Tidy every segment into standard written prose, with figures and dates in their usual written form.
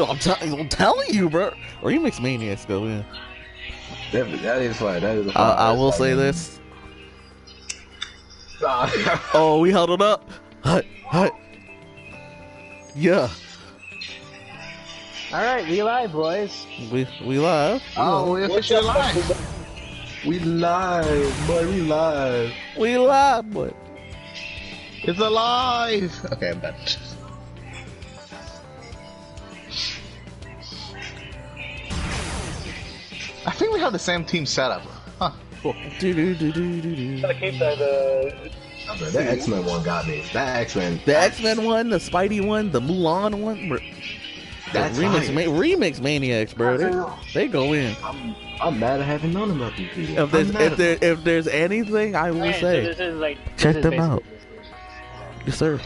I'm telling you, bro. Remix Maniacs go in. That is fine. That is fine. I will say this. Oh, we huddled up. Hut. Yeah. All right, we live, boys. We live. Oh, we officially live. We live, boy. We live. We live, boy. It's alive. Okay, I'm done. I think we have the same team setup. Huh, cool. Gotta keep that, That X-Men one got me. That X-Men. The X-Men one, the Spidey one, the Mulan one. Bro. That's remix Maniacs, bro. They go in. I'm mad I haven't known about these people. If there's anything I will say, so check them out. Yes, sir.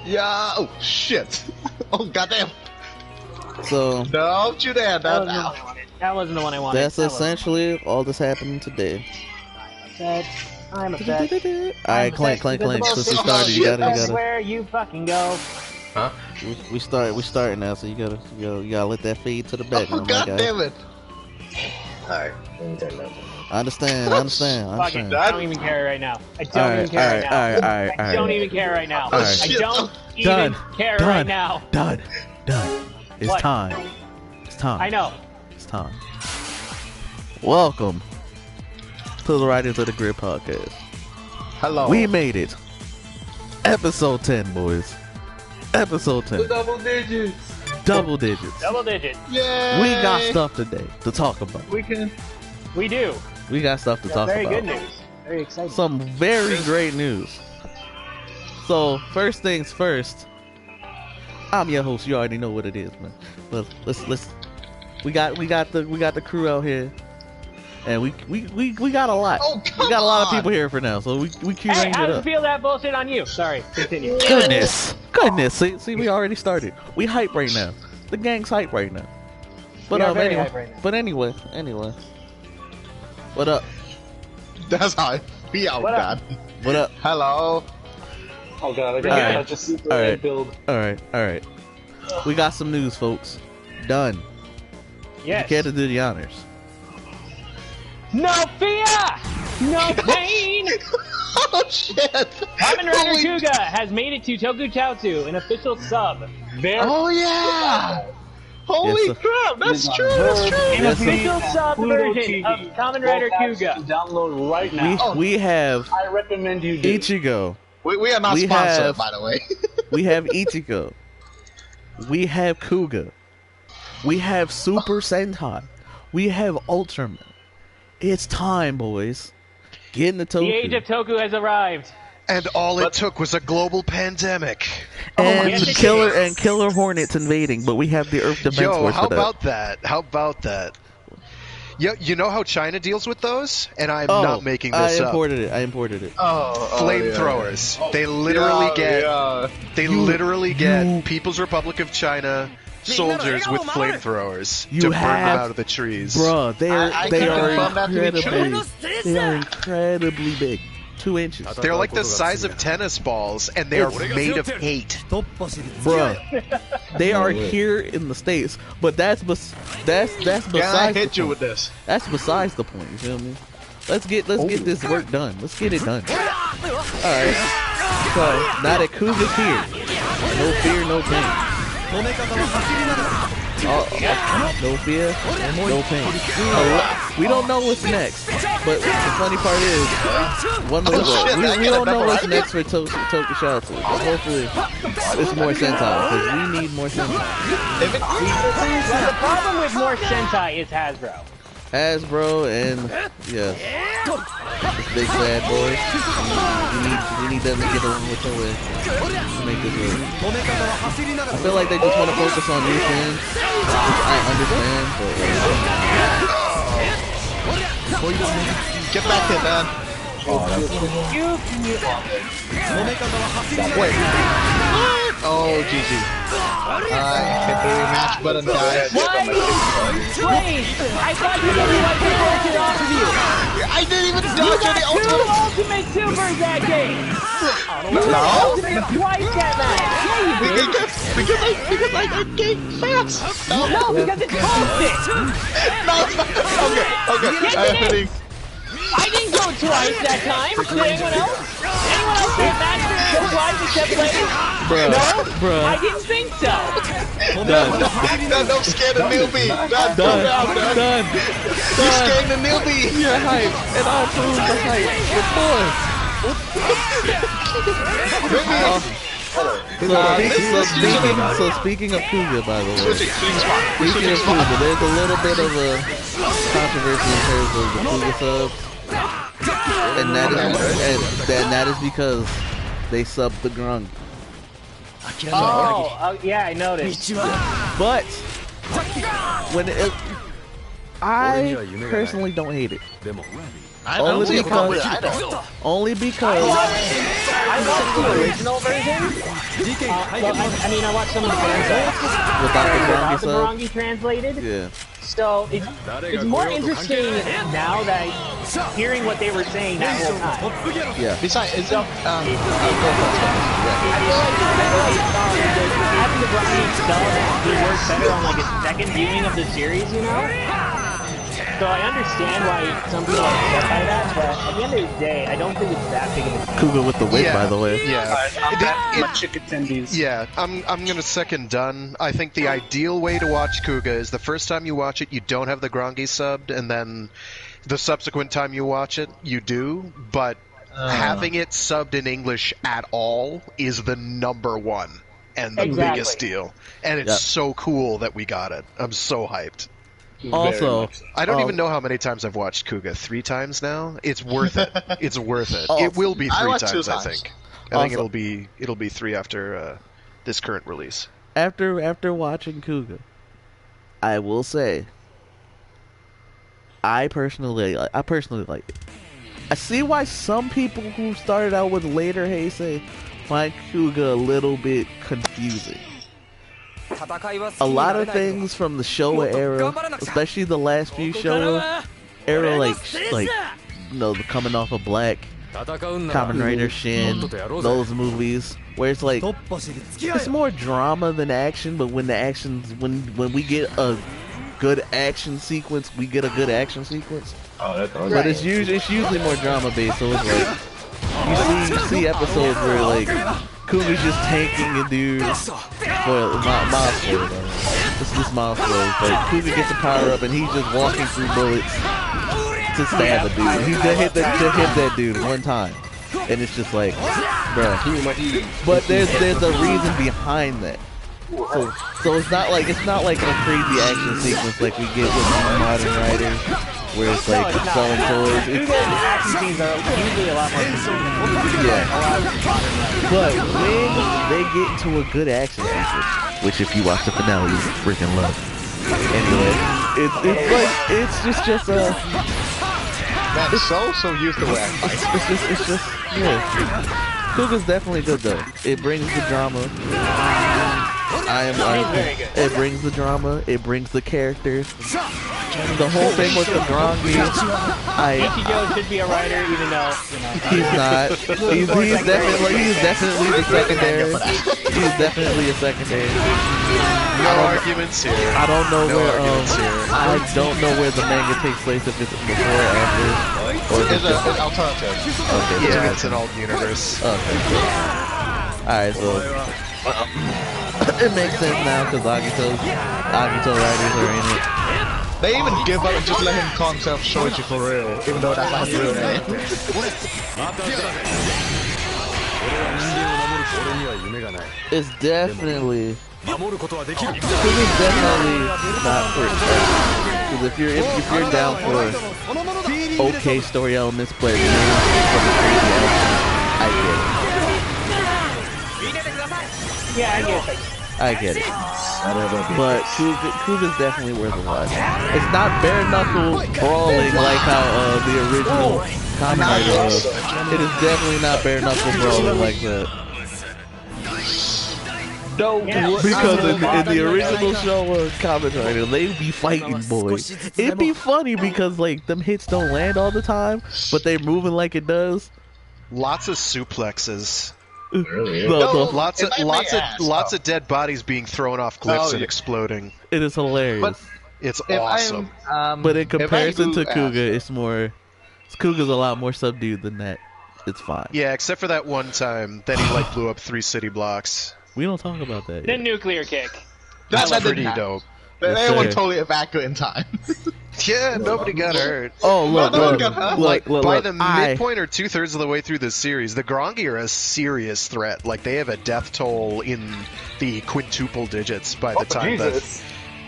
Yeah. Oh shit. Oh goddamn. So Don't you dare. That wasn't the one I wanted. that's essentially all that's happening today. I'm upset. Alright, clank. Since we started, you gotta. Where you fucking go? Huh? We starting now, so you gotta let that feed to the Oh background. god damn it. Alright, let me turn that. I understand. Fuck it. I don't even care right now. I don't even care right now. I don't even care right now. I don't even care right now. Done. It's What? time. I know. It's time. Welcome to the Writers of the Grid podcast. Hello. We made it. Episode 10, boys. Episode 10. Double digits. Double digits. Yay. We got stuff today to talk about. We can. We do. We got stuff to talk Very about. good news. Very exciting. Some very great news. So first things first. I'm your host. You already know what it is, man. But let's. We got the crew out here, and we got a lot. Oh, we got a lot of people here for now, so we Hey, queuing how it does it up. feel that bullshit on you? Sorry, continue. Goodness. See, we already started. We hype right now. The gang's hype right now. But We are very anyway, hype right now. but anyway. What up? That's how I feel, What up? God. What up? Hello. Oh god, I Alright. got just super Alright. build. All right. We got some news, folks. Done. Yes. You care to do the honors? No fear! No pain! Oh shit. Kamen Rider Kuga has made it to Tokusatsu, an official sub. Oh yeah. Holy Yes, crap. That's true. An Yes, sir. official sub version of Kamen Rider Kuga. Download right now. We have I recommend you do. Ichigo. We are not We sponsored, have- by the way. We have Ichigo. We have Kuga. We have Super Sentai. We have Ultraman. It's time, boys. Get in the Toku. The age of Toku has arrived. And all it took was a global pandemic. and yes, it killer hornets invading, but we have the Earth Defense Yo, Force how for that. about that? How about that? You know how China deals with those? And I'm Oh, not making I this up. imported it. Flamethrowers. They literally get People's Republic of China soldiers with flamethrowers You to burn have- them out of the trees. Bruh, they I are can confirm that to be incredibly big. 2 inches. They're like the size of tennis balls, and they are made of hate. Bruh. They are here in the States, but that's besides Can I hit the you point. with this? That's besides the point, you feel me? Let's get this work done. Let's get it done. Alright. So now that Kuga's here, no fear, no pain. No fear, no pain. We don't know what's next, but the funny part is, we don't know what's next for Tokusatsu, but hopefully it's more Sentai, because we need more Sentai. Well, the problem with more Sentai is Hasbro. And yes, this big bad boy. We need them to get along with Toei to make this work. I feel like they just want to focus on new things, which I understand, but Get back here, man. Wait. Oh, GG. I hit the rematch button, guys. Wait! I thought you didn't like the bullshit off of you! I didn't even You got two ultimate supers that game! You got ultimate twice that match! Yeah, you did! Because I game fast! No, because it's bullshit! No! Okay, I think... I didn't go twice that time! Did anyone else? Anyone else that match go twice except Lady? Bruh. I didn't think so! No, I'm scared of newbie! Done. You're scared of newbie! You're hype, and I approve the hype. So speaking of Kuga, by the way, speaking of Kuga, there's a little bit of a controversy in terms of the Kuga subs, and that is because they subbed the Grung. Oh, yeah, I noticed. But I personally don't hate it. Only because I watched the original version. I watched some of the fan without the Morangi translated. Yeah. So it's more interesting now that hearing what they were saying that whole time. Yeah. Besides, it's I feel like having the Morangi dub would work better on like a second viewing of the series, you know? So I understand why some people are upset by that, but at the end of the day, I don't think it's that big of a deal. Kuga with the wig, by the way. Yeah, I'm gonna second Dunn. I think the ideal way to watch Kuga is the first time you watch it, you don't have the Grongi subbed, and then the subsequent time you watch it, you do. But having it subbed in English at all is the #1 and the biggest deal. And it's so cool that we got it. I'm so hyped. Also, I don't even know how many times I've watched Kuga. 3 times now. It's worth it. It's worth it. It will be 3 times, I think. I think it'll be 3 after this current release. After watching Kuga, I will say, I personally like it. I see why some people who started out with later Heisei find Kuga a little bit confusing. A lot of things from the Showa era, especially the last few Showa era, like the Coming Off of Black, Kamen Rider Shin, those movies, where it's like it's more drama than action. But when when we get a good action sequence, we get a good action sequence. But it's usually more drama based. So it's like you see episodes where like Kuga's just tanking a dude. Miles spoilers. This miles spoilers. But Kuga gets a power up and he's just walking through bullets to stab a dude. He just hit that dude one time, and it's just like, bruh. But there's a reason behind that. So it's not like a crazy action sequence like we get with modern writers, where it's like selling toys. Kuga's action scenes are usually a lot more. But when they get into a good action sequence, which if you watch the finale, you freaking love. Anyway, it's just a. Man, so used to wear. It's just yeah. Kuga's definitely good though. It brings the drama. It brings the drama. It brings the characters. The whole thing with the Grongi. Ichigo should be a writer, even though he's not. He's definitely the secondary. He's definitely a secondary. No arguments here. I don't know where the manga takes place, if it's before or after, or if it's an alternative. Okay, yeah, it's an alt universe. Okay. Alright, so it makes sense now because Agito writers are in it. They even give up and just let him call himself Shoichi for real, even though that's not his real name. It's definitely not for because if you're down for okay story elements, but for the crazy elements, I get it. Yeah, I get it. But Kuga's definitely worth a watch. It's not bare knuckle brawling like how the original Kamen Rider was. It is definitely not bare knuckle brawling like that. No, Because in the original show Kamen Rider, they be fighting, boys. It'd be funny because like them hits don't land all the time, but they're moving like it does. Lots of suplexes. Lots Lots of dead bodies being thrown off cliffs and exploding. It is hilarious. But It's awesome. But in comparison to Kuga, it's more. Kuga's a lot more subdued than that. It's fine. Yeah, except for that one time that he like blew up 3 city blocks. We don't talk about that. The nuclear kick. That's That pretty didn't dope. Everyone totally evacuated in time. Yeah, nobody got hurt. Oh look, No one look, got hurt. look, look, By look, the midpoint or 2/3 of the way through this series, the Grongi are a serious threat. Like they have a death toll in the quintuple digits by the time that Jesus.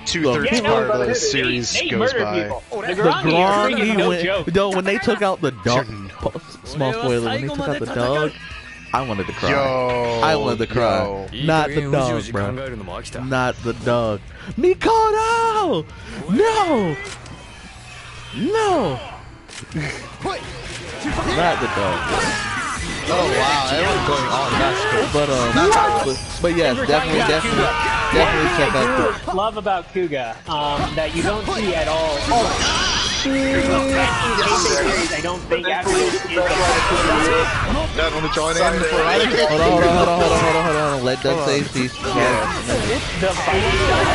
2/3 part of the series they goes murder by. people. The The Grongi are freaking Grongi no when, joke. no, when they took out the dog. Small spoiler. When they took out the dog, I wanted to cry. Yo, I wanted to cry. yo. Not the dog, bro. Not the dog. Mikoto! No! No! Not the dog. Oh wow, everyone's going on. That's cool. But yes, definitely check out the. I love about Kuga that you don't see at all. I don't think everyone is Dad, want to join in for Hold on. Let that say peace. the fighting style.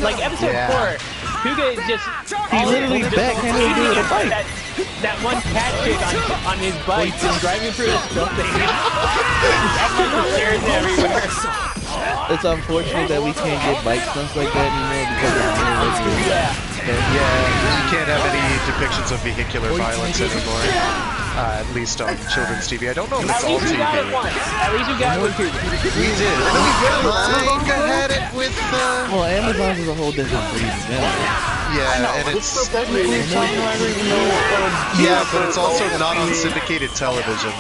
Like episode 4, Kuga is just literally backhanded aiming the at fight. that one cat chick on his bike and driving through this building. Stairs everywhere. It's unfortunate that we can't get bike stunts like that anymore because Yeah, you can't have any depictions of vehicular violence anymore. At least on children's TV. I don't know if it's At all least we TV. got it once. At least we got it with Kuga. We did. Manga had it with well, Amazon is a whole different breed. yeah, and it's yeah, but it's also not on syndicated television.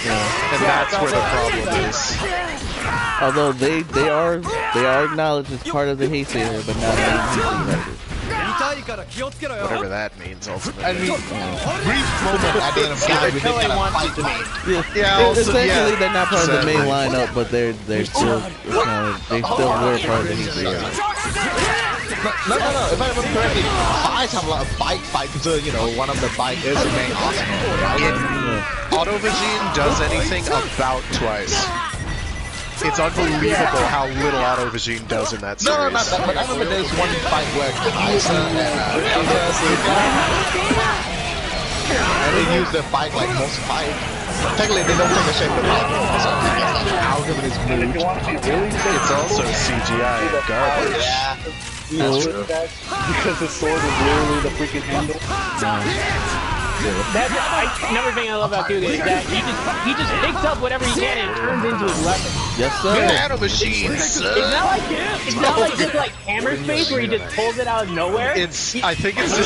And that's where the problem is. Although they are acknowledged as part of the Heisei era, but not as Whatever that means, ultimately. I mean, brief moment at the end of the game, they kind of fight to me. essentially they're not part of the main lineup, but they're still they still were part of the Heisei era. No. If I remember correctly, Fives have a lot of bike fights because one of the bike is the main arsenal, right? Autovagine does anything about twice. It's unbelievable how little Autovagine does in that series. No, not that, but I remember there's one fight where Kaiser and they use their bike like most fights. Technically, they don't take the shape of the bike anymore, so it's like algorithm is moved. It's also CGI garbage. Yeah, that's true. Because the sword is literally the freaking handle. Another thing I love about Kuga is that he just picks up whatever he can and turns into his weapon. Yes, sir. Nanomachines, It's not like just like hammer space where he just pulls it out of nowhere. I think it's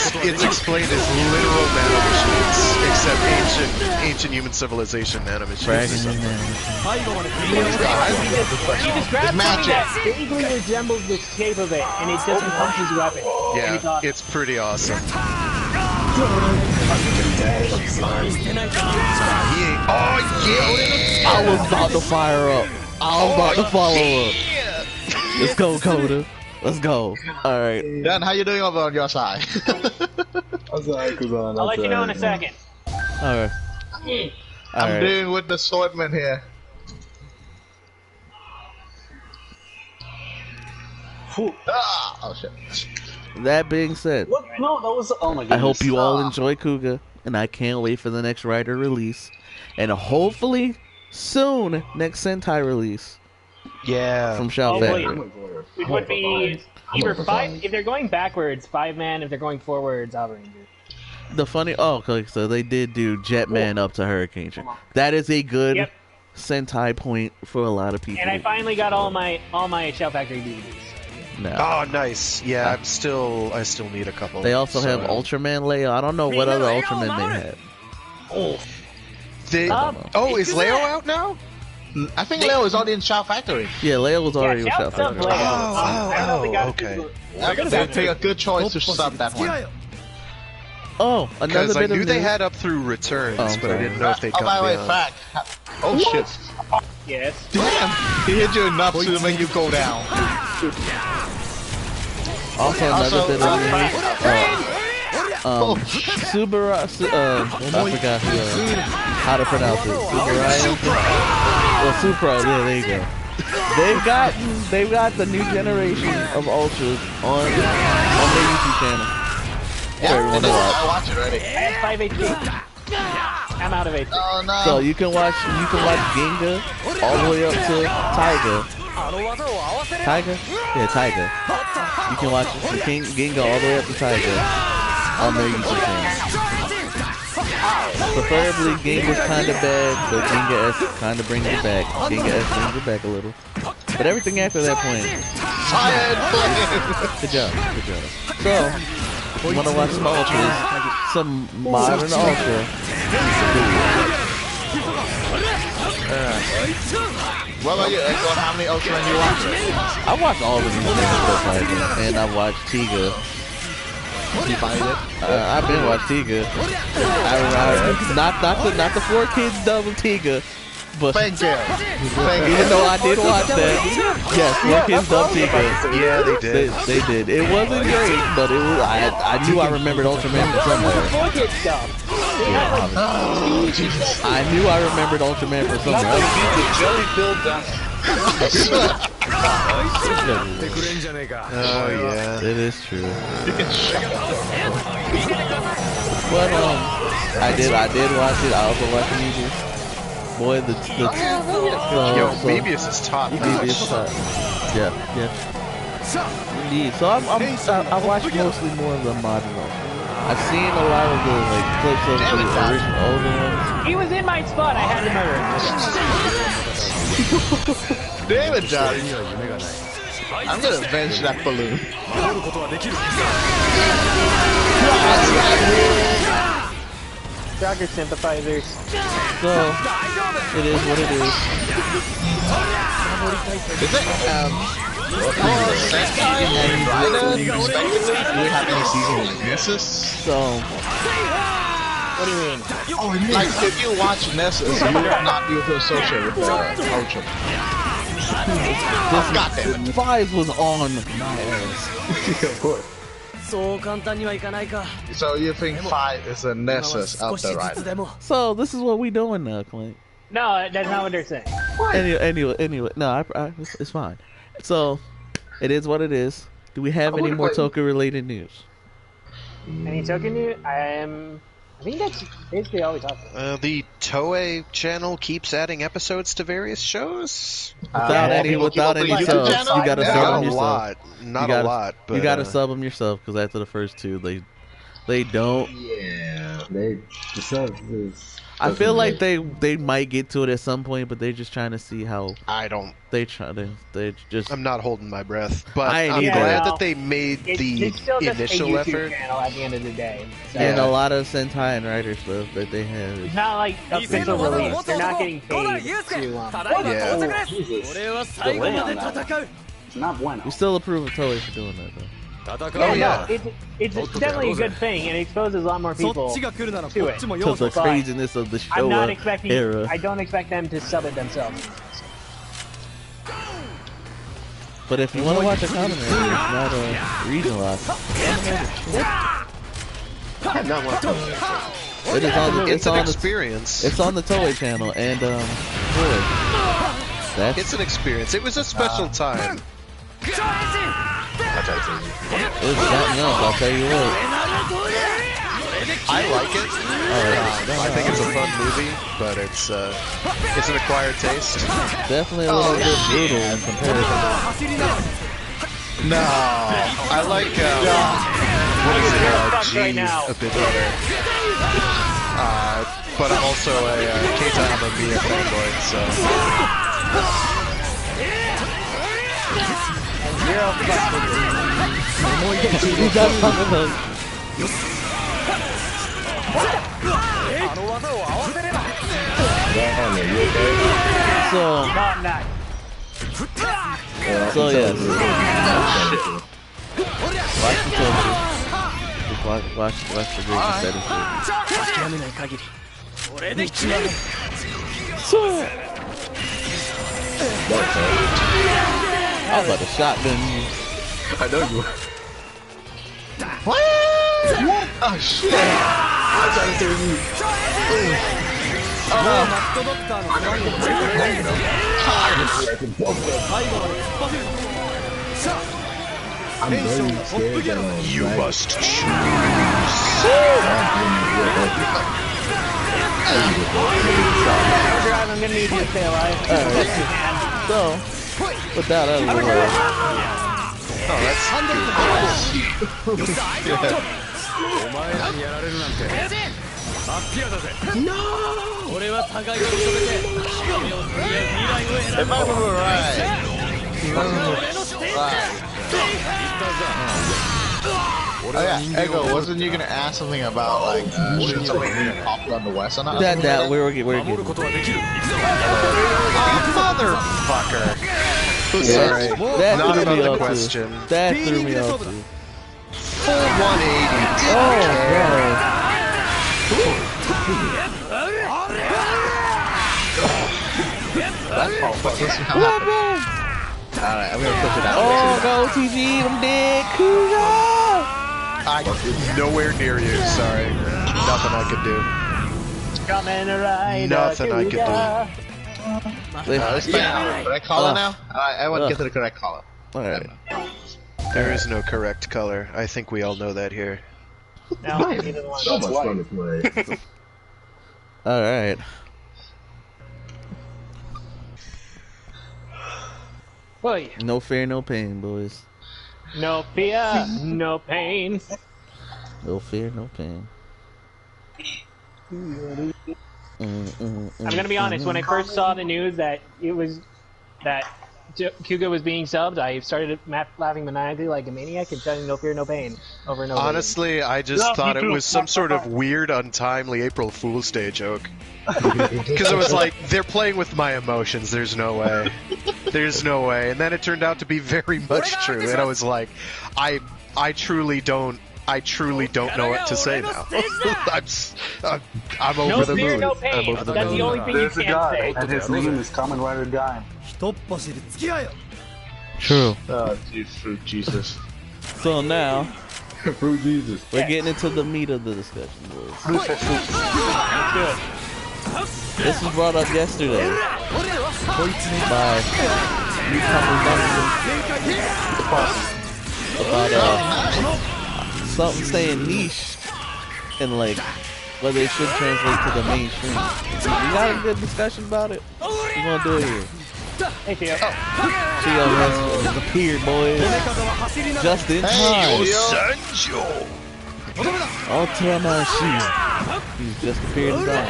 explained as literal nanomachines, except ancient human civilization nanomachines. He just grabs something that vaguely resembles the shape of it, and it just becomes his weapon. Yeah, it's pretty awesome. I was about to fire up. I was about to follow up. Let's go, Coda. Let's go. Alright. Dan, how you doing over on your side? I'll let you know in a second. Alright. I'm doing with the swordman here. Oh shit. That being said, What? No, that was. Oh my goodness. I hope you all enjoy Kuga, and I can't wait for the next Rider release, and hopefully soon next Sentai release. Yeah. From Shout Hopefully. Factory. It would be either 5 if they're going backwards, 5-man. If they're going forwards, Outranger. The funny, okay, so they did do Jetman up to Hurricane. That is a good Sentai point for a lot of people. And I finally got all my Shout Factory DVDs. No. Oh, nice. Yeah, I still need a couple. They also have Ultraman Leo. I don't know what other Ultraman they have. Is Leo out now? I think Leo is already in Shout Factory. Yeah, Leo was already with Shout Factory. Okay. They take a good choice to sub that one. Oh, another Because I bit of knew they news. had up through returns, but I didn't know if they Oh, come by the way, beyond. fact. Oh shit. Yes. Damn! He hit you enough to make you go down. Also, another bit of news. Subaru. I forgot how to pronounce it. Subaru. Well, Supra. Yeah, there you go. They've got the new generation of Ultras on their YouTube channel. Yeah, it is. I watch it already. I have 5 HP. I'm out of HP. Oh no. So you can watch Ginga all the way up to Taiga. Taiga? Yeah, Taiga. You can watch Ginga all the way up to Taiga on their YouTube channel. Preferably Ginga's kinda bad, but Ginga S kinda brings it back. Ginga S brings it back a little. But everything after that point. Good job. So, if you wanna watch some Ultras, some modern Ultra. What about you, Echo? How many Ultraman you watch? I watched all of these things, and I watched Tiga. You find it? I've been watching Tiga. Not the 4 kids double Tiga, but Thank you. even though I did watch that, yes, 4 kids double Tiga. Yeah, they did. They did. It wasn't great, but it was. I knew I remembered Ultraman from somewhere. Oh, Jesus. I knew I remembered Ultraman from somewhere. Oh yeah. It is true. But I did watch it. I also watched Mebius. Boy, Yo, Mebius is top. Mebius is top. Yeah. Indeed. So I watch mostly more of the modern ones. I've seen a lot of the clips of the original older ones. He was in my spot. I had to murder him. Damn it, Johnny. I'm gonna avenge that balloon. Jogger sympathizers. So, it is what it is. Is it, do we have any season Nessus? So, What do you mean? Like, if you watch Nessus, you would not be able to associate with Ultra. Goddamn it. 5 was on. Of course. So you think 5 is a Nessus out there, right? So, this is what we doing now, Clint. No, that's not what they're saying. Anyway, no, it's fine. So, it is what it is. Do we have any more Toku related news? Any token news? I think that's basically all we talked about. The Toei channel keeps adding episodes to various shows. Without any subs, you gotta sub them yourself. Not a lot, but you gotta sub them yourself because after the first 2, they don't. Yeah, the subs is. I feel like they might get to it at some point, but they're just trying to see how. I don't. They just. I'm not holding my breath, but I ain't I'm either. glad that they made the It's still just initial a YouTube effort. channel at the end of the day. So. And a lot of Sentai and writer stuff that they have. It's not like official release. They're not getting paid to. Yeah. Jesus. Delay on that. It's not bueno. You still approve of Toei for doing that, though. Oh yeah. It's definitely a good thing, and it exposes a lot more people to it. To the craziness of the I'm not Showa expecting. era. I don't expect them to sub it themselves. But if you want to watch a commentary, it's not a regionalized. It is on. It's an experience. It's on the Toei channel, and boy, It's an experience. It was a special time. It was something else. I'll tell you what. I like it. I think it's a fun movie, but it's an acquired taste. Definitely a little bit brutal in comparison. No, I like what is it? G right now. a bit better. But I'm also a Keita Amamiya fanboy, so. You got something. So yes. Watch the Toku. Watch the great setting. So I was about to shotgun you. I know you were. What? Oh shit! I'm trying to save you. I'm very scared that You must choose. I'm gonna need you to stay alive. So, with that out of the way. Oh, that's If I remember right. Oh yeah, Ego, wasn't you gonna ask something about like should something be popular on the West or not? That we're getting. Oh, motherfucker! sorry. That Not threw about me the off question. too. That threw me off too. Full 180. Oh god. Alright, I'm gonna push it out. Oh, go TG, I'm dead. Kuga. I'm nowhere near you. Sorry. Nothing I could do. Coming right. Nothing I could do. Correct color now? Alright, everyone get to the correct color. Alright. There is no correct color. I think we all know that here. No, neither one. so much fun to play. Alright. Boy, No fear, no pain, boys. no fear, no pain. No fear, no pain. I'm gonna be honest. When I first saw the news that it was that Kuga was being subbed, I started laughing maniacally like a maniac and shouting "No fear, no pain" over and over. Honestly, I just thought it was some sort of weird, untimely April Fool's Day joke. Because it was like, they're playing with my emotions, there's no way. There's no way. And then it turned out to be very much true, and I was like, I truly don't know what to say now. I'm over No the fear, moon. no pain. I'm over the That's moon. the only thing There's you a can't guy, say. and his name is Kamen Rider Guy. True. Oh, Jesus. So now, Fruit Jesus. we're getting into the meat of the discussion, boys. Let's do it. This was brought up yesterday by about something saying niche and like whether it should translate to the mainstream. We got a good discussion about it. We're gonna do it here. Hey, Theo. Theo has appeared, boys, just in time. Ultramashi. He's just appeared in time.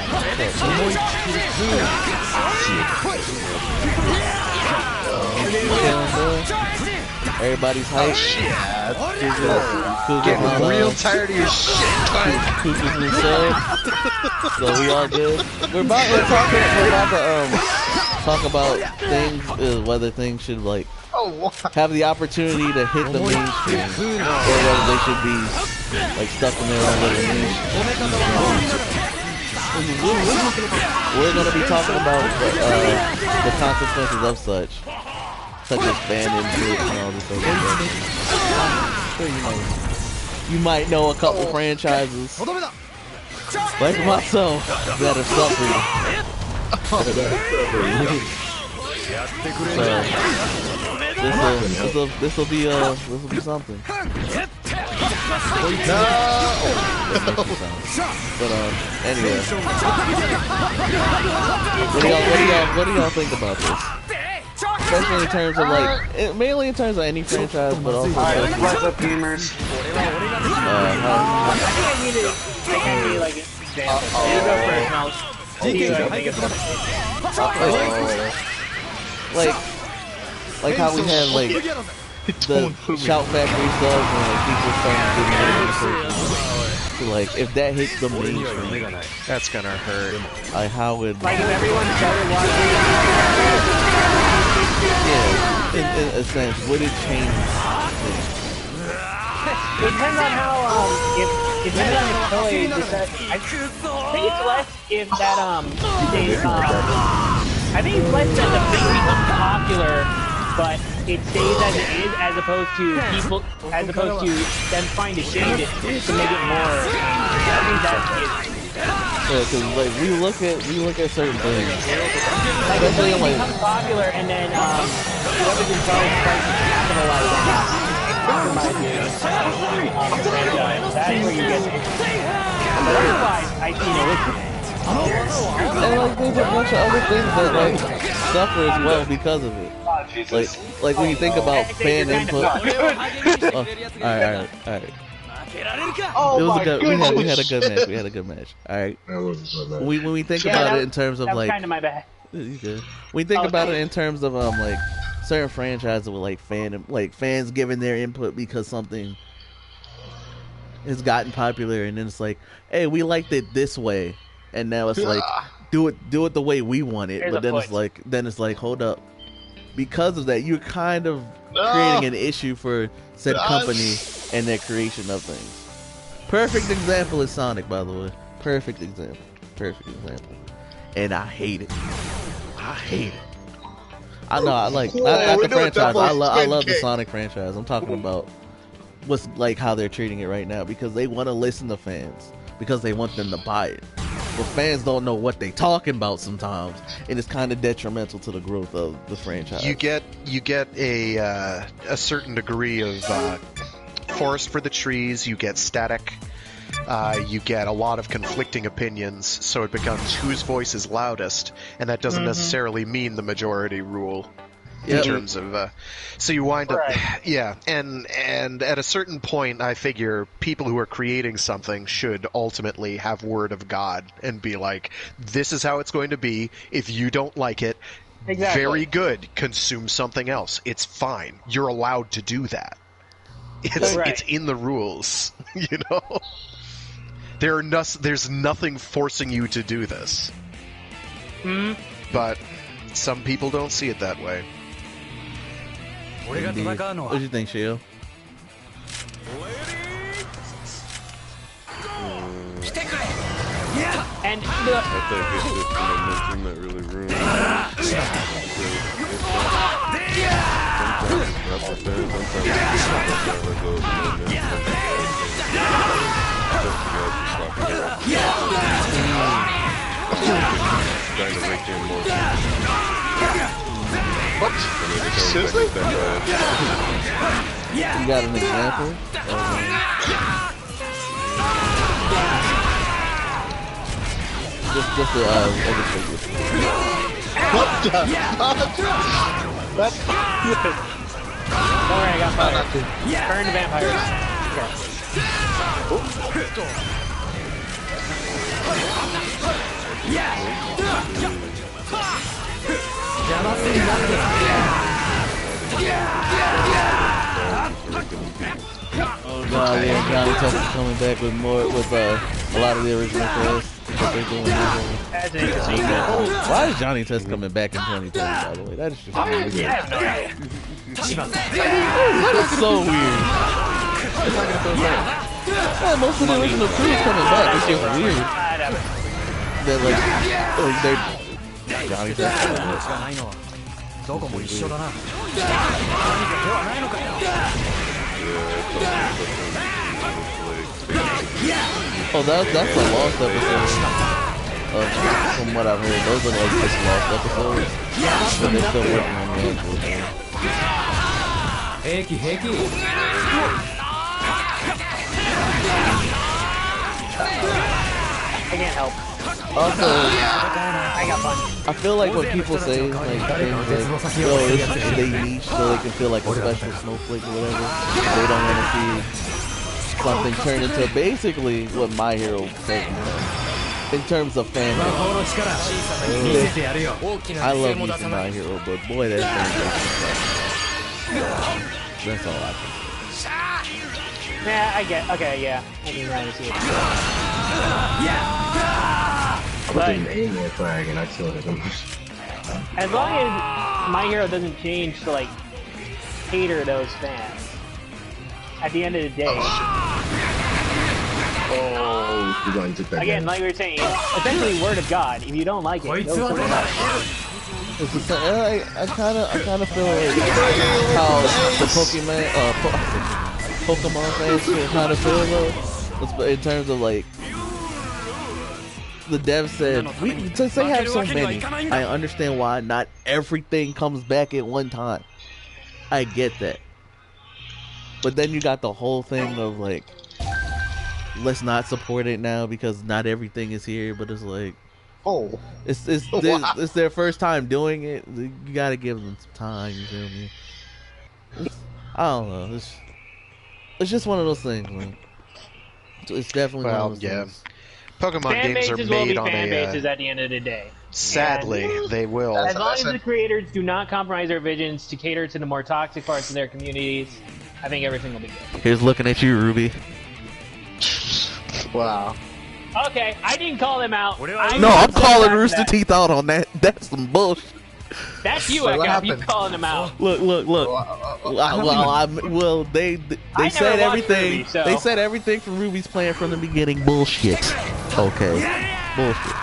Everybody's hype. Getting real tired of your shit. Kuka's new sub. So we all good. We're about to talk about things, whether things should like have the opportunity to hit the mainstream, or whether they should be like stuck in their own little niche. We're gonna be talking about the consequences of such as banning groups and all this other stuff. You might know a couple franchises, like myself, that are suffering. So this will be something. But anyway, what do y'all think about this? Especially in terms of like, mainly in terms of any franchise, but also What's up, gamers? I think I need like an example. You go first, Mouse. Like how we had like the Shout Factory subs and like people starting to get so like if that hits the mainstream, That's gonna hurt. like how would Like if everyone started watching. yeah, in a sense, would it change? It depends on how it depends on the toy. I think it's less if that I think it's less that the thing becomes popular, but it stays as it is, as opposed to them trying to change it to make it more. I think that's it. Yeah, because like we look at certain things. Like if something becomes popular and then whoever's in charge tries to capitalize on it, compromise the franchise. That's where you get it. But otherwise, I see no issue. And like there's a bunch of other things that like suffer as well because of it. Like when you think about fan input. Alright. We had a good match. Alright. When we think about it in terms of that was like kind of my bad. We think about it in terms of like certain franchises with like fans giving their input because something has gotten popular, and then it's like, hey, we liked it this way, and now it's like do it the way we want it. But then it's like hold up, because of that you're kind of creating an issue for said company and their creation of things. Perfect example is Sonic, by the way. Perfect example, and I hate it. I know, I like not the franchise. I love the Sonic franchise. I'm talking about what's like how they're treating it right now, because they want to listen to fans because they want them to buy it. But fans don't know what they talking about sometimes, and it's kind of detrimental to the growth of the franchise. You get a certain degree of forest for the trees. You get static. You get a lot of conflicting opinions, so it becomes whose voice is loudest, and that doesn't necessarily mean the majority rule in terms of. So you wind up, and at a certain point, I figure people who are creating something should ultimately have word of God and be like, "This is how it's going to be. If you don't like it, very good. Consume something else. It's fine. You're allowed to do that. It's in the rules, you know." There's nothing forcing you to do this. But some people don't see it that way. Indeed. What do you think, Shio? And I think it's just the momentum that really ruins it. What? Seriously? You got an example? Just to illustrate this. What the? That's don't worry, I got fire. Burn the vampires. Oh god, yeah, Johnny Test is coming back with a lot of the original cast that they're doing. That's an interesting example. Why is Johnny Test coming back in 2020, by the way? That is just weird. That is so weird. Yeah, most of the original crew is coming back. It's just weird. They're Johnny Test coming back. Oh, that's a lost episode. From what I've heard, those are like just lost episodes. But they're still working on the actual thing. I can't help. Also, I got fun. I feel like when people say like things like, yo, they niche so they can feel like a special snowflake or whatever, they don't want to see something turn into basically what My Hero says in terms of fandom. I love me some My Hero, but boy, that thing is that's all I can say. Yeah, I get. Okay, yeah, I can really see it. But as long as My Hero doesn't change to like cater those fans, at the end of the day, again, like we were saying, essentially word of God. If you don't like it, go somewhere else. It's the same, I kind of feel like how the Pokemon fans kind of feel though, in terms of like the dev said, since they have so many, I understand why not everything comes back at one time. I get that, but then you got the whole thing of like, let's not support it now because not everything is here. But it's like, it's their first time doing it. You gotta give them some time. You feel me? I don't know. It's just one of those things, man. It's definitely one of those things. Pokemon fan games are bases made will be on fan a. bases at the end of the day. Sadly, they will. As long as the creators do not compromise their visions to cater to the more toxic parts of their communities, I think everything will be good. Here's looking at you, Ruby. Wow. Okay, I didn't call him out. I'm calling Rooster Teeth out on that. That's some bullshit. That's you, Echo. You calling him out. Look. Well, they said everything. Ruby, so. They said everything from Ruby's plan from the beginning. Bullshit. Okay. Bullshit.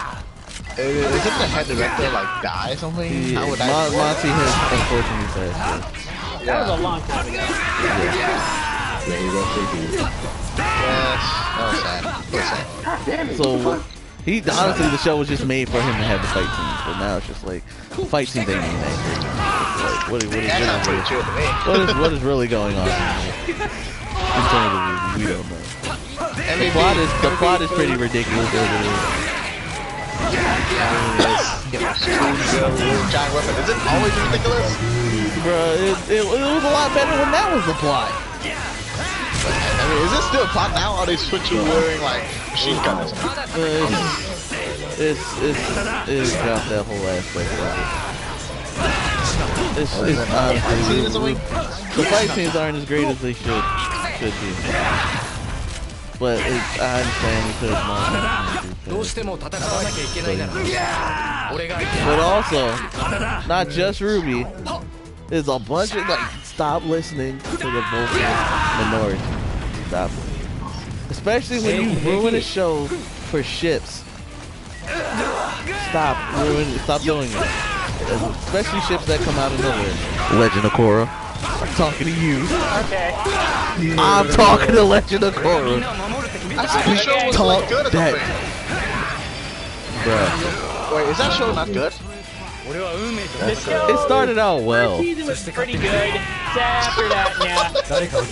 Isn't the head director like die or something? Yeah, How would that Monty has unfortunately passed. That was a long time ago. Yes, that was sad. So honestly, the show was just made for him to have the fight scenes, but now it's just like fight scenes ain't even that great. Like, what is really going on in terms of Ruby? We don't know. The plot is pretty ridiculous over there. Giant weapon. Is it always ridiculous? Bruh, it was a lot better when that was the plot. I mean, is it still a plot now? Or are they switching wearing like machine guns? It's got that whole aspect of it. It's honestly, the fight scenes aren't as great as they should be. But I understand but also, not just Ruby. There's a bunch of like, stop listening to the vocal minority. Stop it. Especially when you ruin a show for ships. Stop doing it. Especially ships that come out of nowhere. Legend of Korra. I'm talking to you. Okay. I'm talking to Legend of Korra. I said the show was like good or something. Bruh. Wait, is that show not good? It started out well. First season was pretty good. After that, yeah.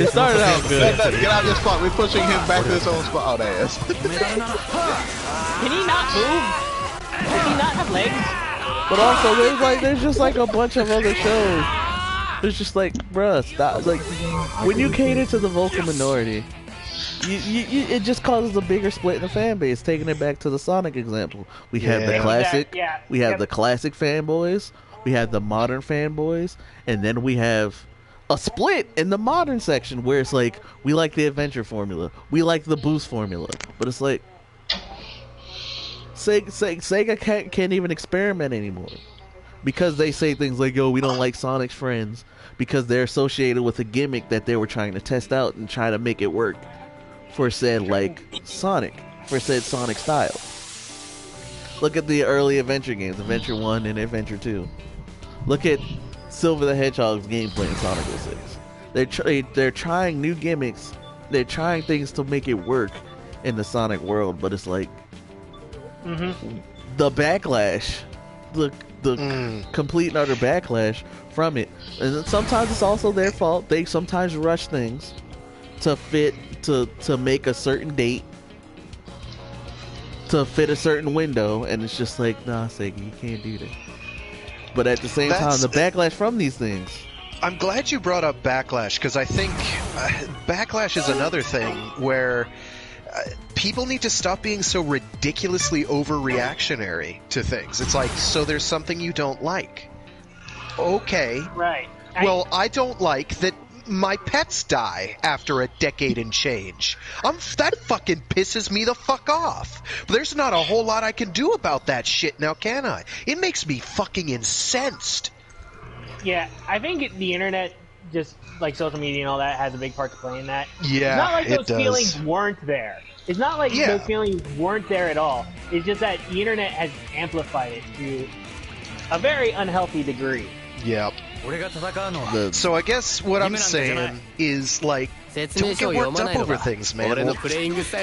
It started out good. Get out of your spot. We're pushing him back to his own spot. Oh, there he is. Can he not move? Does he not have legs? But also, there's just like a bunch of other shows. It's just like, bruh, stop. Like, when you cater to the vocal minority, it just causes a bigger split in the fan base. Taking it back to the Sonic example, we have the classic, we have the classic fanboys, we have the modern fanboys, and then we have a split in the modern section where it's like, we like the adventure formula, we like the boost formula, but it's like, Sega can't even experiment anymore. Because they say things like, yo, we don't like Sonic's friends, because they're associated with a gimmick that they were trying to test out and try to make it work for said, like, Sonic, for said Sonic style. Look at the early Adventure games, Adventure 1 and Adventure 2. Look at Silver the Hedgehog's gameplay in Sonic 06. They're trying new gimmicks, they're trying things to make it work in the Sonic world, but it's like, the backlash, the complete and utter backlash from it, and sometimes it's also their fault. They sometimes rush things to fit to make a certain date, to fit a certain window, and it's just like, nah, Sega, you can't do that. But at the same time, the backlash from these things. I'm glad you brought up backlash, because I think backlash is another thing where people need to stop being so ridiculously overreactionary to things. It's like, so there's something you don't like. Okay. Right. Well, I don't like that my pets die after a decade and change. That fucking pisses me the fuck off. But there's not a whole lot I can do about that shit now, can I? It makes me fucking incensed. Yeah, I think the internet, just like social media and all that, has a big part to play in that. Yeah, it's not like it those does. feelings weren't there. It's not like those feelings weren't there at all. It's just that the internet has amplified it a very unhealthy degree. Yep. So I guess what I'm saying is, like, don't get worked up over things, man. Well,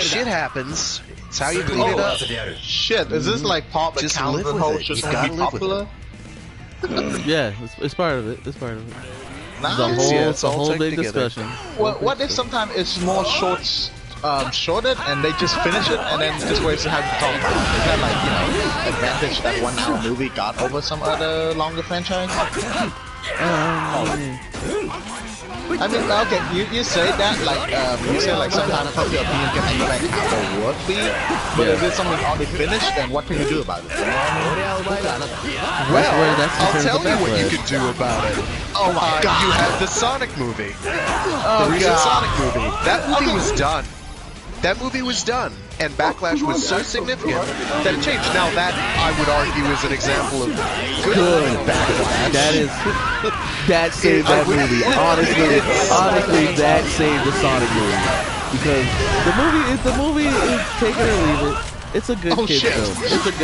shit happens. It's how you clean it up. Shit, is this like pop? Just account live the with whole it. just You gonna gotta be live with popular? Yeah, it's part of it. It's part of it. Nice. The whole, Yeah, it's the all whole taken big together. discussion. What if sometimes it's more shorted and they just finish it and then just wait to have to talk about it? Is that like, you know, advantage that 1 hour movie got over some other longer franchise? I mean, okay, you say that like you say like sometimes popular opinion can affect how the work be, but if it's something already finished, then what can you do about it? You know what I mean? Well, that's I'll in terms tell of you what you backlash. could do about it. Oh my god! You had the Sonic movie. Oh The recent god! Sonic movie. That movie was done. That movie was done, and backlash was so significant that it changed. Now that, I would argue, is an example of good backlash. That saved that movie. Honestly, that saved the Sonic movie because the movie is take it or leave it. It's a good kid film. It's a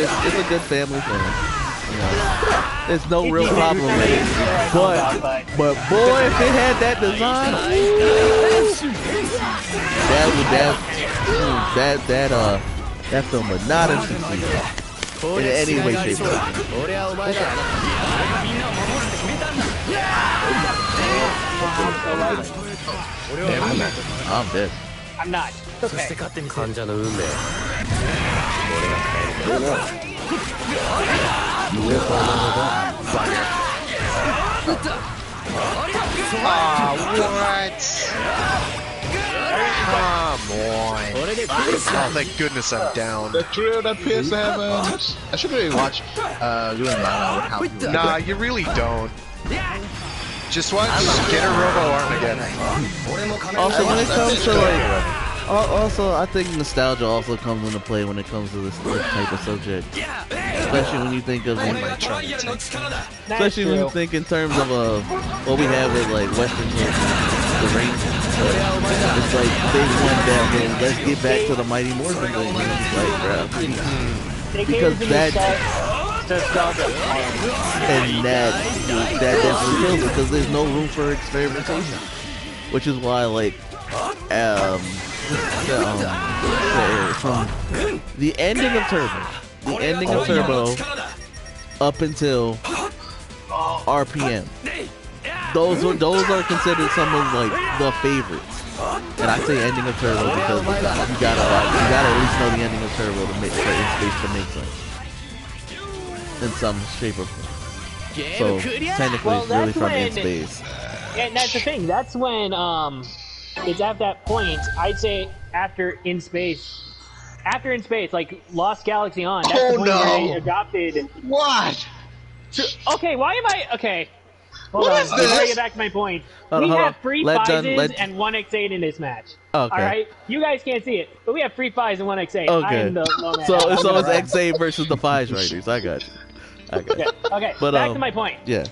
good family film. You know, there's no real problem with it. But boy, if it had that design, that film would not have succeeded in any way, shape, or form. I'm dead. I'm not. It's okay. Come on. Oh, thank goodness I'm down. The thrill that appears to happen. I should really watch you and Lana how you Nah, you really don't. Just watch Getter Robo Armageddon. Also, when it comes to also I think nostalgia also comes into play when it comes to this type of subject, especially when you think of especially when you think in terms of what we have with like Western the Rangers. It's like they won that game. Let's get back to the Mighty Morphin thing. It's like, bro, because that definitely kills it because there's no room for experimentation, which is why like from the ending of Turbo up until RPM, those are considered some of like the favorites. And I say ending of Turbo because you gotta at least know the ending of Turbo to make for In Space to make sense in some shape or form. So technically, it's really from In Space. And that's the thing. That's when it's at that point. I'd say after In Space, like Lost Galaxy on. That's the point where they adopted. What? Okay, why am I okay? Hold on. Before I get back to my point, we have free Fizes and 1x8 in this match. Okay. All right, you guys can't see it, but we have free Fiz and 1x8. Okay. I'm the low man. So it's X8 versus the Fiz Raiders. I got you. Okay. But, back to my point. Yeah.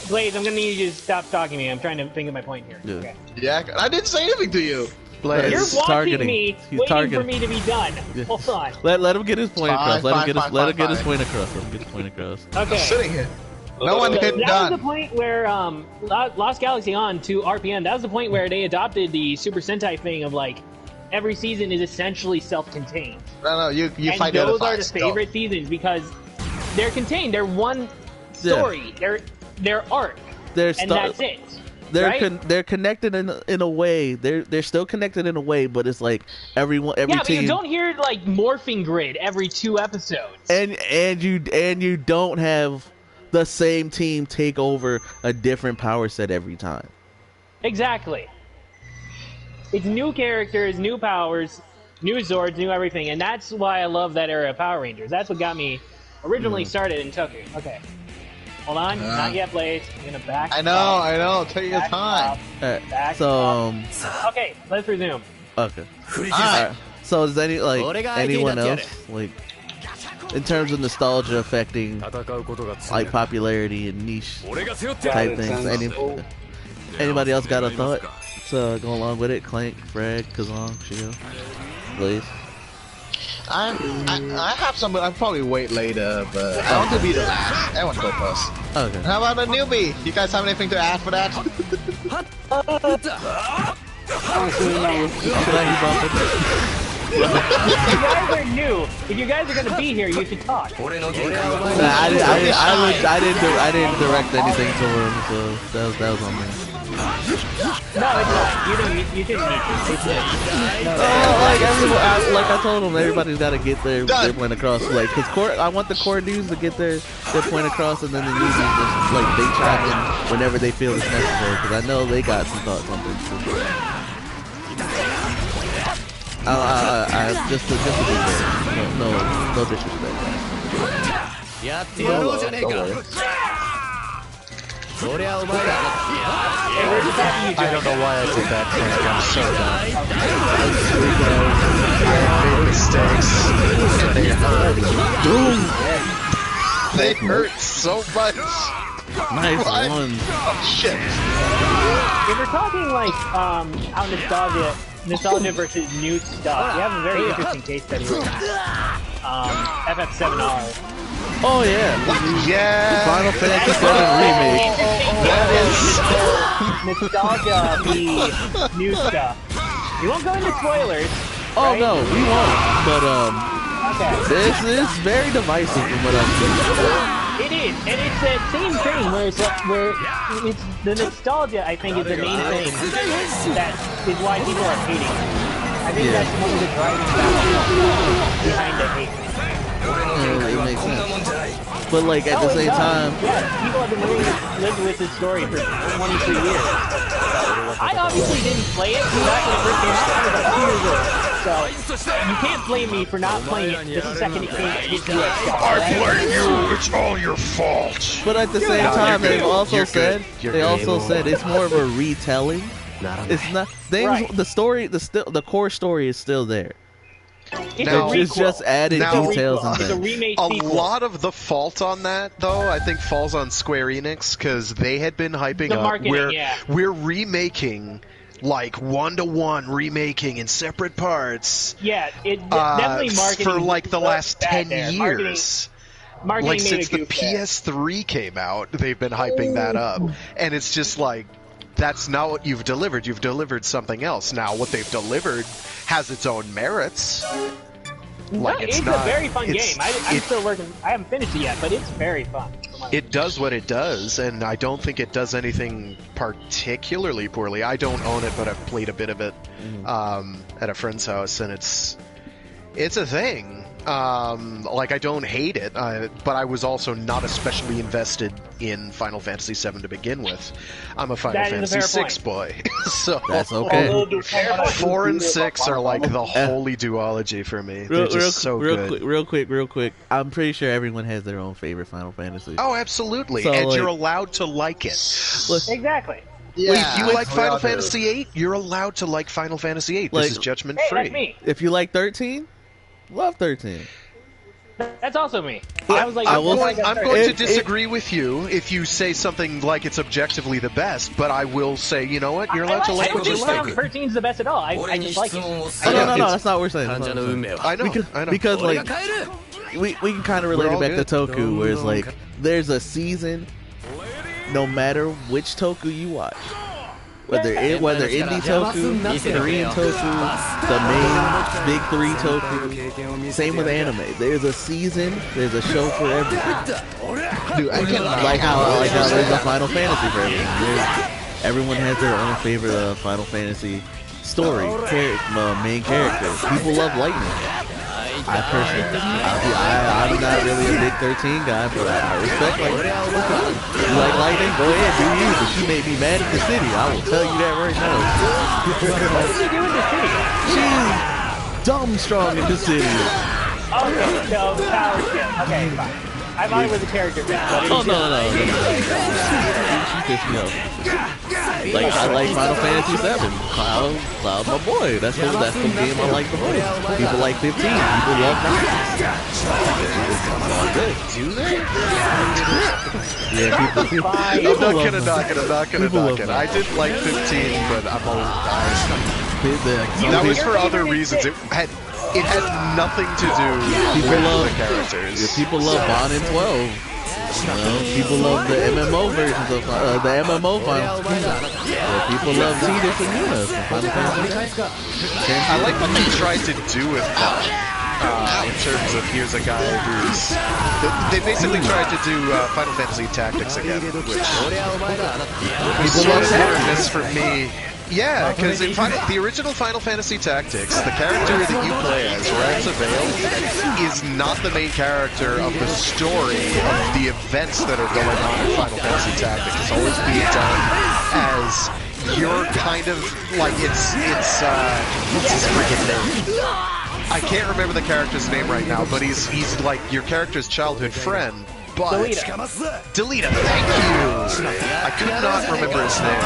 Blaze, I'm gonna need you to stop talking to me. I'm trying to think of my point here. Yeah. Okay. Yeah, I didn't say anything to you. Blaze. You're watching targeting. me, He's waiting targeting. for me to be done. Yeah. Hold on. Let him get his point across. Let him get his point across. fine. Let him get his point across. I'm Okay. sitting here. No one hit That was done. the point where Lost Galaxy on to RPM. That was the point where they adopted the Super Sentai thing of like every season is essentially self-contained. No, you And fight the other those are the fights. favorite seasons because they're contained. They're one story. They're arc, and that's it. They're connected in a way. They're still connected in a way, but it's like every Yeah, team. but you don't hear like morphing grid every 2 episodes. And you don't have the same team take over a different power set every time. Exactly. It's new characters, new powers, new Zords, new everything, and that's why I love that era of Power Rangers. That's what got me originally started in Toku. Okay. Hold on, not yet, Blaze. I'm gonna back. I know. Take your back time. up, back So up. Okay, let's resume. okay. Alright. So does anyone else like in terms of nostalgia affecting like popularity and niche type things? Anybody else got a thought to go along with it? Clank, Frag, Kazan, Shio, Blaze. I have some, but I'll probably wait later. But I want to be the last. I want to go first. Okay. How about a newbie? You guys have anything to add for that? Honestly, no. I'm glad you brought it. If you guys are new, if you guys are gonna be here, you should talk. Nah, I didn't direct anything to him, so that was on me. No, it's not. You shouldn't need to. Like I told him, everybody's got to get their point across. Like, cause I want the core dudes to get their point across, and then the newbies just like they chime in whenever they feel it's necessary. Cause I know they got some thoughts on things too. Just to be fair, no disrespect. Hey, we're just happy you I don't know why I did that, Frank. I'm so dumb. I have made mistakes. They hurt so much. Nice one. Oh shit. If we're talking like how nostalgia versus new stuff, we have a very interesting case study with FF7R. Oh yeah. Yeah. Final Fantasy VII remake. That is Nostalgia, the new stuff. We won't go into spoilers. Oh right? no, we won't. But Okay. this is very divisive from what I've seen. It is, and it's that same thing where it's the nostalgia. I think is the main thing that is why people are hating it. I think that's one of the driving factors behind the hate. It makes sense. But like at the same time, people have been living with this story for 23 years. I obviously didn't play it back when it first came out. I was like 2 years old. So you can't blame me for not playing it the second it hit US. I blame you. It's all your fault. but at the same time, they've also said it's more of a retelling. It's not things. Right. The story, the core story is still there. It's just added details and It's a things. remake A sequel. lot of the fault on that, though, I think falls on Square Enix because they had been hyping The up. marketing, We're remaking, like one-to-one remaking in separate parts. Yeah, it definitely marketing for like the last 10 there. years. Marketing Like made since a the goof there. PS3 came out, they've been hyping that up, and it's just like that's not what you've delivered. You've delivered something else. Now, what they've delivered has its own merits. Like it's not, a very fun it's- game. I'm still working. I haven't finished it yet, but it's very fun. It does what it does, and I don't think it does anything particularly poorly. I don't own it, but I've played a bit of it at a friend's house, and it's a thing. Like, I don't hate it, but I was also not especially invested in Final Fantasy VII to begin with. I'm a Final Fantasy VI boy, so That's okay. 4 and 6 are like the holy duology for me. They're just so good. Real quick. I'm pretty sure everyone has their own favorite Final Fantasy. Oh, absolutely, So, and like- you're allowed to like it. Exactly. Yeah, If you like we Final all do. Fantasy VIII, you're allowed to like Final Fantasy VIII. Like- This is judgment Hey, free. that's me. If you like 13, love 13. That's also me. I was like, I will- before I got I'm started. going to It- disagree with you if you say something like it's objectively the best, but I will say, you know what? You're allowed to like I what you think like. Final 13 is the best at all. I just like it. No, Yeah, that's not what we're saying. That's not what we're saying. I know. I know. Because like we can kind of relate We're it all back good. to Toku, where it's like there's a season, no matter which Toku you watch, whether indie Toku, Korean Toku, the main big 3 Toku, same with anime. There's a season, there's a show for everything. Dude, I can Like how there's a Final Fantasy for everything. Everyone has their own favorite Final Fantasy story, main character. People love Lightning. I personally, I'm not really a big 13 guy, but I respect Lightning. You like Lightning? Go ahead, do you. But she made me mad at the city. I will tell you that right now. What did you do in the city? She's dumb strong in the city. Okay, so power ship. Okay, fine. I thought it was a character thing. Oh no. She pissed me off. Like I like Final Fantasy VII. Cloud, my boy. That's the game I like the most. People like 15. People love 9. Do they? Yeah, people I'm love not them. gonna knock it. I'm not gonna People knock love it. that. I didn't like 15, but I'm always That That was for other reasons. It had It had nothing to do with the characters. Yeah, people love Bond and 12. You know, people love the MMO versions of the MMO Final Fantasy. Yeah, people love Tidus and Yuna from Final Fantasy. I like what they tried to do with that. In terms of here's a guy who's... They basically tried to do Final Fantasy Tactics again, which... People love Tactics for me. Yeah, because in the original Final Fantasy Tactics, the character that you play as, Rags Veil, is not the main character of the story of the events that are going on in Final Fantasy Tactics. It's always being done as you're kind of like it's what's his freaking name? I can't remember the character's name right now, but he's like your character's childhood friend. But Delita, thank you. I could not remember his name.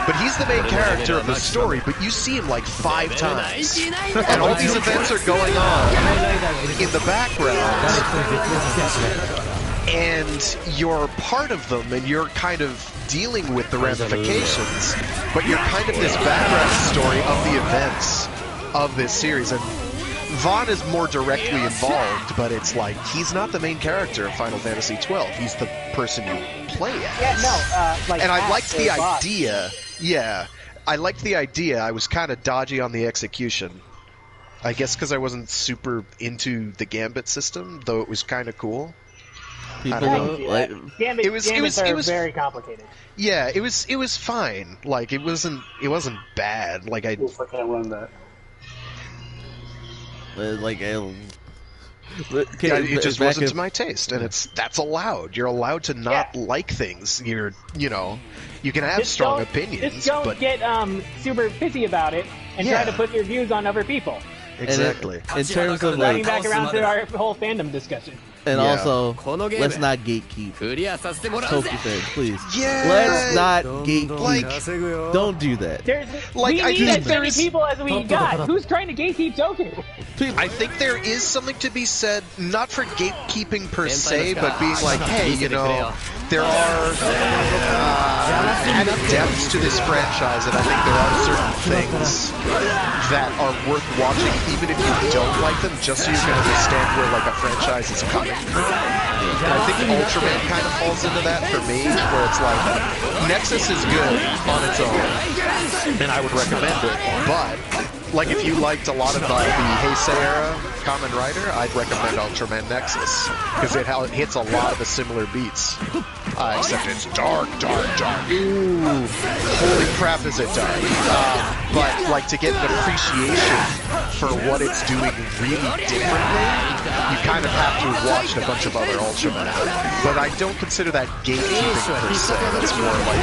But he's the main character of the story, but you see him like 5 times. And all these events are going on in the background. And you're part of them, and you're kind of dealing with the ramifications, but you're kind of this background story of the events of this series. And Vaughn is more directly involved, but it's like, he's not the main character of Final Fantasy XII. He's the person you play as. Yeah, no, like... And I liked the idea. Yeah, I liked the idea. I was kind of dodgy on the execution. I guess because I wasn't super into the Gambit system, though it was kind of cool. Gambits are very complicated. Yeah, it was fine. Like, it wasn't bad. Like, I can't run that. it just wasn't to my taste, and that's allowed. You're allowed to not like things. You can have strong opinions. Just don't get super pissy about it and try to put your views on other people. Exactly. In terms of like, Getting back around to our whole fandom discussion. And also, let's not gatekeep. Toki fans, please. Yeah. Let's not gatekeep. Don't do that. We need as many people as we got. Who's trying to gatekeep Toki? I think there is something to be said, not for gatekeeping per se, but being like, hey, there are added depths to this franchise, and I think there are certain things that are worth watching, even if you don't like them, just so you can understand where like a franchise is coming. And I think Ultraman kind of falls into that for me, where it's like, Nexus is good on its own, and I would recommend it, but like if you liked a lot of the Heisei era Kamen Rider, I'd recommend Ultraman Nexus, because it hits a lot of the similar beats. Except it's dark. Ooh, holy crap is it dark. But like to get an appreciation for what it's doing really differently, you kind of have to have watched a bunch of other Ultraman. But I don't consider that gatekeeping per se. It's more like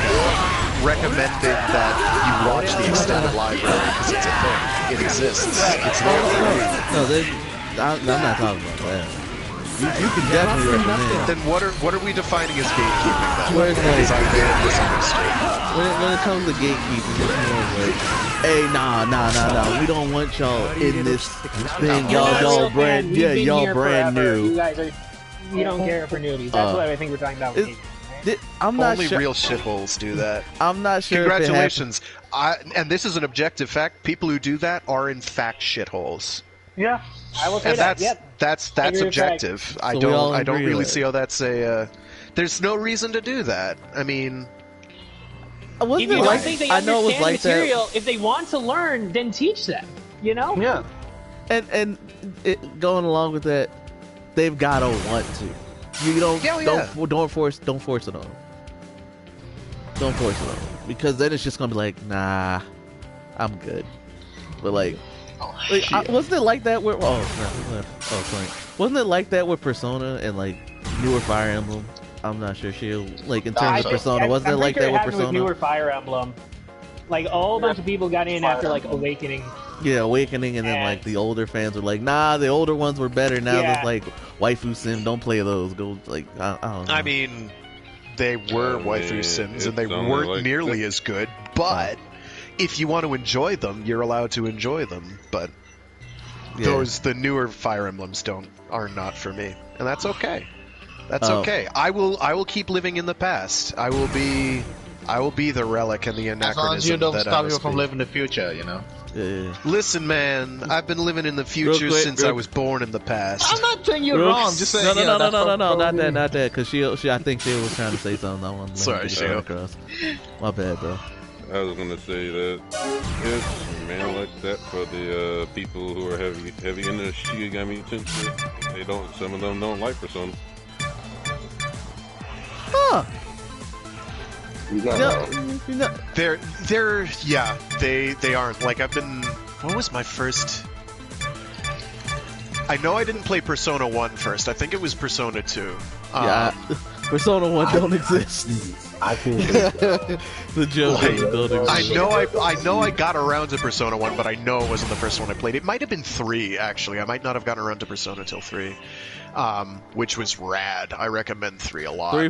recommending that you watch the extended library because it's a thing. It exists. It's there. No, I'm not talking about that. You can definitely recommend. Then what are we defining as gatekeeping then? Where's Because I may have misunderstood. When it comes to gatekeeping, it's more like, hey, nah, we don't want y'all in this thing. Y'all brand new. You guys are, you don't care for newbies. That's what I think we're talking about with gatekeeping. I'm not Only sure. real shitholes do that. I'm not sure. Congratulations. And this is an objective fact. People who do that are in fact shitholes. Yeah, I will say and that. Yep. That's objective. I don't really see how that's a. There's no reason to do that. I mean, if you don't think they understand material, if they want to learn, then teach them. You know? Yeah. And going along with that, they've got to want to. You don't force it on them. Don't force it on them, because then it's just gonna be like, nah, I'm good. But like wasn't it like that with wasn't it like that with Persona and like newer Fire Emblem? I'm not sure like in terms of Persona, wasn't it like that with Persona? With newer Fire Emblem, like a whole bunch of people got in after like Awakening. Yeah, Awakening, and then like the older fans were like, nah, the older ones were better. Now there's like Waifu Sim, don't play those. Go like I don't know. I mean, they were Waifu Sims and they weren't nearly as good, but if you want to enjoy them, you're allowed to enjoy them, but the newer Fire Emblems are not for me, and that's okay. That's okay. I will keep living in the past. I I will be the relic and the As long as you anachronism don't that stop I you must from be. living the future, you know. Yeah. Listen, man, I've been living in the future since I was born in the past. I'm not saying you're wrong. I'm just saying. No, that's not that, because she, I think she was trying to say something. I want to Sorry, get it across. My bad, bro. I was gonna say that it's man like that for the people who are heavy in the Shigami Tensei. They don't. Some of them don't like Persona. Huh. He's not wrong. They aren't. Like, I've been, what was my first? I know I didn't play Persona 1 first. I think it was Persona 2. Persona 1 don't exist. I feel so. The joke don't exist. I know I got around to Persona 1, but I know it wasn't the first one I played. It might have been 3, actually. I might not have gotten around to Persona till 3. Which was rad. I recommend 3 a lot. 3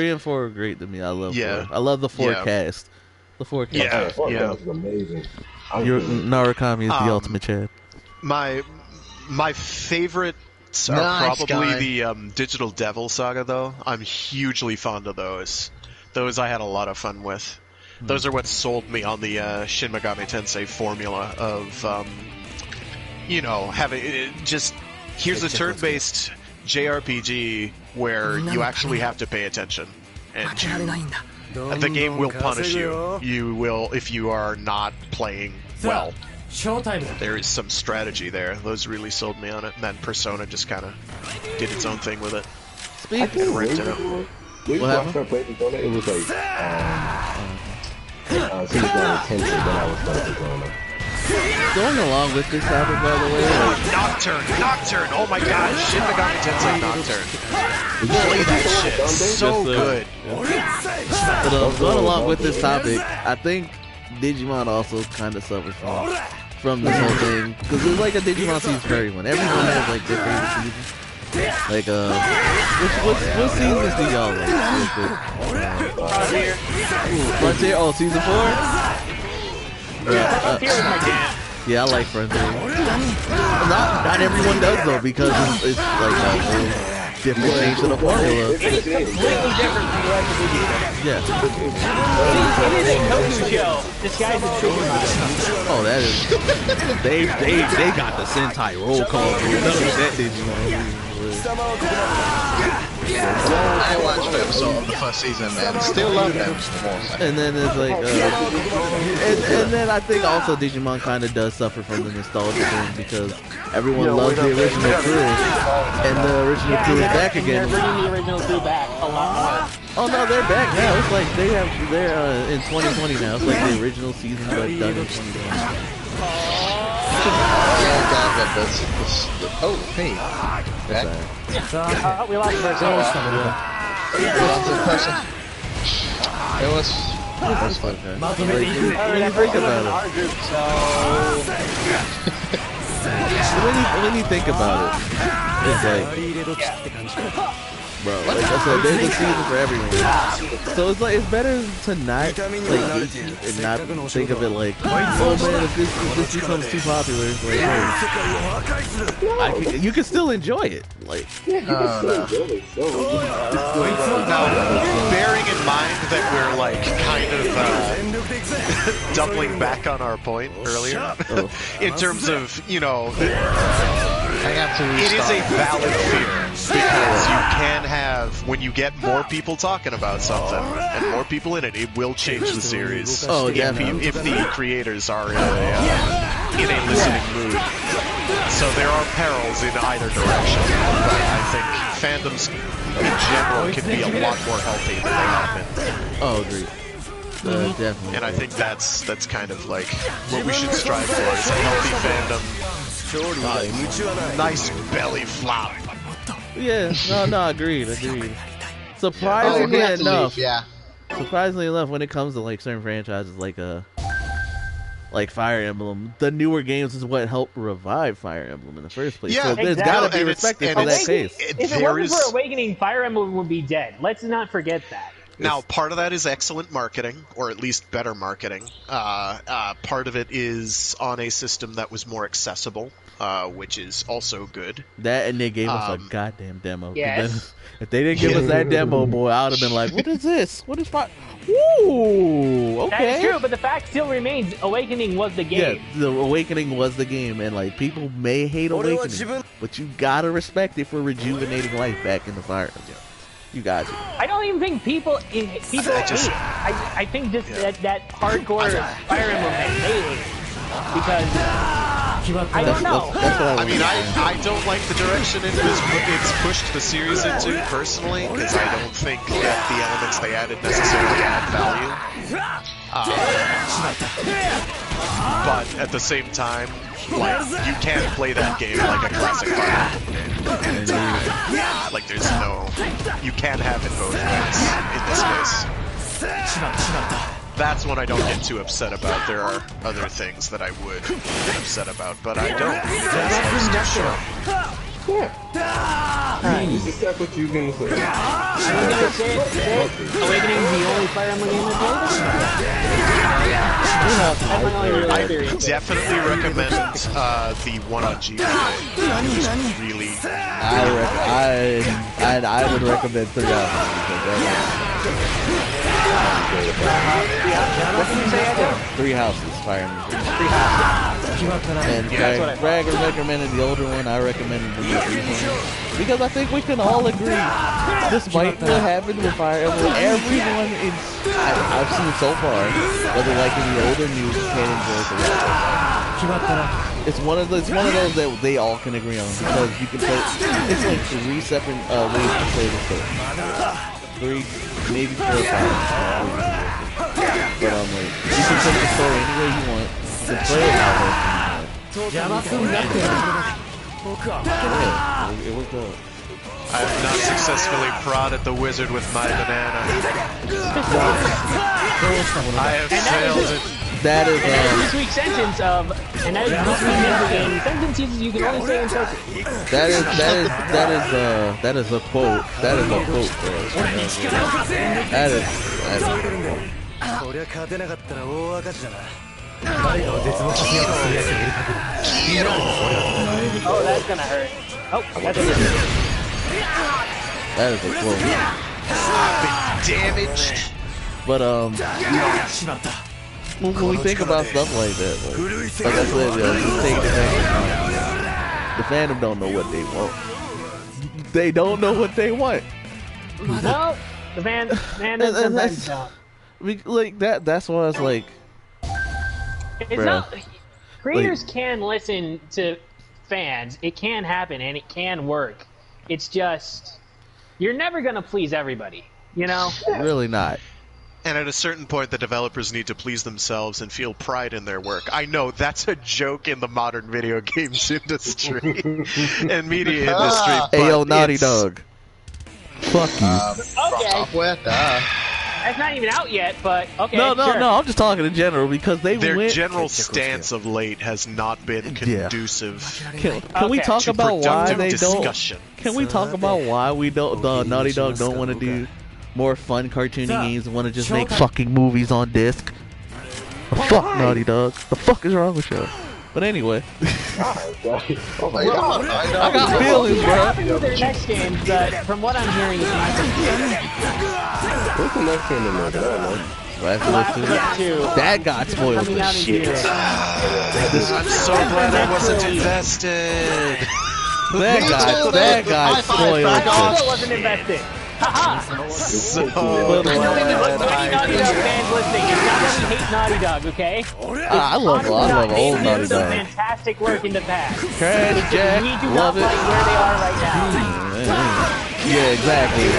and 4 are great to me. I love 4. I love the 4 cast. The 4 cast. Yeah. That's amazing. Narukami is the ultimate Chad. My favorites are probably the Digital Devil Saga, though. I'm hugely fond of those. Those I had a lot of fun with. Those are what sold me on the Shin Megami Tensei formula of, having just... Here's a turn-based JRPG where you actually have to pay attention. And the game will punish you. You will, if you are not playing well. There is some strategy there. Those really sold me on it. And then Persona just kind of did its own thing with it. Speaking When I started playing Persona, it was like, Shin Megami Tensei, then I was playing Persona. Going along with this topic, by the way. Nocturne! Oh my god, Shin Megami Tensei Nocturne. Play that shit. So good. But going along with this topic, I think Digimon also kind of suffers from this whole thing. Because it's like a Digimon season for everyone. Everyone has like their favorite seasons. Like, what seasons do y'all like? Frontier? Oh, season 4? Yeah, I like Frontier. Not everyone does though, because it's like a different change to the formula. It's completely different from the rest of the Yeah. It is a Toku show disguised as Digimon. Oh, that is. They got the Sentai roll call. That Digimon. I watched the episode of the first season and still love them. And then it's like, and then I think also Digimon kind of does suffer from the nostalgia thing because everyone loves the original crew, and the original crew is back again. They're bringing the original crew back a lot more. Oh no, they're back now. It's like they're in 2020 now. It's like the original season but done in 2020. Oh, hey. Back. We lost the person. We lost the person. It was fun. When you think about it. When you think about it, it's like, bro, like I said, there's a season for everyone. So it's like it's better to not and not think of it like, oh man, if this becomes too popular, it's like, you can still enjoy it. Like, now, bearing in mind that we're like kind of doubling back on our point earlier, in terms of it is a valid fear because you can have, when you get more people talking about something and more people in it, it will change the series. Oh, if the creators are in a listening mood. So there are perils in either direction, but I think fandoms in general can be a lot more healthy than they have been. oh, agreed. Definitely. And I think that's kind of like what we should strive for, is a healthy fandom. Nice belly flop. Yeah, no, agreed. Surprisingly enough, when it comes to like certain franchises like Fire Emblem, the newer games is what helped revive Fire Emblem in the first place. Yeah, so there's gotta be respect for that case. If it wasn't for Awakening, Fire Emblem would be dead. Let's not forget that. Now, part of that is excellent marketing, or at least better marketing. Part of it is on a system that was more accessible, which is also good. That, and they gave us a goddamn demo. Yes. If they didn't give us that demo, boy, I would have been like, what is this? What is fire? Ooh, okay. That is true, but the fact still remains, Awakening was the game. Yeah, the Awakening was the game, and like people may hate Awakening, but you gotta respect it for rejuvenating life back in the Fire Emblem. You got it. I don't even think people hate. I think just that hardcore Fire Emblem fans hate it because I don't know. I mean, I don't like the direction it's pushed the series into personally, because I don't think that the elements they added necessarily add value. But at the same time, like, you can't play that game like a classic Fire Emblem game. Like, there's no... You can't have it both ways in this case. That's one I don't get too upset about. There are other things that I would get upset about, but I don't. Is that what you're gonna say? Awakening is the only Fire Emblem game I definitely recommend the one on GBA. Really, I would recommend 3 hours. What did you say, Echo? 3 houses, Fire Emblem. 3 houses. And Greg recommended the older one. I recommended the newer one because I think we can all agree, despite what happened with Fire Emblem, everyone I've seen so far, whether like in the older news, can enjoy it. It's one of those that they all can agree on because you can play. It's like 3 separate ways to play the story. 3, maybe 4 or 5. But like, you can play the story any way you want. You can play it how you want. It was dope. I have not successfully prodded the wizard with my banana. I have failed it. That is this week's sentence of, and that is this week's game. Sentences you can only say in Turkish. That is a quote. That is a quote, bro. That is a quote. Oh, that's gonna hurt. Oh, that's gonna hurt. That is a quote. I've been damaged. But when we think about stuff like that, like I said, just take it back. The fandom don't know what they want. They don't know what they want. No, the fandom sometimes don't. Like that. That's why it's like. It's not. Creators can listen to fans. It can happen and it can work. It's just you're never gonna please everybody. You know. Really not. And at a certain point, the developers need to please themselves and feel pride in their work. I know that's a joke in the modern video games industry and media industry. Hey, yo, Naughty Dog. Fuck you. Okay. That's not even out yet, but okay. No. Sure. I'm just talking in general because their general stance of late has not been conducive. Can we talk about why they discussion. don't? Can we talk about why we don't? The Naughty Dog don't want to do more fun cartoony games and want to just make fucking movies on disc. Fuck Naughty Dog. The fuck is wrong with you? But anyway. Oh my god. I got feelings, bro. What happened with their next games, from what I'm hearing, is not What's the next game in there? Last of Us 2. That got spoiled for shit. I'm so glad I wasn't invested. That got spoiled. I also wasn't invested. Haha! So Naughty Dog fans listening, it's not that we hate Naughty Dog, okay? I love old Naughty Done Dog. fantastic work in the past. Crash Jack, We do love not it. like where they are right now. Yeah, exactly.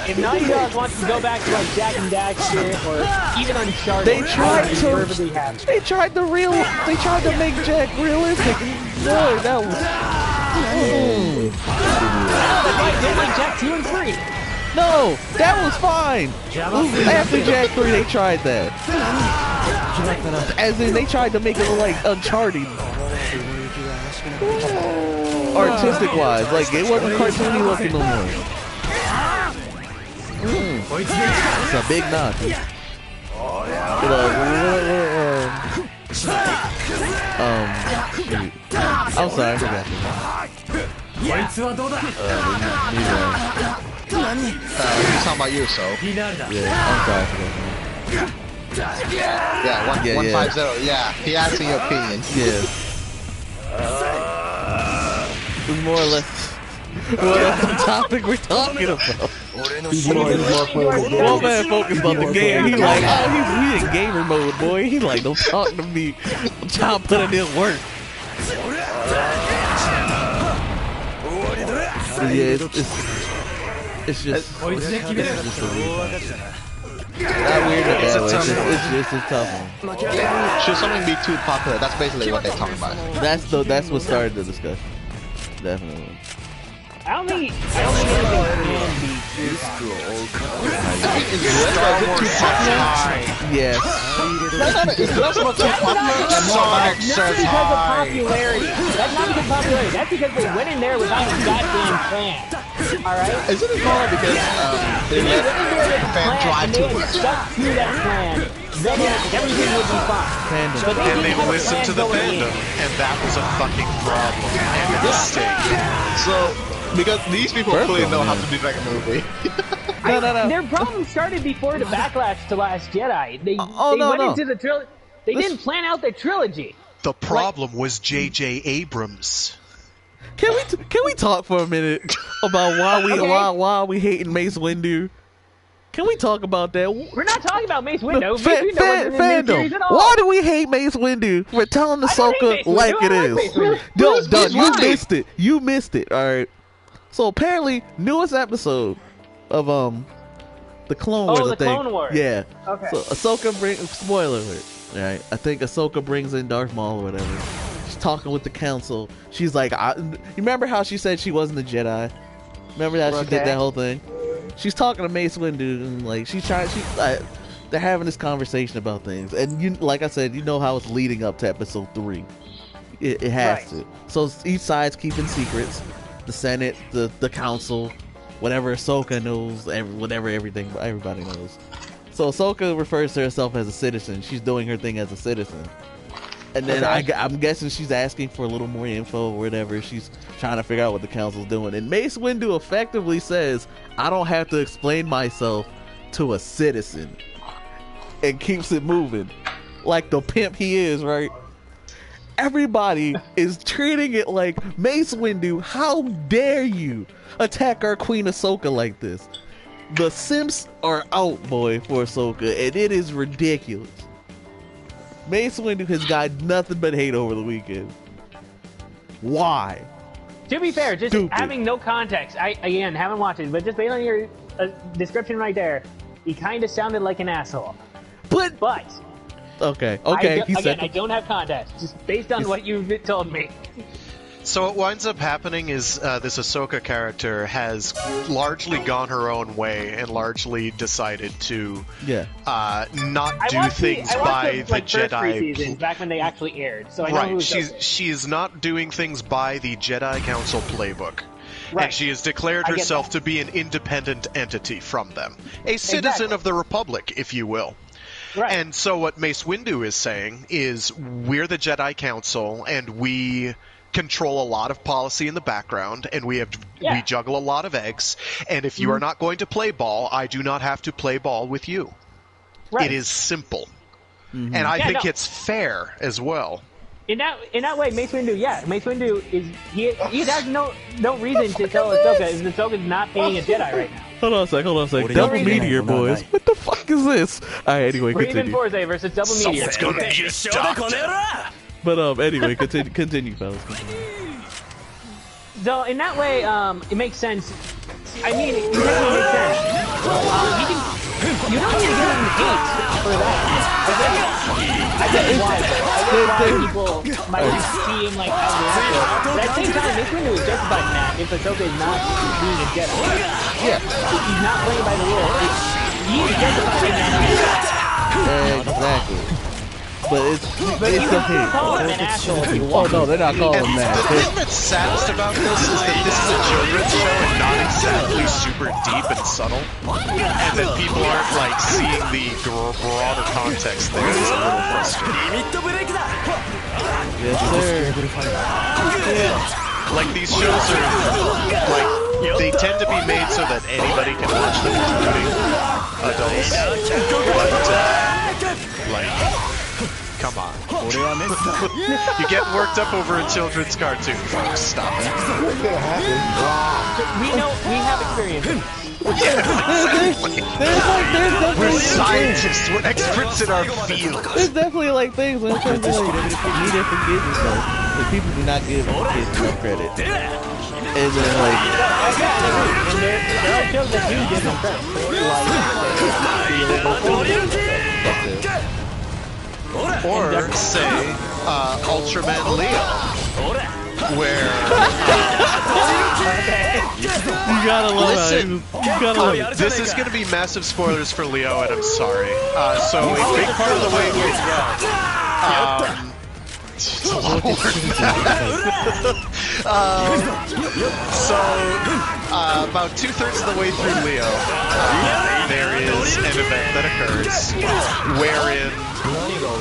If Naughty Dog wants to go back to like Jack and Daxter or even Uncharted, They tried perfectly happy. They tried to make Jack realistic. Boy, that was. That's why I did like Jack 2 and 3. No, that was fine. After Jack 3, they tried that. As in, they tried to make it look like Uncharted. Artistic wise, like it wasn't cartoony looking no more. It's a big knock. Shoot. I'm sorry, I forgot. He's talking about you, so. Yeah, I'm sorry, I forgot. Yeah, 150. Yeah, he asked your opinion. Yeah. It's more or less what the topic we're talking about. One man focused on the game. He like, oh, he in gamer mode, boy. He like, don't talk to me. I'm trying to put in this work. Yeah, it's just a weird not weird in a bad way. It's just a tough one. Should something be too popular? That's basically what they're talking about. That's what started the discussion. Definitely. I don't think anything can be too popular. Yes. That's not too popular. Not because of popularity. That's not because of popularity. That's because they went in there without a goddamn plan. Alright? Isn't it called because they let fan drive too much? Stuck to that plan, then everything would be fine. And they listened to the fandom, and that was a fucking problem and a mistake. So, because these people clearly know how to direct a movie. No. Their problem started before the backlash to Last Jedi. They went into the trilogy. They didn't plan out the trilogy. The problem was J.J. Abrams. Can we talk for a minute about why we hating Mace Windu? Can we talk about that? We're not talking about Mace Windu. Mace Windu wasn't in the new series at all. Why do we hate Mace Windu? We're telling Ahsoka like it is. You missed it. You missed it. All right. So apparently, newest episode of the Clone Wars. Oh, the Clone Wars. Yeah. Okay. So Ahsoka spoiler alert. All right. I think Ahsoka brings in Darth Maul or whatever. She's talking with the council. She's like, you remember how she said she wasn't a Jedi? Remember how she did that whole thing? She's talking to Mace Windu and like they're having this conversation about things. And you, like I said, you know how it's leading up to episode 3. It has to. So each side's keeping secrets. The Senate, the council, whatever Ahsoka knows, everything everybody knows. So Ahsoka refers to herself as a citizen. She's doing her thing as a citizen. And then I'm guessing she's asking for a little more info or whatever. She's trying to figure out what the council's doing. And Mace Windu effectively says, I don't have to explain myself to a citizen. And keeps it moving. Like the pimp he is, right? Everybody is treating it like, Mace Windu, how dare you attack our Queen Ahsoka like this? The simps are out, boy, for Ahsoka, and it is ridiculous. Mace Windu has got nothing but hate over the weekend. Why? To be fair, just having no context, I again haven't watched it, but just based on your description right there, he kind of sounded like an asshole. But okay. I don't have context, just based on what you've told me. So what winds up happening is this Ahsoka character has largely gone her own way and largely decided to not do things by the Jedi. Seasons, back when they actually aired, so I know who's she's not doing things by the Jedi Council playbook. Right. And she has declared herself to be an independent entity from them. A citizen of the Republic, if you will. Right. And so what Mace Windu is saying is, we're the Jedi Council, and we control a lot of policy in the background, and we juggle a lot of eggs, and if you are not going to play ball, I do not have to play ball with you. Right. It is simple. And I think it's fair as well. In that way, Mace Windu is he has no reason to tell Ahsoka if Ahsoka's not paying a Jedi right now. Hold on a sec. Double Meteor, boys. What the fuck is this? Alright, anyway, continue. Raven Forze versus Double Meteor. Someone's gonna get stopped. But anyway, continue, fellas. So in that way, it makes sense. I mean, it definitely makes sense. You don't need to give him hate for that. I get why. People might see him like as an asshole. But at the same time, Mace Windu is justified in that if Ahsoka is not being a Jedi. Yeah. He's not playing by the rules. He is justified in that. Exactly. But it's okay. Call him an asshole if you Oh want. no, they're not calling him that. The thing that's saddest about this is that this is a children's show and not exactly super deep and subtle, and that people aren't like seeing the broader context there. It's a little frustrating. Yes, sir. Like these shows are like they tend to be made so that anybody can watch them, including adults. But like, come on. You get worked up over a children's cartoon, folks. Stop it. We know, we have experience. We're scientists. We're experts in our field. There's definitely like things when it comes to like media for kids and stuff that people do not give kids enough credit. And then like, There are shows that do give them credit. Or say Ultraman Leo, where you gotta love listen, it. You gotta love it. this is going to be massive spoilers for Leo, and I'm sorry. So a big part of the way it's a lot of work. About 2/3 of the way through Leo, there is an event that occurs wherein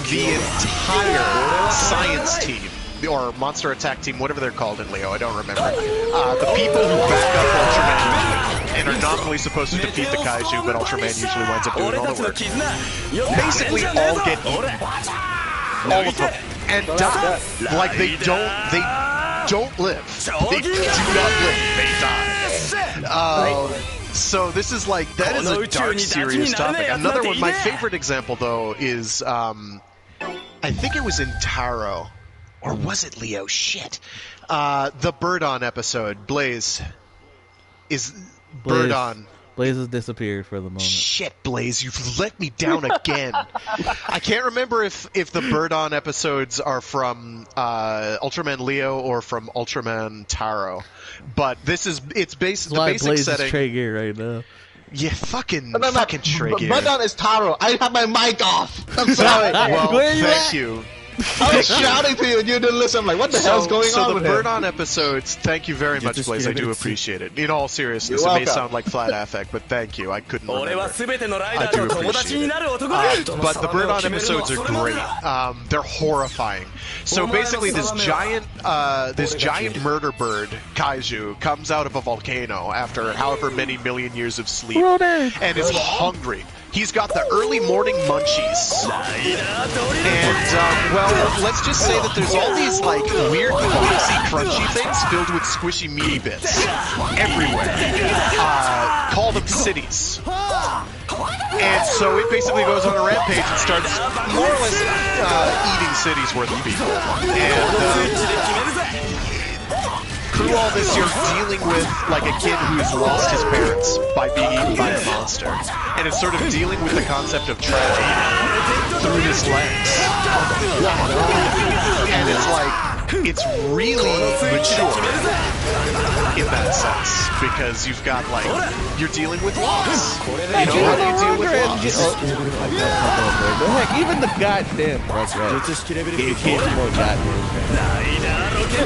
the entire science team, or monster attack team, whatever they're called in Leo, I don't remember. The people who back up Ultraman and are nominally supposed to defeat the kaiju, but Ultraman usually winds up doing all the work, basically all get eaten. All of them. And die. Like they don't live. They do not live. They die. So this is like, that is a dark, serious topic. Another one, my favorite example though, is I think it was in Taro, or was it Leo? Shit. The Bird On episode, Blaze. Bird On. Blaze has disappeared for the moment. Shit, Blaze, you've let me down again. I can't remember if the Bird On episodes are from Ultraman Leo or from Ultraman Taro, but it's based the basic Blaze setting. Is Trey Gear right now. Yeah, fucking Trey Gear. Bird On is Taro. I have my mic off. I'm sorry. Well, Where you thank at? you. I was shouting to you and you didn't listen. I'm like, what the hell's going on with the him? Bird On episodes, thank you very much, Blaze. I do appreciate it. In all seriousness, You're it may welcome. sound like flat affect, but thank you. I couldn't remember. I do appreciate it. But the Bird On episodes are great. They're horrifying. So basically, this giant murder bird kaiju comes out of a volcano after however many million years of sleep, and is hungry. He's got the early morning munchies. And, well, let's just say that there's all these, like, weird, boxy, crunchy things filled with squishy, meaty bits everywhere. Call them cities. And so it basically goes on a rampage and starts more or less eating cities worth of people. And, through all this, you're dealing with, like, a kid who's lost his parents by being eaten by a monster. And it's sort of dealing with the concept of tragedy through this lens. And it's like, it's really mature in that sense. Because you've got, like, you're dealing with loss. You know, how do you deal with loss? Heck, even the goddamn Rugrats gave kids more goddamn credit. In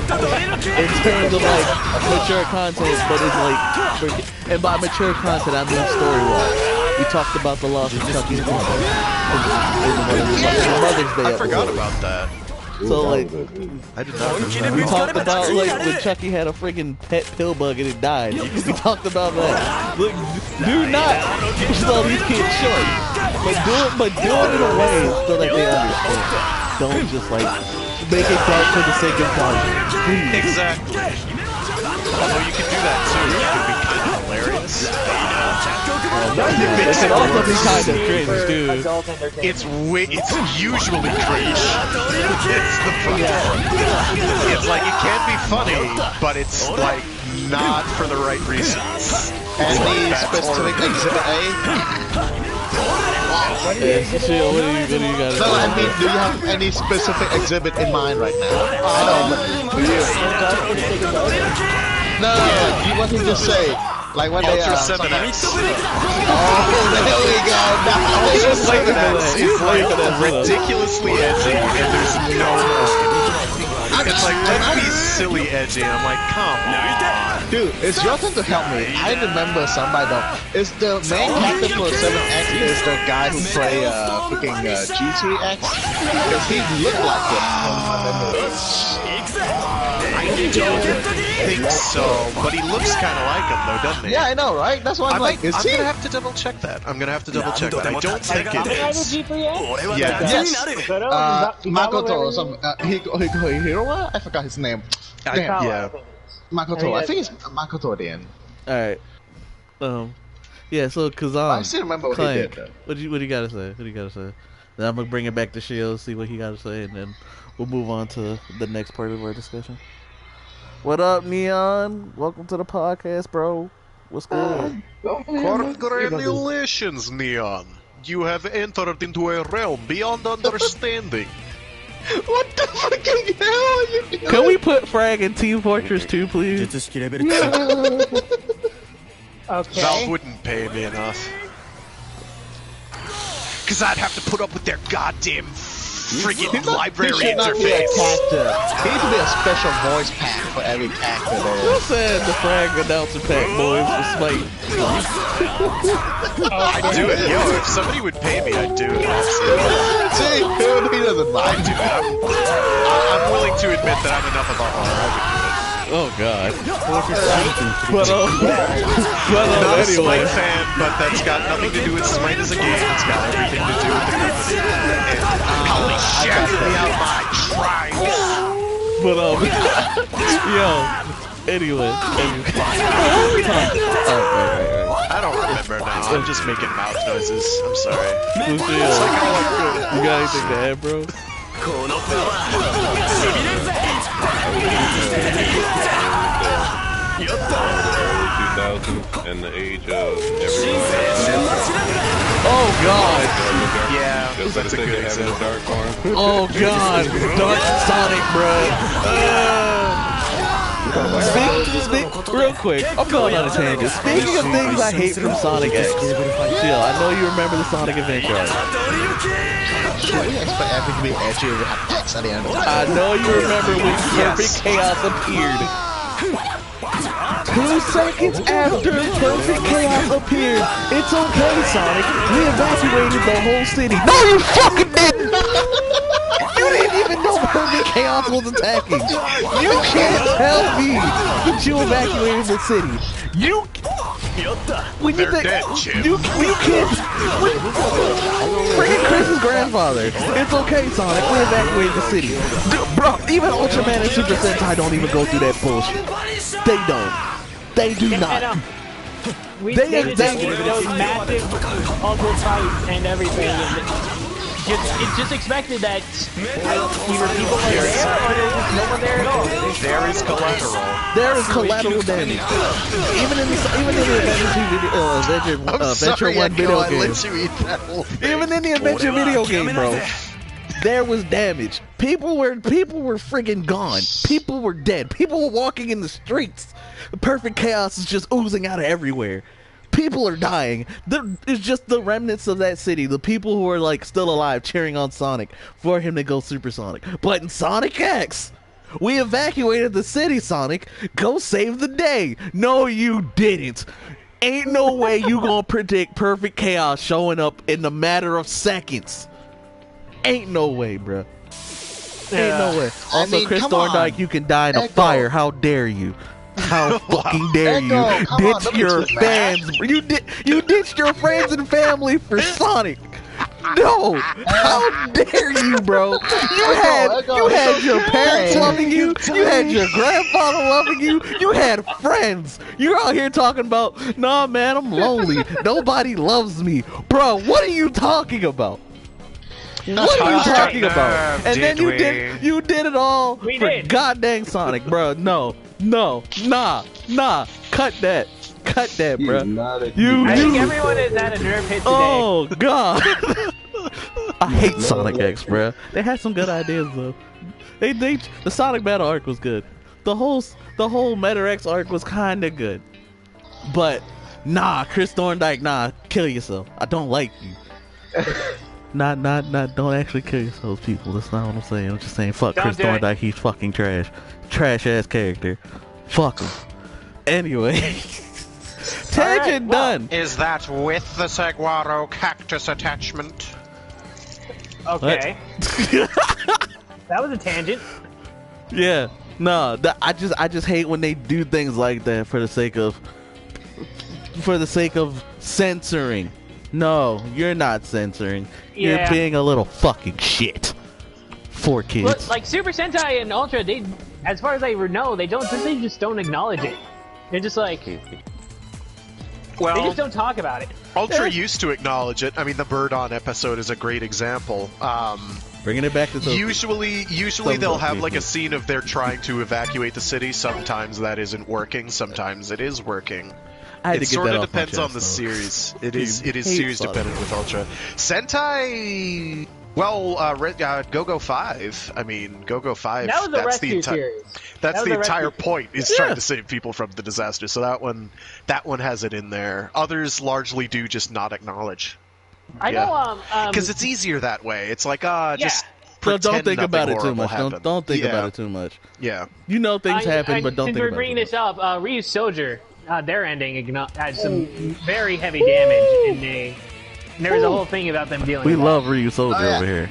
terms of like mature content, but it's like, and by mature content I mean story-wise. We talked about the loss of Chucky's mother in Mother's Day. I forgot about that. So like, I did not remember. we talked about like when Chucky had a freaking pet pill bug and it died. We talked about that. Look, do not sell these kids short, but do it in a way so that they understand. Don't just like make it dark for the sake of dark. Please. Exactly. Although you can do that too. It can be kind of hilarious. It can also be kind of cringe too. It's usually cringe. It's the It's like it can be funny, but it's like not for the right reasons. Any specific exhibit A? What do you got? No, I mean, do you have any specific exhibit in mind right now? I know, but for you. No, you want him to say, Like when they Ultra 7X. Oh, there we go. He was waiting for that. He was waiting for that. Ridiculously edgy, and there's no point. It's like, let's be silly edgy. I'm like, come on. Dude, it's your turn to help me. I remember somebody though. Is the main character for 7X is the guy who play freaking G3X? Because he looked like it. I don't think so, but he looks kind of like him though, doesn't he? Yeah, I know, right? That's why I'm like, is I'm he? gonna have to double check that. I don't think it Kamen Rider is. G3X? Yeah. Yes. Makoto or Is some Hirowa? I forgot his name. Damn. Yeah. Makoto. I think it's Makoto at the end. Alright. Yeah, so Kazan. I still remember what he did though. What do you gotta say? What do you gotta say? Then I'm gonna bring it back to Shio, see what he gotta say, and then we'll move on to the next part of our discussion. What up, Neon? Welcome to the podcast, bro. What's good? Congratulations, Neon. You have entered into a realm beyond understanding. What the fucking hell are you doing? Can we put Frag in Team Fortress 2, please? Okay. Valve wouldn't pay me enough. Cause I'd have to put up with their goddamn friggin' library He should not be a interface. character. He needs to be a special voice pack for every character there. Who said the Frag announcer pack boys for Smite? I'd do it. Yo, if somebody would pay me, I'd do it. Absolutely. See, he doesn't mind. I'd do it. I'm willing to admit that I'm enough of a whore. Oh god. But Not a anyway. Smite fan, but that's got nothing to do with Smite as a game. It's got everything to do with the company. And how they shouted me out my tribes. But yo, anyway. I don't remember now. I'm just making mouth noises. I'm sorry. Lucille, It's like all I'm good. you got anything to add, bro? Early 2000s and the age of everybody. Oh god. Yeah, Just that's a like good they have in example. the dark form. Oh god. Dark Sonic, bro. Real quick, I'm going on a tangent. Speaking of things I hate from Sonic X, Jill, I know you remember the Sonic Adventure arc. Should we expect everything to be edgy and have text at the end of the I know you remember when Perfect Chaos appeared. 2 seconds after Perfect Chaos appeared, it's okay, Sonic. We evacuated the whole city. No, you fucking didn't! You didn't even know Perfect Chaos was attacking. You can't tell me that you evacuated the city. You. When you They're think dead, Chip. you can't. Freaking Chris's grandfather. It's okay, Sonic. We evacuated the city. Dude, bro, even Ultraman and Super Sentai don't even go through that bullshit. They don't. They do not. We They- did they- those massive ultra fights and everything. And it's just expected that either people are there or there's just no one there at all. There is collateral. There is collateral damage. Even in the Adventure 1 video game. Let you eat that whole thing. Even in the Adventure video game, bro. There was damage. People were friggin' gone. People were dead. People were walking in the streets. The Perfect Chaos is just oozing out of everywhere. People are dying. It's just the remnants of that city. The people who are like still alive cheering on Sonic for him to go supersonic. But in Sonic X, we evacuated the city, Sonic. Go save the day. No, you didn't. Ain't no way you gonna predict Perfect Chaos showing up in the matter of seconds. Ain't no way, bruh. Ain't no way. I Also, mean, Chris come Thorndike, on. you can die in a Echo. fire. How dare you? How fucking dare Echo, you come on, ditch don't be your too mad. fans? You ditched your friends and family for Sonic. No, how dare you, bro? You had your parents loving you. You had your grandfather loving you. You had friends. You're out here talking about, nah, man, I'm lonely. Nobody loves me, bro. What are you talking about? What are you talking about? And then you did it all We for did. goddamn Sonic, bro. No, nah, cut that, bro. I think everyone is at a nerve hit today. Oh god, I hate Sonic X, bro. They had some good ideas though. The Sonic Battle arc was good. The whole Meta X arc was kind of good. But nah, Chris Thorndike, nah, kill yourself. I don't like you. Not, don't actually kill yourselves, people. That's not what I'm saying. I'm just saying, fuck Chris Thorndike, he's fucking trash. Trash ass character. Fuck him. Anyway. Tangent done. Is that with the saguaro cactus attachment? Okay. That was a tangent. Yeah. No, I just hate when they do things like that for the sake of censoring. No, you're not censoring. Yeah. You're being a little fucking shit for kids. Look, like Super Sentai and Ultra, they, as far as I know, they just don't acknowledge it. They're just like, well, they just don't talk about it. Ultra used to acknowledge it. I mean, the Bird On episode is a great example. Bringing it back to usually they'll have like a scene of they're trying to evacuate the city. Sometimes that isn't working. Sometimes it is working. It sort of depends on the series. It is series dependent with Ultra. Sentai, well, Go-Go 5. I mean, Go-Go 5. That was the rescue series. That's the entire point, is trying to save people from the disaster. So that one has it in there. Others largely do just not acknowledge. I know, because it's easier that way. It's like, just so don't think about it too horrible much. Don't think about it too much. Yeah. You know things happen, but don't think about it. Since we're bringing this up, Ryu's Soldier, their ending had some very heavy damage, and there was a whole thing about them dealing with We love Ryu Soldier over here.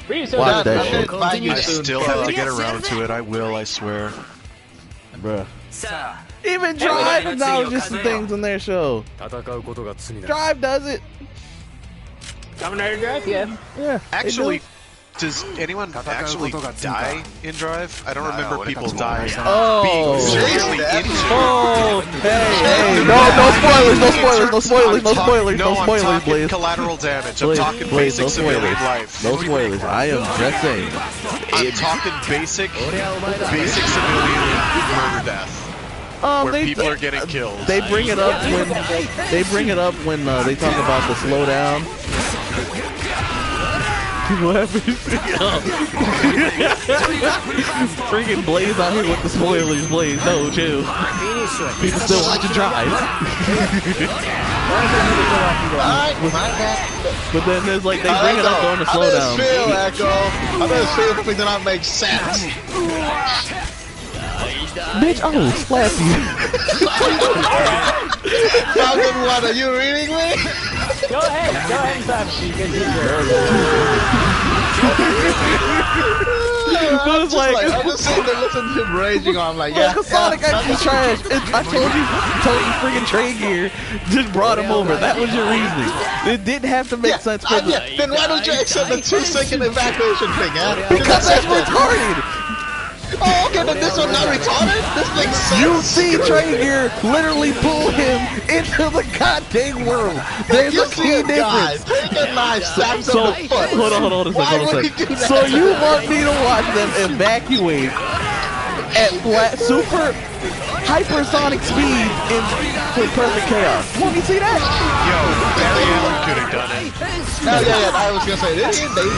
Ryu Soldier. Watch that shit. I still have to get around to it. I will, I swear. Bruh. Even Drive acknowledges some things in their show. Drive does it. Kamen Rider Drive? Yeah. Actually, does anyone actually die in Drive? I don't remember people dying. Being seriously into hey, no spoilers, please. Collateral damage. I'm talking basic civilian life. No spoilers. I am just saying. I'm talking basic civilian murder death. Where people are getting killed. They bring it up when they talk about the slowdown. What happened? Freaking Blaze out here with the spoilers, Blaze. No, chill. People still want to drive. But then there's like, they bring it up during the slowdown. I just feel things do not make sense. Bitch, I will slap you. Falcon, what, are you reading me? Go ahead and slap me. But it's like, I'm just sitting there listening to him raging on, like, yeah. Sonic actually trash. I told you freaking Trade Gear just brought him over. That was your reasoning. It didn't have to make sense for the... Then why don't you accept the 2-second evacuation thing, huh? Because that's retarded. Oh, okay, then this one's not retarded? This makes sense. You see Trade Gear literally pull him into the goddamn world. There's a key difference. Take a knife, stab him in the foot. Hold on a second. So you want me to watch them evacuate at super hypersonic speed in perfect chaos? Want me to see that? Yo, Barry Allen could have done it. Yeah, I was gonna say, they did that.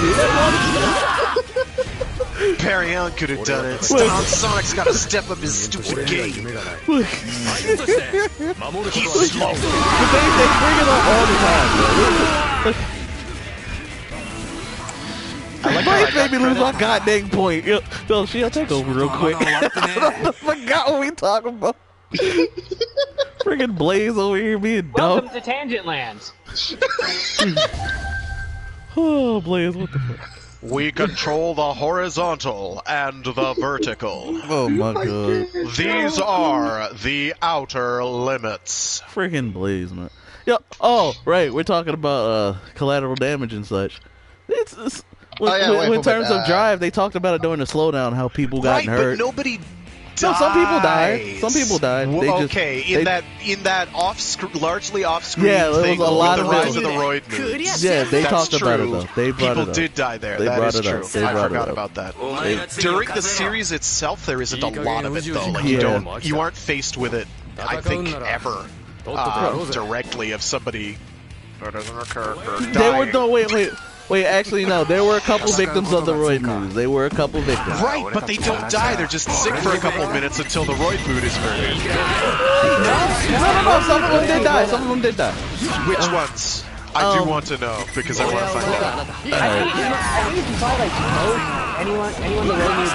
Perry Allen could have done it. Sonic's got to step up his stupid game. He's slow. But they bring it up all the time, bro. Mike made me lose my goddamn point. Yo, she'll take over real quick. I forgot what we talking about. Friggin' Blaze over here being dumb. Welcome to Tangent Lands. Oh, Blaze, what the fuck? We control the horizontal and the vertical. Oh my god. These are the outer limits. Friggin' Blaze, man. Yo, oh, right, we're talking about collateral damage and such. In terms of Drive, they talked about it during the slowdown, how people got hurt. But nobody dies. No, some people died. Some people died. In that largely off-screen yeah, there thing, was a lot the of rise of the roid moves. Yeah, they talked about it though. They brought people it up. did die there. They that is brought it true. up. They I brought forgot it up. about that. During the series itself, there isn't a lot of it though. Like you aren't faced with it. I think ever directly of somebody. Or doesn't occur. They were wait. Wait, actually, no. There were a couple victims of the roid moves. They were a couple victims. Right, but they don't die. They're just sick for a couple minutes until the roid mood is murdered. No. Some of them did die. Some of them did die. Which ones? I do want to know because I want to find out. I think if you buy like most anyone the roid moves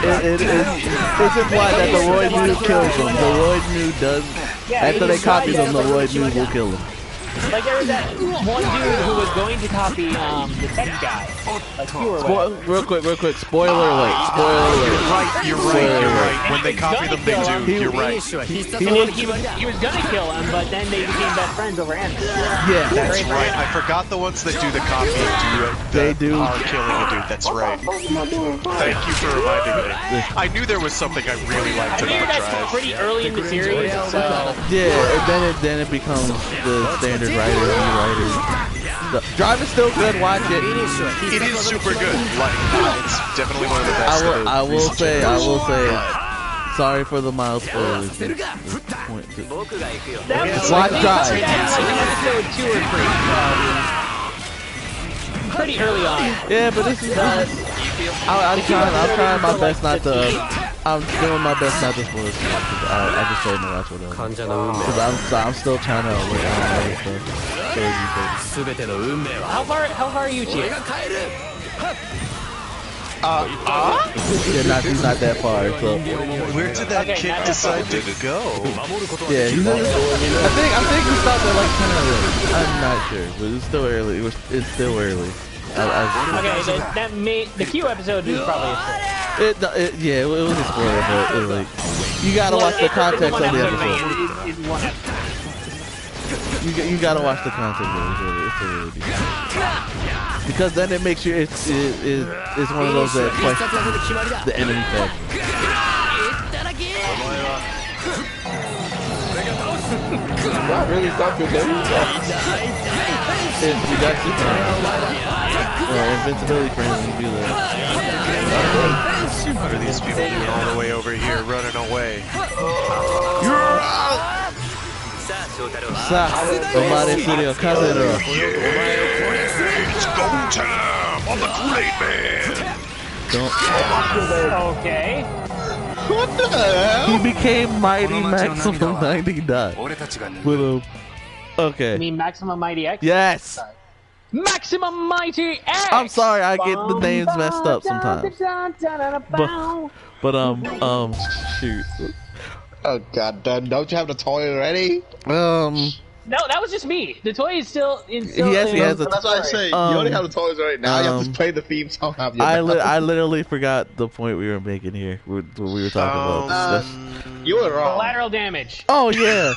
It's implied that the roid move kills them. The roid move does. After they copy them, the roid move will kill them. Like there was that one dude who was going to copy the tech guy. Like real quick. Spoiler alert. You're right. When they copy them, they do. You're right. He was gonna kill him, but then they became best friends over him. Yeah, that's right. I forgot the ones that do the copying are killing a dude. That's right. Thank you for reminding me. I knew there was something I really liked about Drive. Pretty early in the series, so yeah, then it becomes the standard writer. Drive is still good. Watch it. It is super good. Like, it's definitely one of the best. I will say. Sorry for the mild spoilers. Watch Drive. Episode 2 or 3. Pretty early on. Yeah, but this is. I'm trying my best not to. I'm doing my best not to spoil it. I just told him to watch whatever. Because I'm still trying to wait on How far are you, Chief? Yeah, he's not that far. So. Where did that kid decide to go? Yeah, I think he stopped at like 10 early. I'm not sure, but it's still early. It's still early. The Q episode is probably a spoiler. It was a spoiler, but it was like you gotta watch the context of the episode. You gotta watch the context of it. It's really deep. Because then it makes you it's one of those that question the enemy factor. That really stopped your game. You got invincibility frames when you do that. What are these people doing all the way over here, running away? It's go time on the Kool-Aid Man. Okay. What the hell? He became Mighty Maximum 99. Okay. You mean Maximum Mighty X? Yes. Maximum Mighty X. I'm sorry, I get the names messed up sometimes. But shoot. Oh god, don't you have the toy ready? No, that was just me. The toy is still in. He has a. That's what I say. You already have the toys right now. You have to play the theme song. I literally forgot the point we were making here. What we were talking about. You were wrong. Collateral damage. Oh yeah.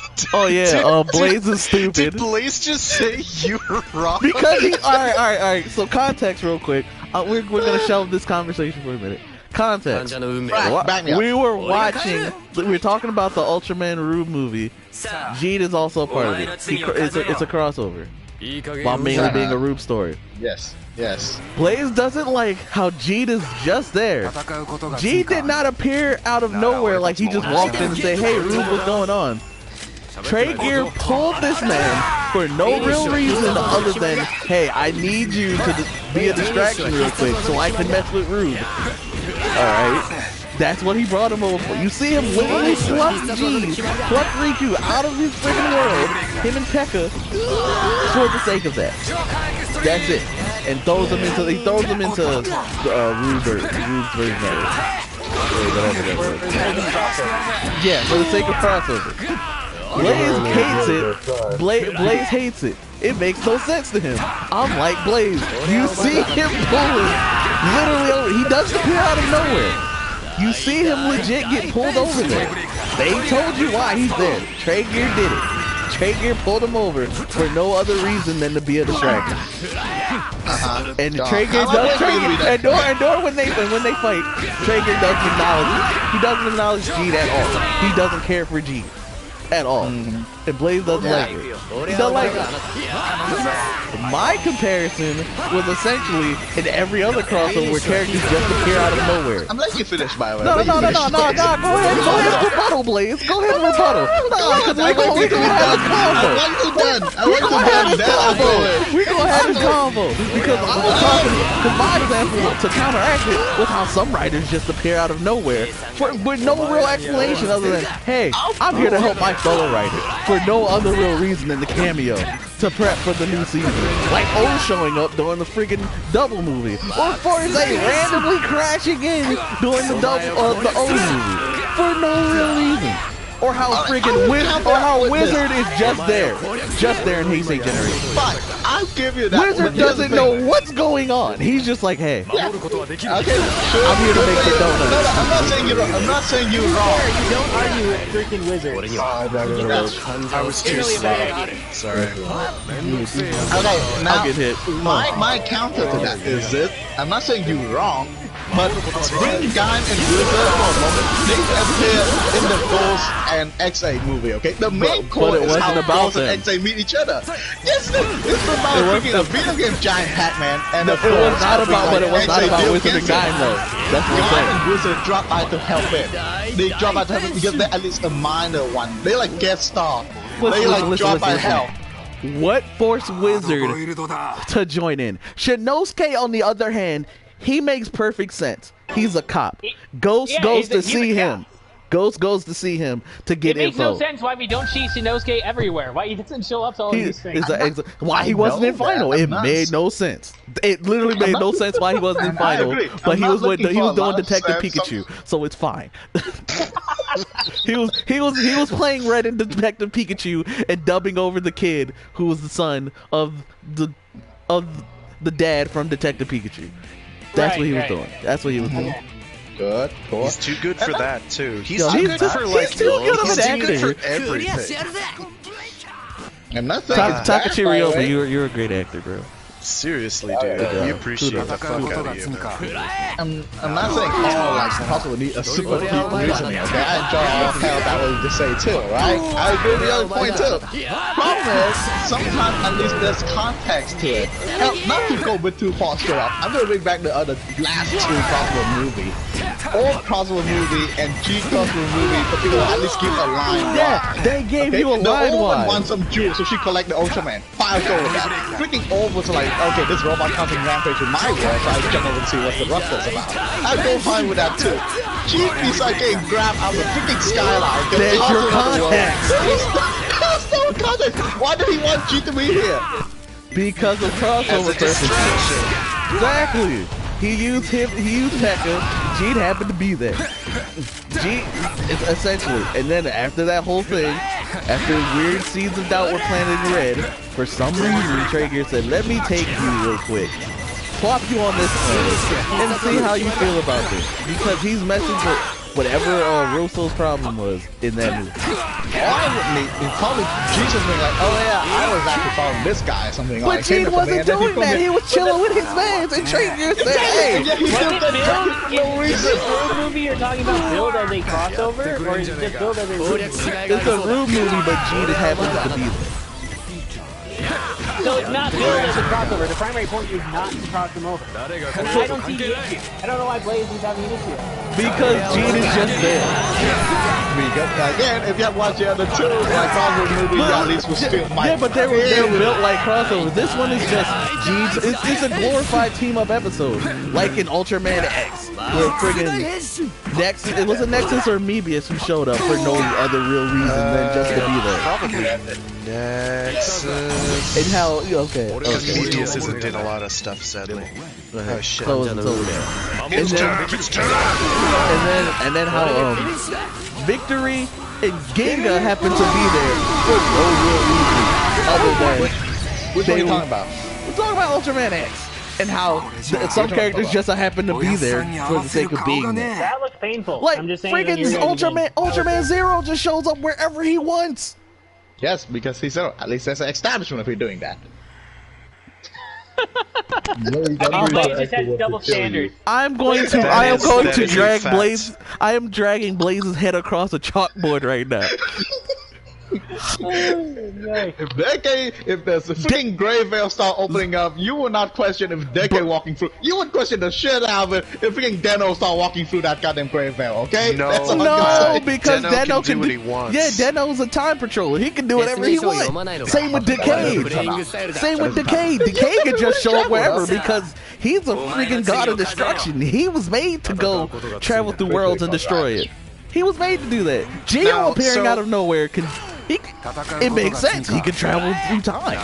Blaze is stupid. Did Blaze just say you were wrong? Because all right. So context, real quick. We're gonna shelve this conversation for a minute. Context. We were watching. We were talking about the Ultraman Rube movie. Jeet is also a part of it. It's a crossover. While mainly being a Rube story. Yes. Blaze doesn't like how Jeet is just there. Jeet did not appear out of nowhere like he just walked in and said, "Hey, Rube, what's going on?" Trey Gear pulled this man for no real reason other than, "Hey, I need you to be a distraction real quick so I can mess with Rube." Alright? That's what he brought him over for. You see him literally pluck Riku out of his freaking world, him and Pekka, for the sake of that. That's it. And he throws him into Rube's version of it. Whatever that was. Yeah, for the sake of crossover. Blaze hates it. Blaze hates it. It makes no sense to him. I'm like Blaze. You see him pulling literally over. He doesn't appear out of nowhere. You see him legit get pulled over there. They told you why he's there. Trey Gear did it. Trey Gear pulled him over for no other reason than to be a distraction. And Trey Gear does. And when they fight, Trey Gear doesn't acknowledge. He doesn't acknowledge Jeet at all. He doesn't care for Jeet at all. and Blaze doesn't like it. He doesn't like it. My comparison was essentially in every other crossover where characters just appear out of nowhere. I'm letting you finish, by the way. No. Go ahead, rebuttal, Blaze. Go ahead and rebuttal. No, because we're going to have a combo. We're going to have a combo. Because I was talking, because my example to counteract it was how some writers just appear out of nowhere with no real explanation other than, hey, I'm here to help my fellow writer for no other real reason than the cameo to prep for the new season. Like O showing up during the freaking double movie, or Forze randomly crashing in during the O movie for no real reason. Or how freaking Wizard is just there in Heisei Generation. Fine, I'll give you that. Wizard doesn't know what's going on. He's just like, hey, yeah. Okay, sure. I'm here to make the donuts. No, I'm not saying you're wrong. You don't argue with freaking Wizard. I was too slow. Sorry. Okay, now I'll get hit. My counter to that is this. I'm not saying you're wrong, but bring Gain and Wizard for a moment. They appear in the Ghost and XA movie, okay? The main core is how Ghost and XA meet each other. Yes, it's about freaking a video game giant Pac-Man and it was not about Wizard and Gain though. That's what I'm saying. Gain and Wizard drop by to help it. They drop by to help it because they're at least a minor one. They like guest star. They like drop by help. What forced Wizard to join in? Shinosuke, on the other hand, he makes perfect sense. He's a cop. Ghost goes to see him. Ghost goes to see him to get info. It makes no sense why we don't see Shinosuke everywhere. Why he doesn't show up to all these things. Why he wasn't in final. It made no sense. It literally made no sense why he wasn't in final. But he was doing Detective Pikachu, so it's fine. he was playing Red in Detective Pikachu and dubbing over the kid who was the son of the dad from Detective Pikachu. That's what he was doing. That's what he was doing. Good. Cool. He's too good for that too. He's too good for everything. I'm not saying Takashi Ryoba, you're a great actor, bro. Seriously, dude, we appreciate the fuck out of you. I'm not saying all like possible need a super deep reasoning. Okay, I enjoy all hell that was to say too, right? I agree with the other point too. Problem is, sometimes at least there's context to it. Now, not to go a bit too far straight up, I'm gonna bring back the last two crossover movie. Old crossover movie and G crossover movie, but people at least give a line. Yeah, they gave you a line. The old one wants some jewels, so she collect the Ultraman. Fire go with that. Freaking old was like, okay, this robot comes in rampage in my world, so I jump over and see what the rust is about. I go fine with that too. G besides getting grabbed out of the freaking skyline. There's your context. That's no context. Why did he want G to be here? Because of crossover purposes. Exactly. He used Tekka. G'd happened to be there. G, essentially. And then after that whole thing, after weird seeds of doubt were planted in Red, for some reason Traeger said, let me take you real quick. Plop you on this planet and see how you feel about this. Because he's messing with whatever Russo's problem was in that movie. Probably Jesus being like, oh yeah, I was actually following this guy or something. But Gene wasn't doing that. He was chilling with his fans and Traeger said, hey. Was it build movie you're talking about build as a crossover? Or is it just build as a movie? It's a rude movie, but Gene just happens to be there. So it's not built as a crossover. The primary point is not to cross them over. I don't see the issue. I don't know why Blaze is having an issue. Because Gene is just there. Again, if you have watched the other two, like crossover movie, at least was still yeah, but they were built like crossovers. This one is just Gene's. It's a glorified team-up episode, like in Ultraman X, where friggin' Nexus. It was a Nexus or Mebius who showed up for no other real reason than just to be there. Probably Nexus. And how? Okay. Because Mebius isn't in a lot of stuff, sadly. Oh shit. So and then how Victory and Ginga happen to be there for no real reason other than which one are you talking about? We're talking about Ultraman X and how some characters just happen to be there for the sake of being there. That looks painful. Like I'm just saying freaking Ultraman Zero just shows up wherever he wants. Yes, because he's Zero. At least there's an establishment if you're doing that. Blaze just has double standards. I am dragging Blaze's head across a chalkboard right now. If there's a freaking grave veil start opening up, you will not question if Deke walking through. You would question the shit out of it if freaking Deno start walking through that goddamn grave veil. Okay? No, that's all I'm gonna say. Because Deno can do what he wants. Yeah, Deno's a time patroller. He can do whatever he wants. Same with Decade. Same with Decade. Decade can just show up wherever because he's a freaking god of destruction. He was made to go travel through worlds and destroy it. He was made to do that. Geo appearing out of nowhere it makes sense. He can travel through time.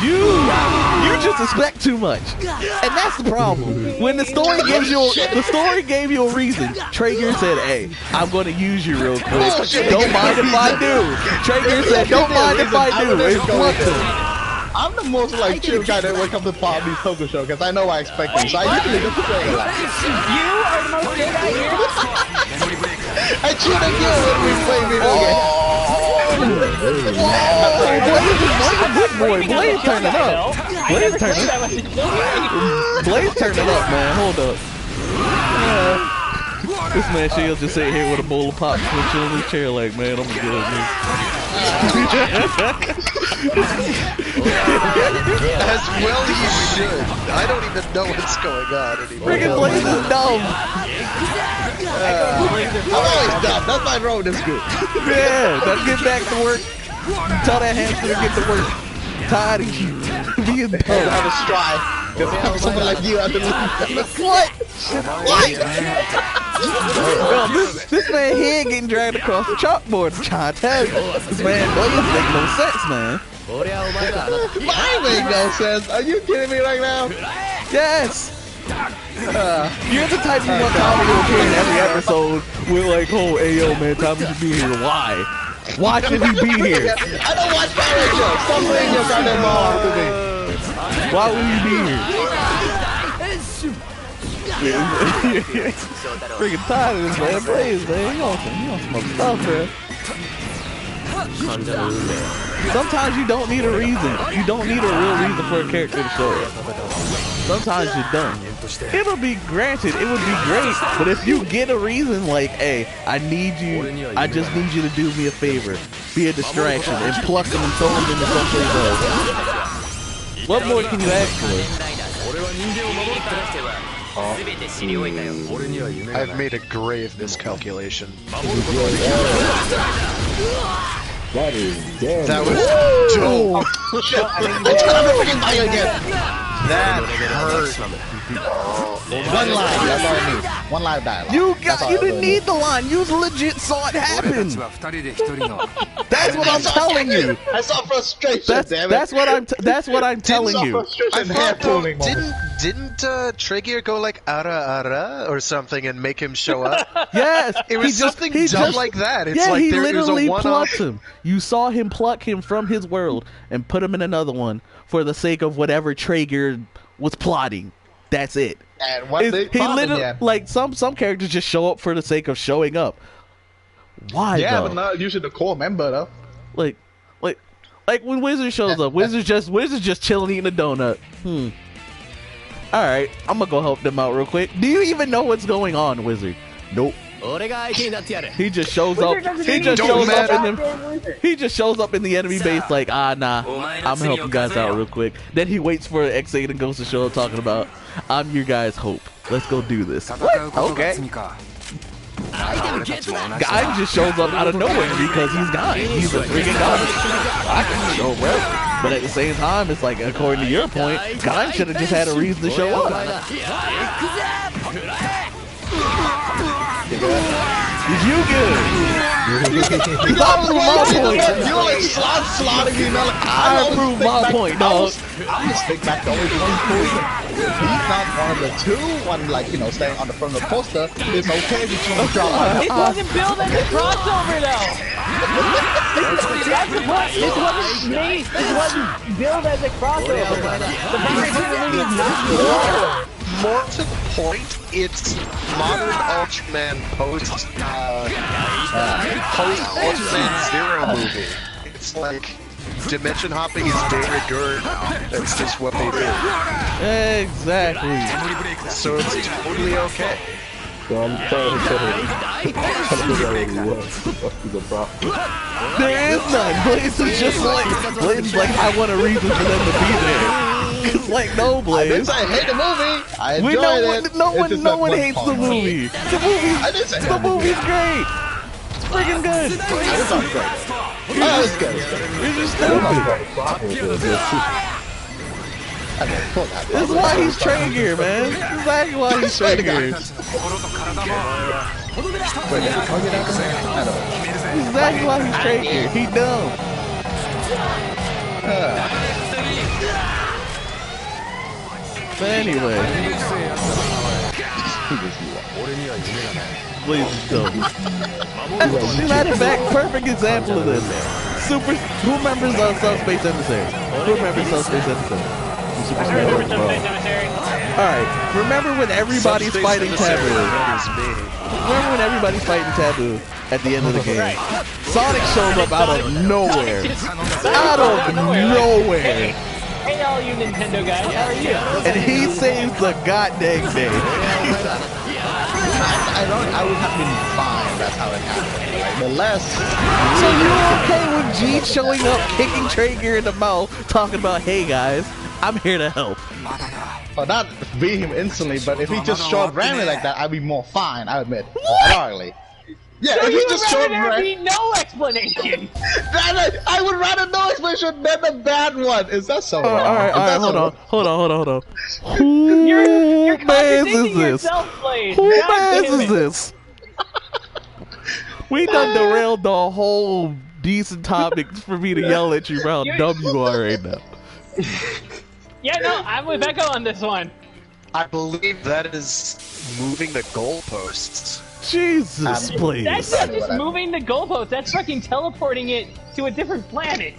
You just expect too much, and that's the problem. When the story gave you a reason, Traeger said, "Hey, I'm going to use you real quick. Don't mind if I do." Traeger said, "Don't mind if I do." It's blunt. I'm the most like chill guy that when it comes to Bobby's Poker Show because I know I expect things. So I usually just play a lot. You are the most chill guy here. I chill at you when we play video games. Blaze turning up. Blaze turning up, man. Hold up. This man Shield just sitting here with a bowl of popcorn chilling in his chair like, man, I'm gonna get it. As well he should. I don't even know what's going on anymore. Freaking Blaze is dumb. I'm always dumb. That's my road. That's good. Yeah, let's get back to work. Tell that hamster to get to work. Tired of you being dumb. I have a stride. Because someone like you out the What? Yo, this man head getting dragged across the chalkboard. I'm trying to tell you. This man Blaze make no sense, man. Mine make no sense. Are you kidding me right now? Yes. You're the type you want Tommy to appear in every episode. We're like, oh, hey, yo, man, Tommy should be here. Why? Why should he be here? I don't watch Power Rangers. Stop saying your goddamn mom to me. Why would he be here? Freaking tired of this, man. Blaze, man. You don't smoke stuff, man. Sometimes you don't need a reason. You don't need a real reason for a character to show up. Sometimes you don't. It'll be granted, it would be great, but if you get a reason like, hey, I just need you to do me a favor, be a distraction, and pluck them and throw them into someplace else. What more can you ask for? I've made a grave miscalculation. That is dead. That was dope. Shit. It's gonna freaking buy again. That hurt. One line, that's all I need. One line dialogue. You didn't need the line. You legit saw it happen. That's what I'm telling you. I saw frustration. That's what I'm telling you. I thought, didn't Trigger go like ara or something and make him show up? Yes, it was something dumb like that. It's like he there was literally a one-off. plucked him. You saw him pluck him from his world and put him in another one for the sake of whatever Traeger was plotting. That's it. And what they he literally like some characters just show up for the sake of showing up. Why? Yeah, though? but not usually the core member though. Like when Wizard shows up, Wizard's just chilling eating a donut. All right, I'm gonna go help them out real quick. Do you even know what's going on, Wizard? Nope. He just shows up. He just shows up in the enemy base like, nah, I'm gonna help you guys out real quick. Then he waits for X8 and Ghost to show up talking about, I'm your guys' hope. Let's go do this. What? Okay. Guy just shows up out of nowhere because he's Guy. He's a freaking god. I can show up. But at the same time, it's like, according to your point, Guy should have just had a reason to show up. You good? You like slotting me, man. I approve my point, dog. I'm just think back to only one point. He's not one of the two. One like staying on the front of the poster. It's okay if you want to drop. It wasn't billed as a crossover though. That's the point. This wasn't billed as a crossover. The Power Rangers movie is not. More to the point, it's modern Ultraman post Ultraman Zero movie. It's like dimension hopping is de rigueur now. That's just what they do. Exactly. So it's totally okay. So I'm trying to figure out what he was. The problem. There is none. Blaze is just like, Blaze like, I want a reason for them to be there. Cause like, no, Blaze. I hate the movie. I enjoyed it. No one hates the movie. The movie's great. It's freaking good. It's not great. Oh, it's good. It's just stupid. This is why he's Traeger, man. This is exactly why he's Traeger. This is exactly why he's Traeger. He dumb. But anyway. Blaze is dumb. As a matter of fact, perfect example of this. Who remembers Subspace Emissary? Who remembers Subspace Emissary? Alright, remember when everybody's fighting Taboo? Remember when everybody's fighting Taboo at the end of the game? Sonic shows up out of nowhere. Out of nowhere. Hey all you Nintendo guys, how are you? And he saves the goddamn day. I would have been fine, that's how it happened. Right? But less. So you're okay with G showing up, kicking Traeger in the mouth, talking about, hey guys, I'm here to help. Well, not beat him instantly, but if he just showed up randomly like that, I'd be more fine, I admit. Entirely. Yeah, so if he just showed up randomly, no explanation. I would rather no explanation than the bad one. Is that so wrong? Alright, hold on. Who man's is this? Who man's is this? We done derailed the whole decent topic for me to yell at you about how dumb you are right now. Yeah, no, I'm with Echo on this one. I believe that is moving the goalposts. Jesus, please. That's not just moving the goalposts, that's fucking teleporting it to a different planet.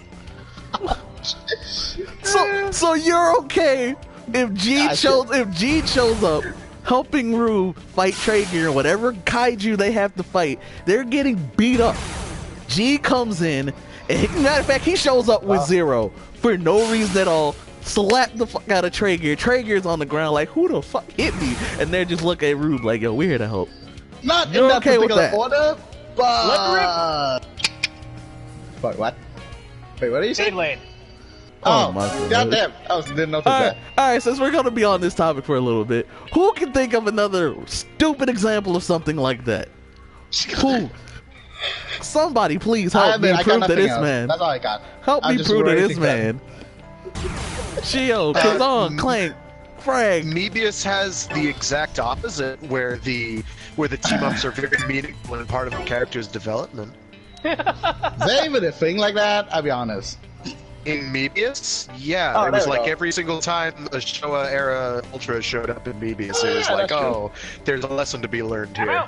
So you're okay if G shows up helping Rue fight Traeger or whatever kaiju they have to fight, they're getting beat up. G comes in, and matter of fact, he shows up with Zero for no reason at all. Slap the fuck out of Traeger. Traeger's on the ground like, who the fuck hit me? And they're just looking at Rube like, yo, we're here to help. Not You're in that okay with particular that order, but... Wait, what? Wait, what are you saying? Beyblade. Oh, my goddamn. I didn't notice that. Alright, since we're gonna be on this topic for a little bit, who can think of another stupid example of something like that? Who? Somebody please help me prove to this man. That's all I got. Help me prove to this man. Shio, Kazan, Clank, Frag. Mebius has the exact opposite, where the team-ups are very meaningful and part of the character's development. Is there even a thing like that? I'll be honest. In Mebius? Yeah, it was like every single time a Showa era Ultra showed up in Mebius, it was like, oh, there's a lesson to be learned here.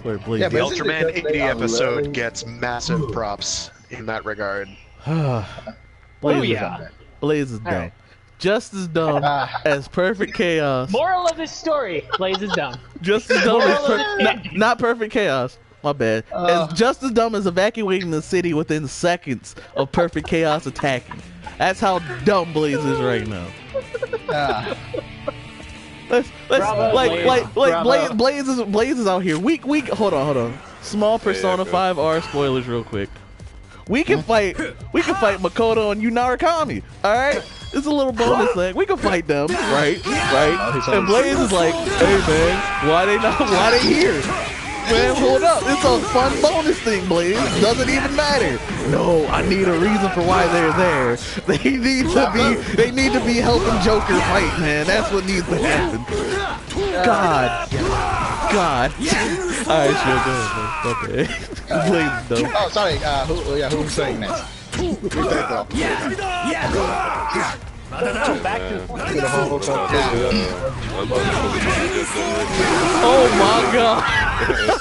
The Ultraman 80 episode gets massive props in that regard. Blaze is dumb. Right. Just as dumb as Perfect Chaos. Moral of this story: Blaze is dumb. Just as dumb as not Perfect Chaos. My bad. Just as dumb as evacuating the city within seconds of Perfect Chaos attacking. That's how dumb Blaze is right now. Let's Blaze is out here. We hold on. Small Persona 5R spoilers real quick. We can fight Makoto and Unarakami. Alright? It's a little bonus thing. We can fight them, right? And Blaze is like, hey man, why they here? Man, hold up. It's a fun bonus thing, Blaze. Doesn't even matter. No, I need a reason for why they're there. They need to be helping Joker fight, man. That's what needs to happen. God. Alright, sure, go ahead, okay. Blaze though. Oh, sorry. Who's saying next? Oh my god!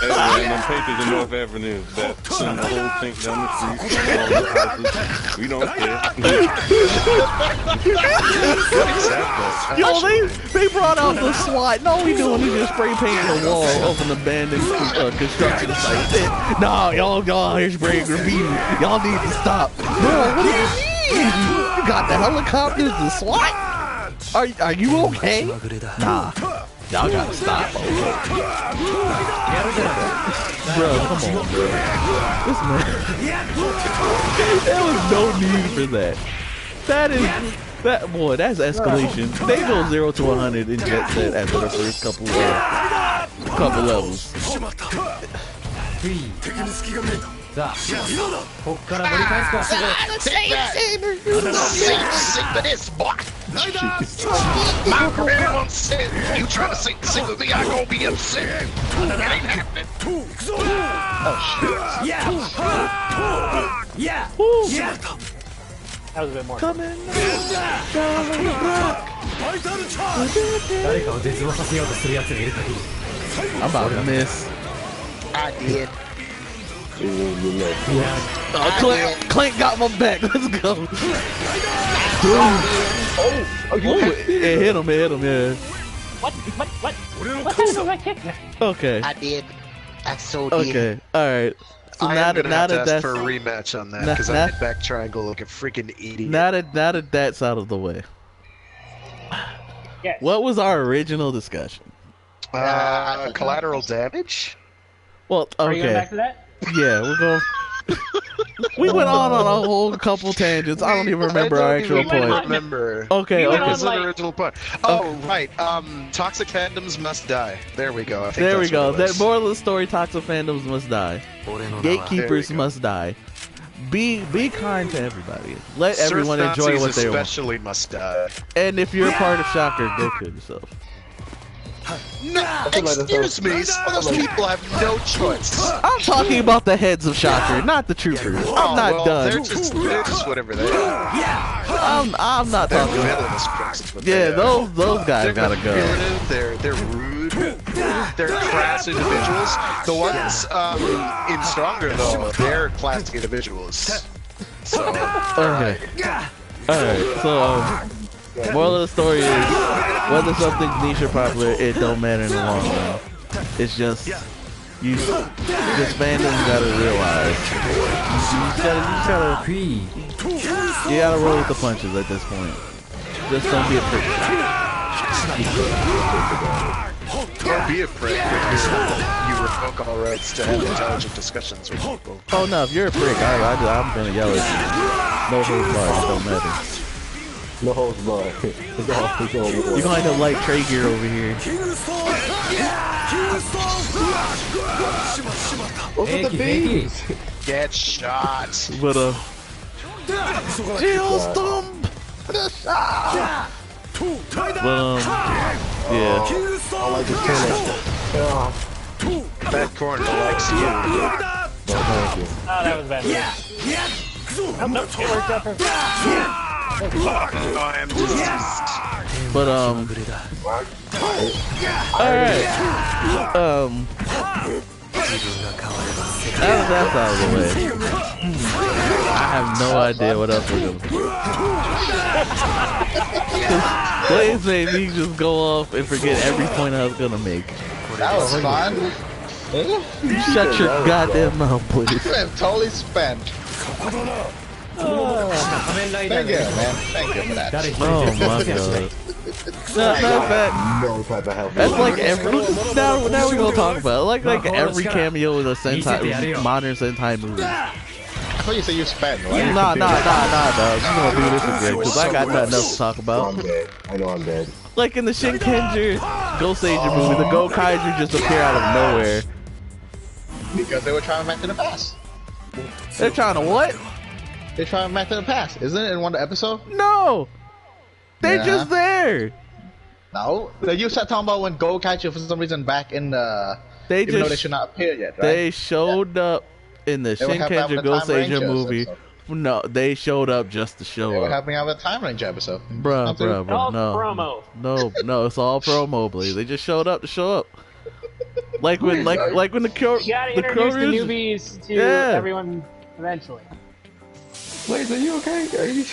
And them papers in North Avenue that send the whole tank down the street, all the houses. We don't care. Yo, they brought out the SWAT. No, we doing is just spray painting the wall of an abandoned construction site. No, y'all here spraying graffiti. Y'all need to stop. No, what do you mean? You got the helicopters, the SWAT? Are you okay? Nah. Y'all gotta stop. Bro, come on, bro. This man. There was no need for that. Boy, that's escalation. They go 0 to 100 in Jet Set after the first couple levels. My grandma said, you trying to sing with me, I gonna be upset. It ain't happening. That was a bit more. Coming I'm about to miss. I did. Clank got my back. Let's go. It hit him, yeah. What happened to my kick? Okay. I did. I so did. Okay, alright. So I am gonna have to ask that's for a rematch on that because I hit back triangle like a freaking idiot. now that that's out of the way. Yes. What was our original discussion? Collateral damage? Well, Are you going okay. back to that? Yeah, we're going. We went on a whole couple tangents. I don't even remember our actual I don't point. remember. Okay, went okay. What's the original point? Oh, right. Toxic fandoms must die. There we go. I think There we that's go. what it was. That moral of the story: toxic fandoms must die. Gatekeepers must die. Be kind to everybody. Let everyone Surf enjoy Nazis what they want. especially must die. And if you're a part of Shocker, go kill yourself. No, excuse me. Some of those people have no choice. I'm talking about the heads of Shocker, not the troopers. I'm not done. They're just whatever they are. I'm not They're talking. villainous pricks, but Yeah, they are. those guys They're gotta go. manipulative, they're rude, they're crass individuals. The ones in Stronger, though, they're classic individuals. So, Okay. Alright, so, moral of the story is, whether something's niche or popular, it don't matter in the long run. It's just, this fandom gotta realize, you gotta roll with the punches at this point. Just don't be a prick. don't be a prick when you revoke all rights to have intelligent discussions with people. Oh no, if you're a prick, I'm gonna yell at you. No holds barred, it don't matter. No holds barred. You're gonna end up like Traeger over here. What's with the bees? Get shot. But Geostorm! But yeah. I like this corner. That corner likes you. No, thank you. Oh, that was bad. Oh, no, it worked out perfect. I am deceased. But alright. That's out of the way. I have no idea what else we're gonna do. Blaze made me just go off and forget every point I was gonna make. That was fun. Shut your goddamn mouth, please. I'm totally spent. Thank you, man. Thank you for that. Oh my god. No type of help. That's like every now we're gonna talk about it. Like every cameo in a Sentai modern Sentai movie. I thought you said you spent, right? Nah, dog. You gonna do this again because I got nothing else to talk about. I'm dead. I know I'm dead. Like in the Shinkenger Ghost Ager movie, the Go Kaiju just appear out of nowhere. Because they were trying to back to the past. They're trying to what? They're trying back to the past. Isn't it in one of the episodes? No! They're Yeah. just there! No. You started talking about when Go Kaiju for some reason back in the... They even though they should not appear yet, right? They showed up in the They were helping out Shinkenger with the Ghost Time Ager Rangers movie. episode. No, they showed up just to show They were up. helping out with the Time Ranger episode. Bruh, All no. promo. No, it's all promo, please. They just showed up to show up. Like when the Kyo, You gotta the introduce the Kyoryu's- newbies to Yeah. everyone eventually. Blaze, are you okay? Are you...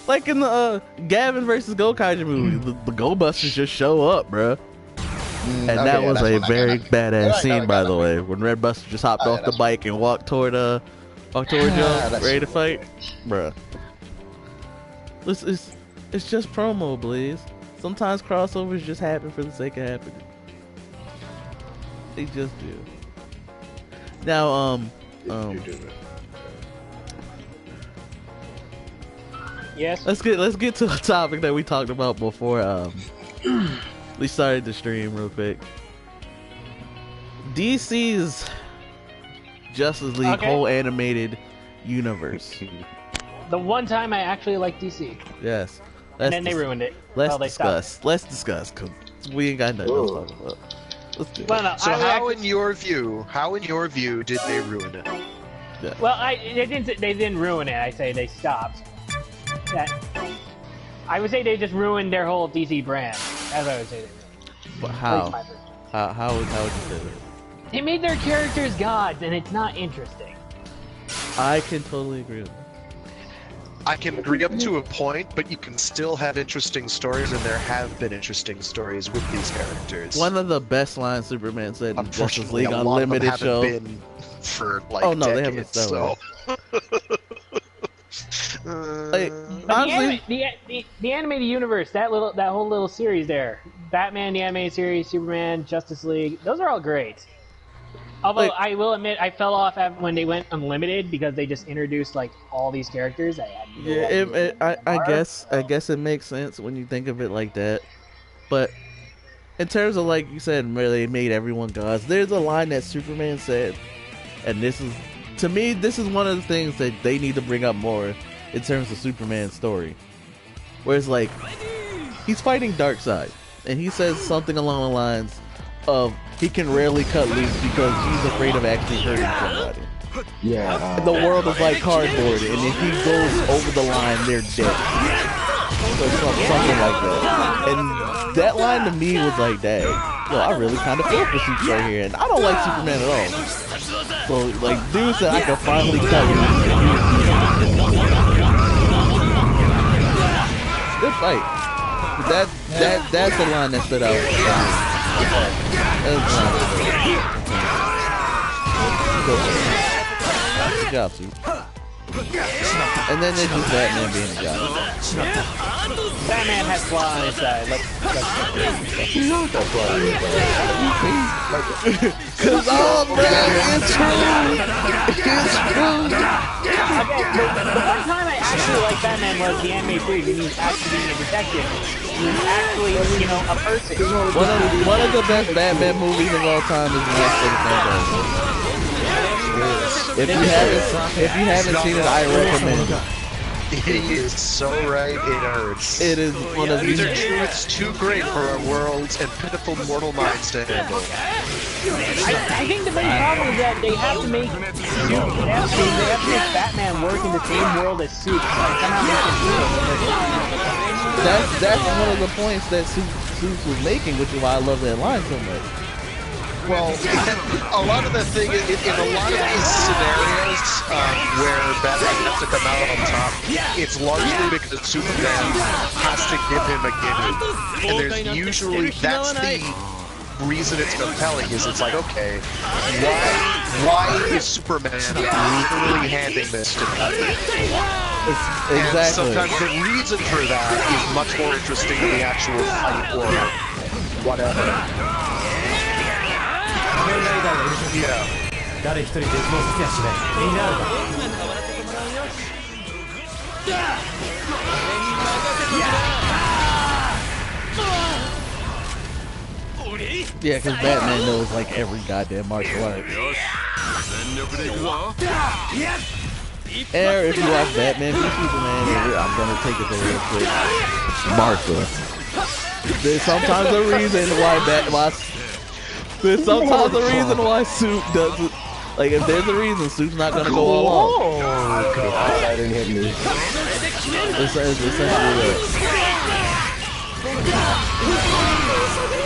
like in the Gavin versus Go Kaiju movie, the Go Busters just show up, bruh. And okay, that yeah, was that's a when I very got it. badass Yeah, I scene, got by it. the way, when Red Buster just hopped off the that's- bike and walked toward Joe, that's- ready to fight, bruh. It's just promo, please. Sometimes crossovers just happen for the sake of happening. They just do. Now, Yes. let's get to a topic that we talked about before we started the stream real quick. DC's Justice League whole animated universe. The one time I actually liked DC. Yes. And then they ruined it. Let's discuss. Let's discuss, cause we ain't got nothing else to talk about. Let's do it. Well, no, So how in your view did they ruin it? Yeah. Well, they didn't ruin it. I say they stopped. I would say they just ruined their whole DC brand. That's what I would say they ruined. But how? How would you say that? They made their characters gods, and it's not interesting. I can totally agree with that. I can agree up to a point, but you can still have interesting stories, and there have been interesting stories with these characters. One of the best lines Superman said in Justice League a lot Unlimited of them show. haven't been for like oh no, decades, they haven't. so. Like, honestly, the animated universe, that whole little series there, Batman the animated series, Superman, Justice League, those are all great. Although I will admit, I fell off when they went unlimited because they just introduced like all these characters. I guess it makes sense when you think of it like that. But in terms of like you said, where they made everyone gods, there's a line that Superman said, and this is, to me, this is one of the things that they need to bring up more in terms of Superman's story. Where it's like, he's fighting Darkseid, and he says something along the lines of, he can rarely cut loose because he's afraid of actually hurting somebody. Yeah. The world is like cardboard, and if he goes over the line, they're dead. So something like that. And that line to me was like, dang, yo, I really kind of feel for Superman right here, and I don't like Superman at all. So, like, dude said I could finally cut loose. Good fight. That's the line that stood out. Good job, Sue. And then there's just Batman being a guy. Batman has flaw on his side. Let's Cause all man is true. It's true. Okay, the one time I actually liked Batman was the anime series, and he was actually being a detective. He was actually, a person. One of the best Batman movies of all time is Mask of the Phantasm. If you haven't seen it, I recommend it. He is so right, it hurts. It is one of these. Either true, it's too great for our worlds and pitiful mortal minds to handle. I think the main problem is that they have to make Batman work in the same world as Supes. That's one of the points that Supes was making, which is why I love that line so much. Well, a lot of the thing in a lot of these scenarios where Batman has to come out on top, it's largely because Superman has to give him a gimmick, and there's usually, that's the reason it's compelling, is it's like, okay, why is Superman literally handing this to Batman? Exactly. And sometimes the reason for that is much more interesting than the actual fight or whatever. Yeah. Yeah, because Batman knows like every goddamn martial art. Or if you watch Batman v Superman, I'm gonna take it there real quick. Martha. There's sometimes a reason There's sometimes a reason why Soup doesn't. Like, if there's a reason, Soup's not gonna go all out. Oh, that didn't hit me. It's essentially that.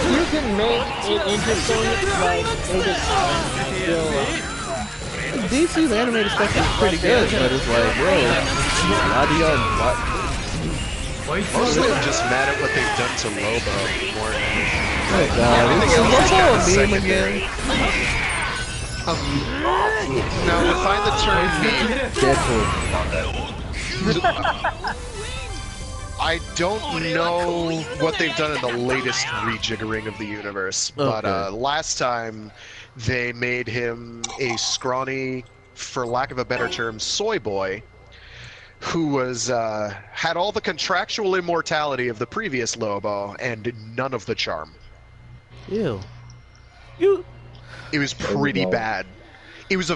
You can make it interesting, like, they just still... DC's animated stuff is pretty good, but it's like, bro, why do y'all... Mostly I'm just mad at what they've done to Lobo more than anything. Oh god, is Lobo a meme again? Now, define the term meme. Deadpool. I I don't know what they've done in the latest rejiggering of the universe, but last time they made him a scrawny, for lack of a better term, soy boy, who was had all the contractual immortality of the previous Lobo and none of the charm. Ew. It was pretty bad. It was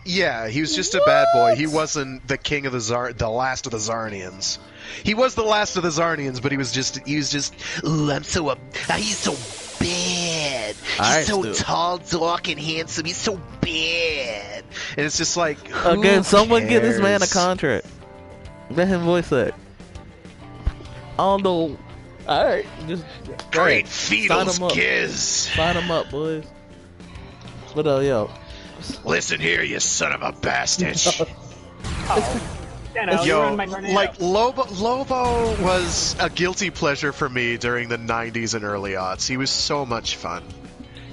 Yeah, he was just a bad boy. He wasn't the king of the last of the Zarnians. He was the last of the Zarnians, but he was just, ooh, I'm so, he's so bad. He's so tall, dark, and handsome. He's so bad. And it's just like, who someone cares? get this man a contract. Let him voice that. I don't know. Alright, just great Feedles Giz. Sign him up, boys. What up, yo? Listen here, you son of a bastard. Yo, like Lobo was a guilty pleasure for me during the 90s and early aughts. He was so much fun.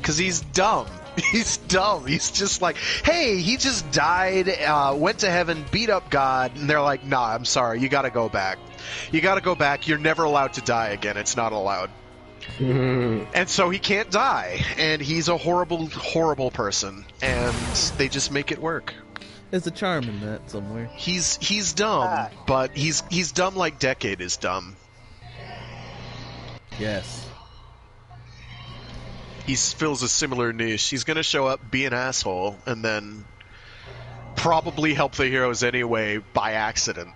Cause he's dumb. He's dumb. He's just like, hey, he just died, went to heaven, beat up God, and they're like, nah, I'm sorry, you gotta go back. You gotta go back. You're never allowed to die again. It's not allowed. And so he can't die, and he's a horrible, horrible person, and they just make it work. There's a charm in that somewhere. He's dumb, but he's dumb like Decade is dumb. Yes. He fills a similar niche. He's gonna show up, be an asshole, and then probably help the heroes anyway by accident.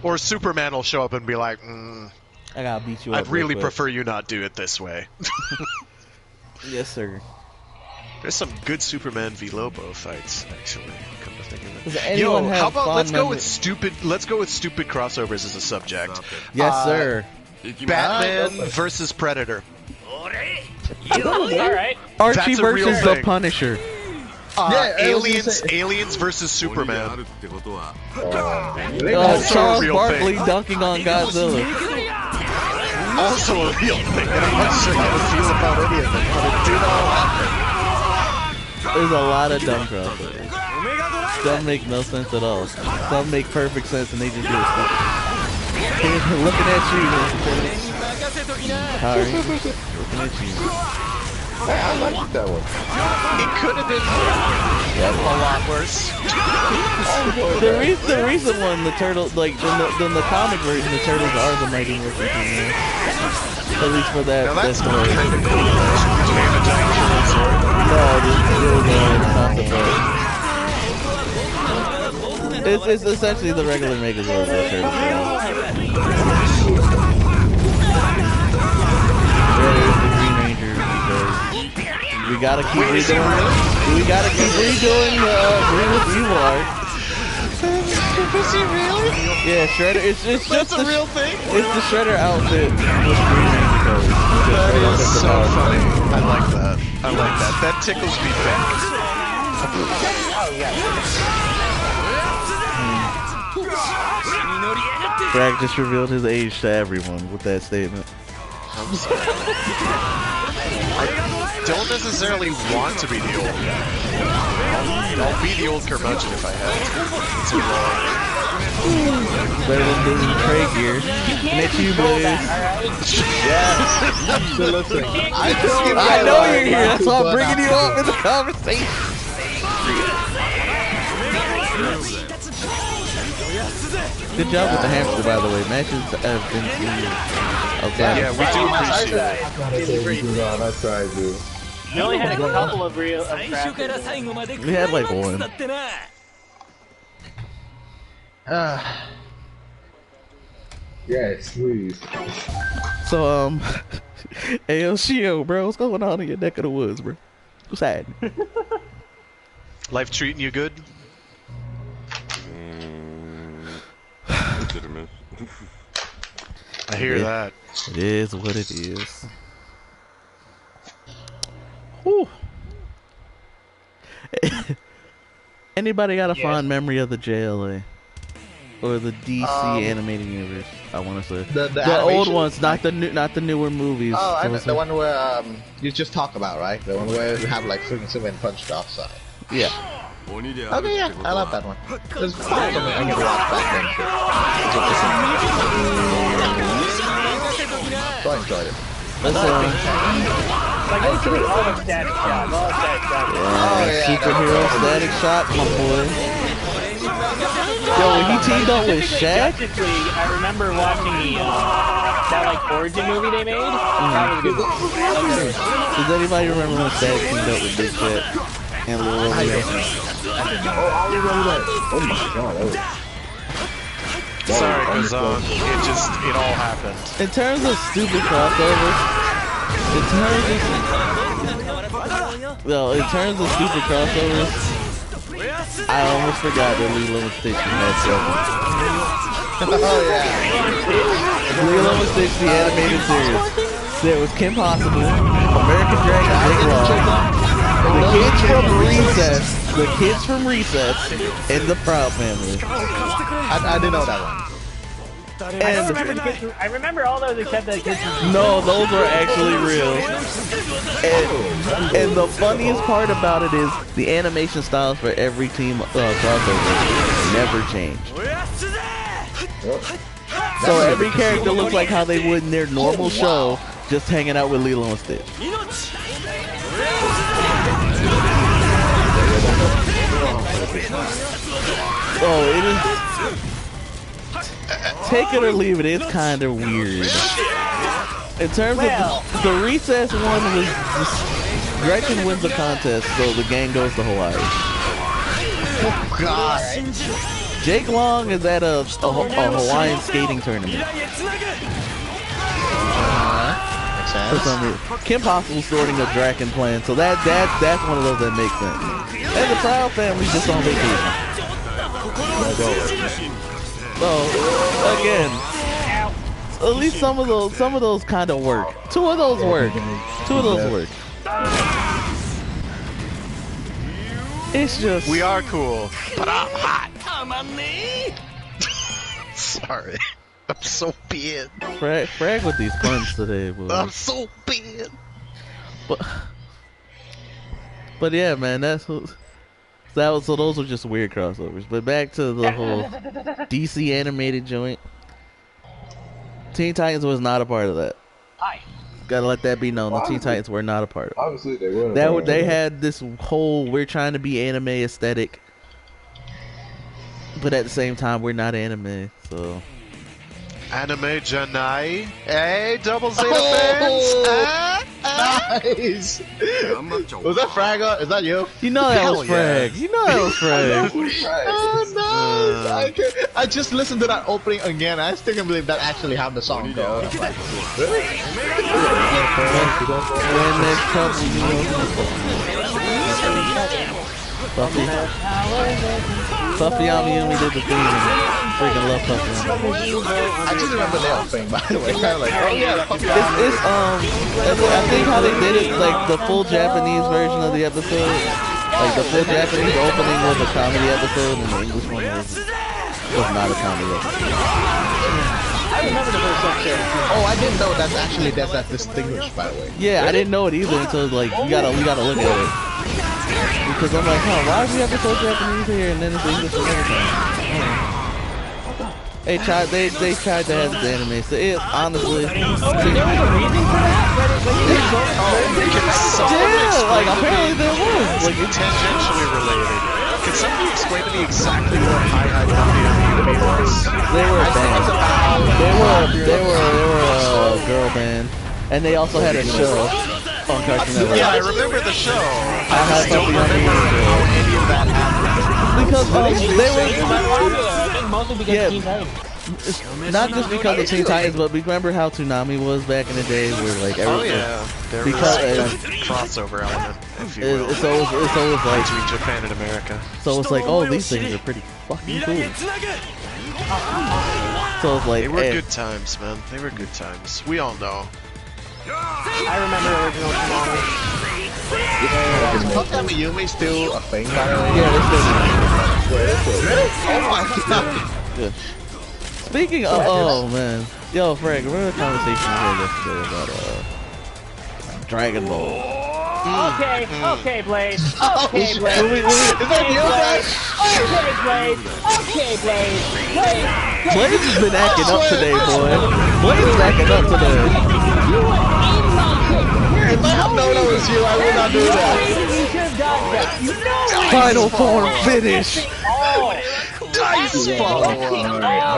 Or Superman will show up and be like, I gotta beat you up. I'd really prefer you not do it this way. Yes, sir. There's some good Superman v Lobo fights, actually. Come to think of it. Yo, how about let's go with stupid crossovers as a subject. Okay. Yes, sir. Batman versus Predator. Alright. Archie versus the Punisher. Aliens versus Superman. Charles Barkley dunking on Godzilla. Also a real thing, and I'm not sure how to feel about any of it, but it did all happen. There's a lot of dumb crossovers. Some make no sense at all. Some make perfect sense, and they just do it stupid. Looking at you, man. Harry. Looking at you. I like that one. It could have been a lot worse. The recent one, the turtle, like in the comic version, the turtles are the mighty morphin team. At least for that. Now that's story. kind of cool. Do we have a giant turtle sword? No, it's essentially the regular Megazord of the turtles. We gotta keep redoing. We gotta keep redoing the Green with You Are. Is he really? Yeah, Shredder. It's That's just a real thing. It's the Shredder outfit with Green Ranger code. That is so funny. I like that. I like that. That tickles me back. Bragg just revealed his age to everyone with that statement. I don't necessarily want to be the old guy. I'll be the old curmudgeon if I have to. Better than doing trade gear. And it's you, Blaze. Yeah. So listen, I know you're here. That's why I'm bringing you up in the conversation. Good job with the hamster, by the way. Matches have been seen. Okay. Yeah, we do appreciate it. I tried, dude. We only had a couple of real We had like one. Yes, please. So, Ayo Shio, bro, what's going on in your neck of the woods, bro? What's happening? Life treating you good? I hear that. It is what it is. Whew. Anybody got a fond memory of the JLA? Or the DC animated universe, I want to say. The old ones, not the newer movies. Oh, I mean, the one where you just talk about, right? The one where you have like freaking Superman punched off side. Yeah. Okay, yeah, I love that one. There's something I can watch back then. So I enjoyed it. Like basically all the static shots, all the static shots. Yeah, superhero static shot, my boy. Yo, when he teamed up with Shaq, Justice League, I remember watching the that like origin movie they made. That was a good one. does anybody remember when Shaq teamed up with Big Shaq and Lil Romeo? Oh my god. Sorry, Kazan. It all happened. In terms of stupid crossovers, in terms of stupid crossovers, I almost forgot that Lilo and Stitch had something. Oh yeah. Lilo and Stitch, the animated series. There was Kim Possible, American Dragon, the kids from Recess, and the Proud Family. I didn't know that one. I remember all those except the kids. No, those were actually real. And the funniest part about it is the animation styles for every team crossover never change. So every character looks like how they would in their normal show, just hanging out with Lilo and Stitch. Oh, it is. Take it or leave it, it's kind of weird. In terms of the Recess one was just, Gretchen wins the contest, so the gang goes to Hawaii. Oh god. Jake Long is at a Hawaiian skating tournament. For some reason. Kim Possible starting a Draken plan, so that's one of those that makes sense. And the Proud Family's just on vacation. So again, at least some of those kind of work. Two of those work. It's just we are cool, but I'm hot. Sorry, I'm so bad. Frag with these puns today, boy. I'm so bad. But yeah, man, so those were just weird crossovers. But back to the whole DC animated joint. Teen Titans was not a part of that. Gotta let that be known. The Teen Titans were not a part of it. Obviously, they were. They had this whole we're trying to be anime aesthetic, but at the same time we're not anime. So Anime Janai, hey, double Zeta fans. Nice. Was that Fragga? Is that you? You know that was Frag. You know that was Frag. Oh, nice. I just listened to that opening again. I still can't believe that actually how the song goes. I'm like, really? When there's trouble, you know. Puffy Yumi did the theme and freaking love Puffy Yumi. I just remember the whole thing, by the way. Kind of like, oh yeah, Puffy Yumi. I think how they did it, like the full Japanese version of the episode, like the full Japanese opening was a comedy episode and the English one was not a comedy episode. I remember the first episode. Oh, I didn't know that's actually that distinguished, by the way. Yeah, I didn't know it either until like we gotta look at it. Because I'm like, why do we have to talk Japanese here and then it's English and everything? They tried to have the anime, so it honestly. There was a reason for that? Yeah, like apparently there was. Like tangentially related. Can somebody explain to me exactly what Hi Hi Puffy Yumi was? They were a band. They were a girl band, and they also had a show on Cartoon Network. Yeah, I remember the show. I don't remember how any of that happened. Because they were. Mostly because of Teen Titans. Not just because of Teen Titans, but remember how Toonami was back in the day, where like everything. There was a crossover element, if you will, it's always like between Japan and America. So it's like, oh, these things are pretty fucking cool. So it's like, they were good times, man. They were good times. We all know. I remember original Toonami. Is Puffy Yumi still a thing, by the way? Yeah, they're still. Really? Oh my god. Yeah. Speaking of, oh man, yo, Frank, remember the conversation we had yesterday about Dragon Ball? Okay, Blade. Oh, Okay, shit. Blade. Is that you, Blade? Okay, Blade. Okay, Blade. Blade. Blaze has been acting up today, boy. Blaze is acting up today. You were in my kick. If I had known that was you, I would not do No that. reason you should have dodged that. No Final reason. form finish. Dice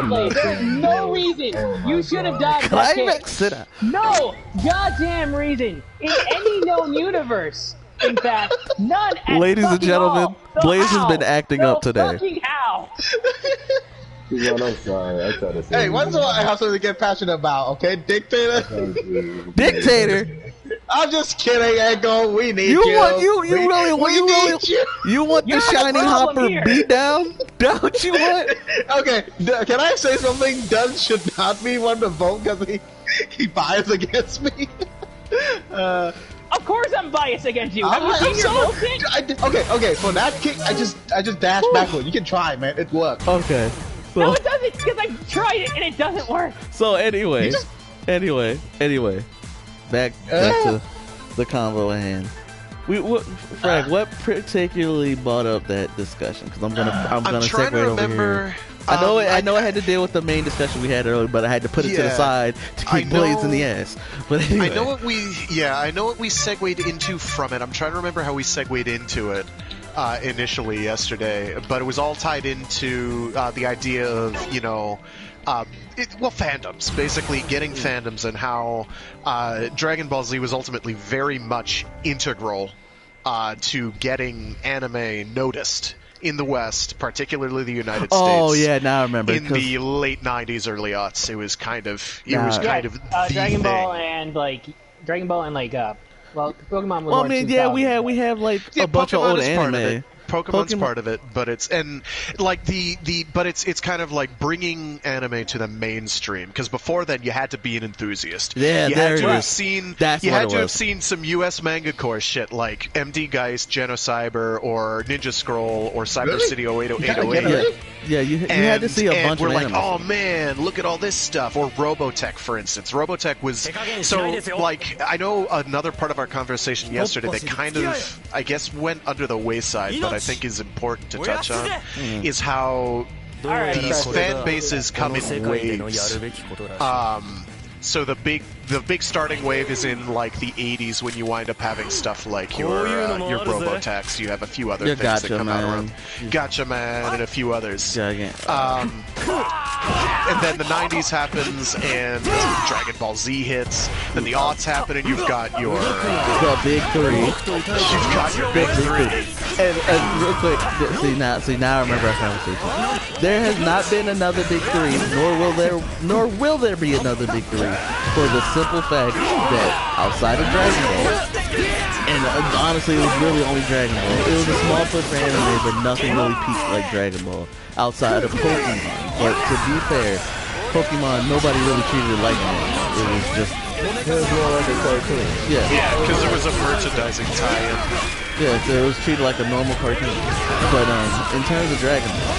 Blade. There's no reason you should have dodged that kick. Climax sit up. No goddamn reason in any known universe. In fact, none at Ladies and fucking gentlemen, all. So Blaze has how? been acting So up today. Fucking how? Yo, I'm sorry. I tried to say. Hey, once in a while I have something to get passionate about, okay? Dictator? Dictator. I'm just kidding, Echo. We need you. You want you really you want the You're the Shining problem Hopper here. beat down? Don't you want? Okay, can I say something? Dunn should not be one to vote because he biased against me. Of course I'm biased against you. Have you I'm seen your sorry. bullshit? Okay, for that kick, I just dashed backward. You can try, man. It worked. Okay. No, So, it doesn't, because I tried it and it doesn't work. so anyway, back to the convo at hand. Frank, what particularly brought up that discussion? Because I'm gonna trying segue to over remember. here. I know I had to deal with the main discussion we had earlier, but I had to put it to the Yeah. side to I keep Blaze in know- the ass. But anyway. I know what we segued into from it. I'm trying to remember how we segued into it initially yesterday, but it was all tied into the idea of fandoms, basically getting fandoms, and how Dragon Ball Z was ultimately very much integral to getting anime noticed in the West, particularly the United States. Oh yeah, now I remember. In the late '90s, early aughts, it was kind of the Dragon Ball thing. and Pokemon was Well, more I mean, yeah, we have like a bunch of Pokemon old is part of anime. it. Pokemon's part of it, but it's it's kind of like bringing anime to the mainstream, because before then you had to be an enthusiast. Yeah, you there had it to have is. seen That's you what had it to have was. seen some US manga core shit like MD Geist, Genocyber, or Ninja Scroll, or Cyber Really? City 08008. Yeah, you had to see a bunch we're of like, anime. oh man, look at all this stuff. Or Robotech, for instance. Robotech was like, I know another part of our conversation yesterday that kind of, I guess, went under the wayside, but I think is important to touch on, is how these fan bases come in waves. So the big starting wave is in like the 80s, when you wind up having stuff like your Robotechs. You have a few other Your things that Gotcha come Man. out around. Gotcha Man and a few others. Yeah, again. And then the 90s happens, and Dragon Ball Z hits. Then the aughts happen, and you've got your The big three. you've got your big three. And real quick, see now I remember our conversation. There has not been another big three, nor will there be another big three, for the simple fact that outside of Dragon Ball, and honestly, it was really only Dragon Ball. It was a small push for anime, but nothing really peaked like Dragon Ball outside of Pokemon. But to be fair, Pokemon, nobody really treated it like that. It was just It was more like a cartoon. Yeah, because there was a merchandising tie-in. Yeah, so it was treated like a normal cartoon. But in terms of Dragon Ball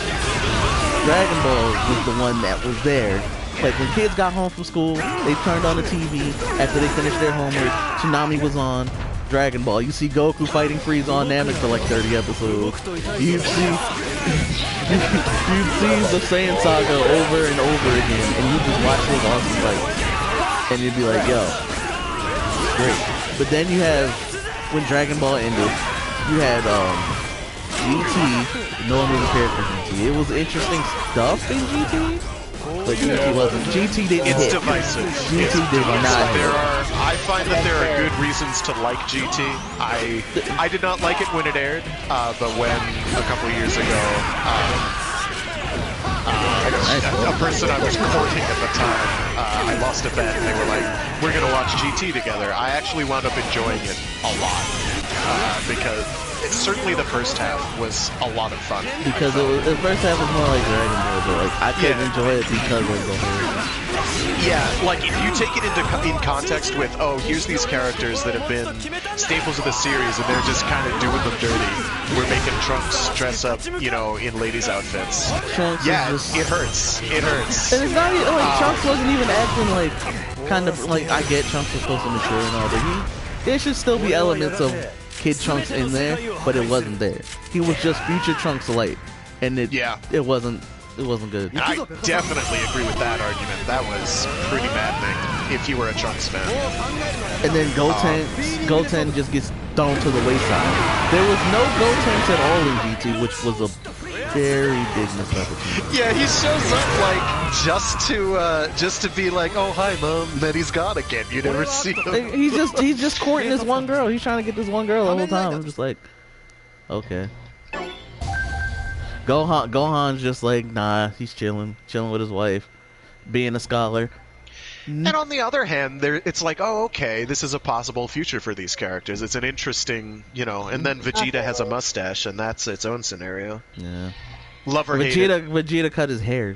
was the one that was there. Like when kids got home from school, they turned on the TV after they finished their homework. Tsunami was on. Dragon Ball. You see Goku fighting Frieza on Namek for like 30 episodes. You see the Saiyan saga over and over again, and you just watch those awesome fights, and you'd be like, yo, great. But then you have, when Dragon Ball ended, you had GT. No one really cared for GT. It was interesting stuff in GT, but GT wasn't. GT didn't It's hit. divisive. GT did not hit. I find that there are good reasons to like GT. I did not like it when it aired, but when a couple of years ago, a person I was courting at the time, I lost a bet, and they were like, "We're gonna watch GT together." I actually wound up enjoying it a lot because certainly the first half was a lot of fun. Because the first half was more like Dragon Ball, but like I couldn't enjoy it because of the whole. Yeah, like if you take it in context with, oh, here's these characters that have been staples of the series, and they're just kind of doing them dirty. We're making Trunks dress up, in ladies' outfits. Trunks it hurts. It hurts. And it's not even like Trunks wasn't even acting like kind of like I get Trunks was supposed to mature and all, but there should still be elements of Kid Trunks in there, but it wasn't there. He was just Future Trunks light, and it wasn't good. I definitely agree with that argument. That was pretty maddening if you were a Trunks fan. And then Goten just gets thrown to the wayside. There was no Gotenks at all in GT, which was a very big missed opportunity. Yeah, he shows up like just to be like, oh hi mom, then he's gone again. You never see him. He's just courting this one girl. He's trying to get this one girl the whole time. I'm just like, okay. Gohan's just like, nah, he's chilling with his wife, being a scholar. And on the other hand, it's like, oh, okay, this is a possible future for these characters. It's an interesting, and then Vegeta has a mustache, and that's its own scenario. Yeah. Love or hate it. Vegeta cut his hair.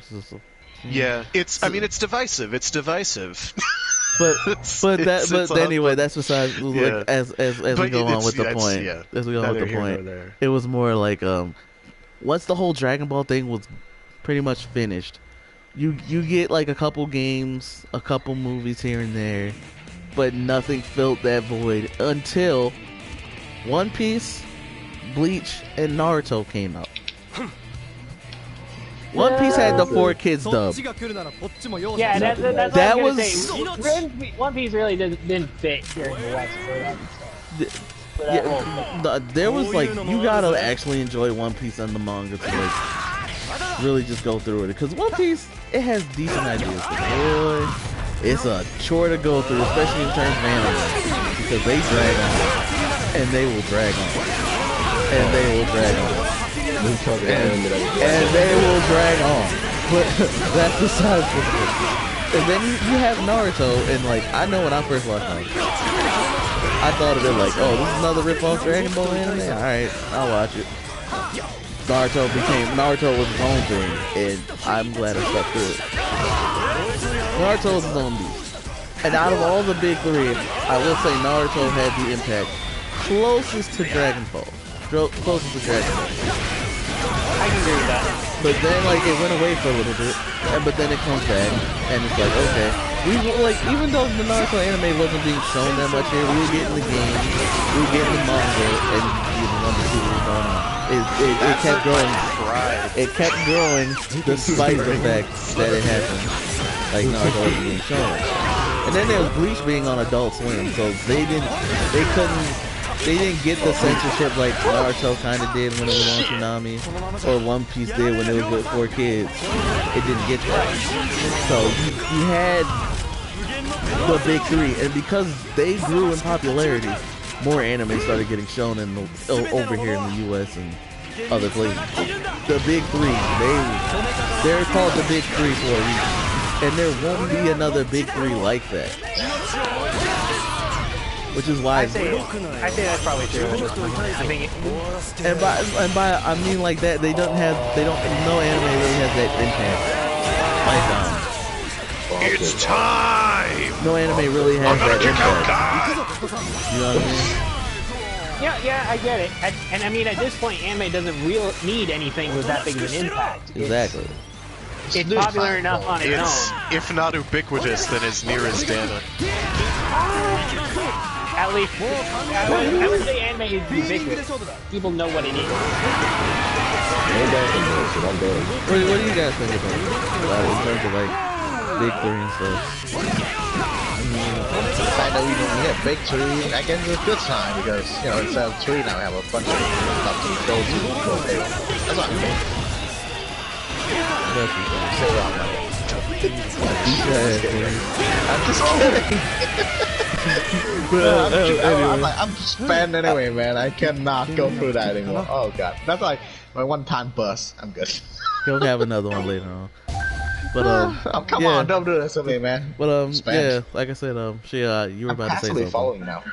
Yeah, it's divisive. It's divisive. But anyway, that's besides. Like, as we go on with the point. As we go on with the point, it was more like once the whole Dragon Ball thing was pretty much finished, you get like a couple games, a couple movies here and there, but nothing filled that void until One Piece, Bleach, and Naruto came out. One Piece had the 4 Kids dub. Yeah, that's that what I was was gonna say. One Piece really didn't fit here in the West for that. There was like, you gotta actually enjoy One Piece and the manga to like really just go through it, because One Piece, it has decent ideas, but boy, it's a chore to go through, especially in terms of anime, because they drag on, and they will drag on, and they will drag on. And they will drag on, but that's besides the point. And then you have Naruto, and like, I know when I first watched Naruto, I thought of it like, oh, this is another rip-off Dragon Ball anime? Alright, I'll watch it. Naruto was his own thing, and I'm glad I stuck through it. Naruto was his own beast. And out of all the big 3, I will say Naruto had the impact closest to Dragon Ball. Closest to Dragon Ball. I can agree with that. But then, like, it went away for a little bit, but then it comes back, and it's like, okay, even though the Naruto anime wasn't being shown that much here, we were getting the game, we were getting the manga, and even number 2 was going on. It kept growing. It kept growing despite the fact that it happened. Like, Naruto wasn't being shown. And then there was Bleach being on Adult Swim, so they didn't get the censorship like Naruto kind of did when it was on Tsunami, or One Piece did when it was with 4 Kids. It didn't get that. So you had the big 3, and because they grew in popularity, more anime started getting shown over here in the US and other places. The big 3, they're called the big 3 for a reason, and there won't be another big 3 like that. Which is why I say that's probably true. I think and by I mean like that, no anime really has that impact. Like it's time. No anime really has that impact. You know what I mean? Yeah, I get it. And I mean, at this point, anime doesn't need anything with that big of an impact. Exactly. It's popular enough on its own. If not ubiquitous, then as near as Dana. At least, I would say anime is ubiquitous. People know what it is. What do you guys think about it? In terms of like big 3 and stuff? I know we have big 3, I guess it's a good sign because, instead of 3 now we have a bunch of stuff to go to. That's what I think. I'm just kidding. I'm just fan anyway, man. I cannot go through that anymore. Oh god, that's like my one-time bust. I'm good. He'll have another one later on. But oh, come on, don't do this to me, man. But yeah, like I said, you were about to say something. Following now.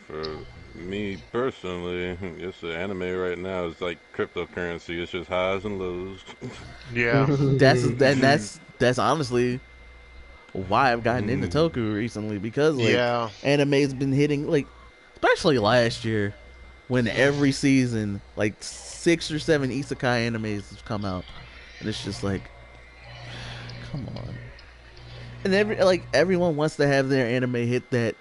For me personally, it's the anime right now is like cryptocurrency. It's just highs and lows. Yeah, that's honestly why I've gotten into Toku recently, because like anime's been hitting, like, especially last year when every season like 6 or 7 isekai animes have come out, and it's just like, come on. And everyone wants to have their anime hit that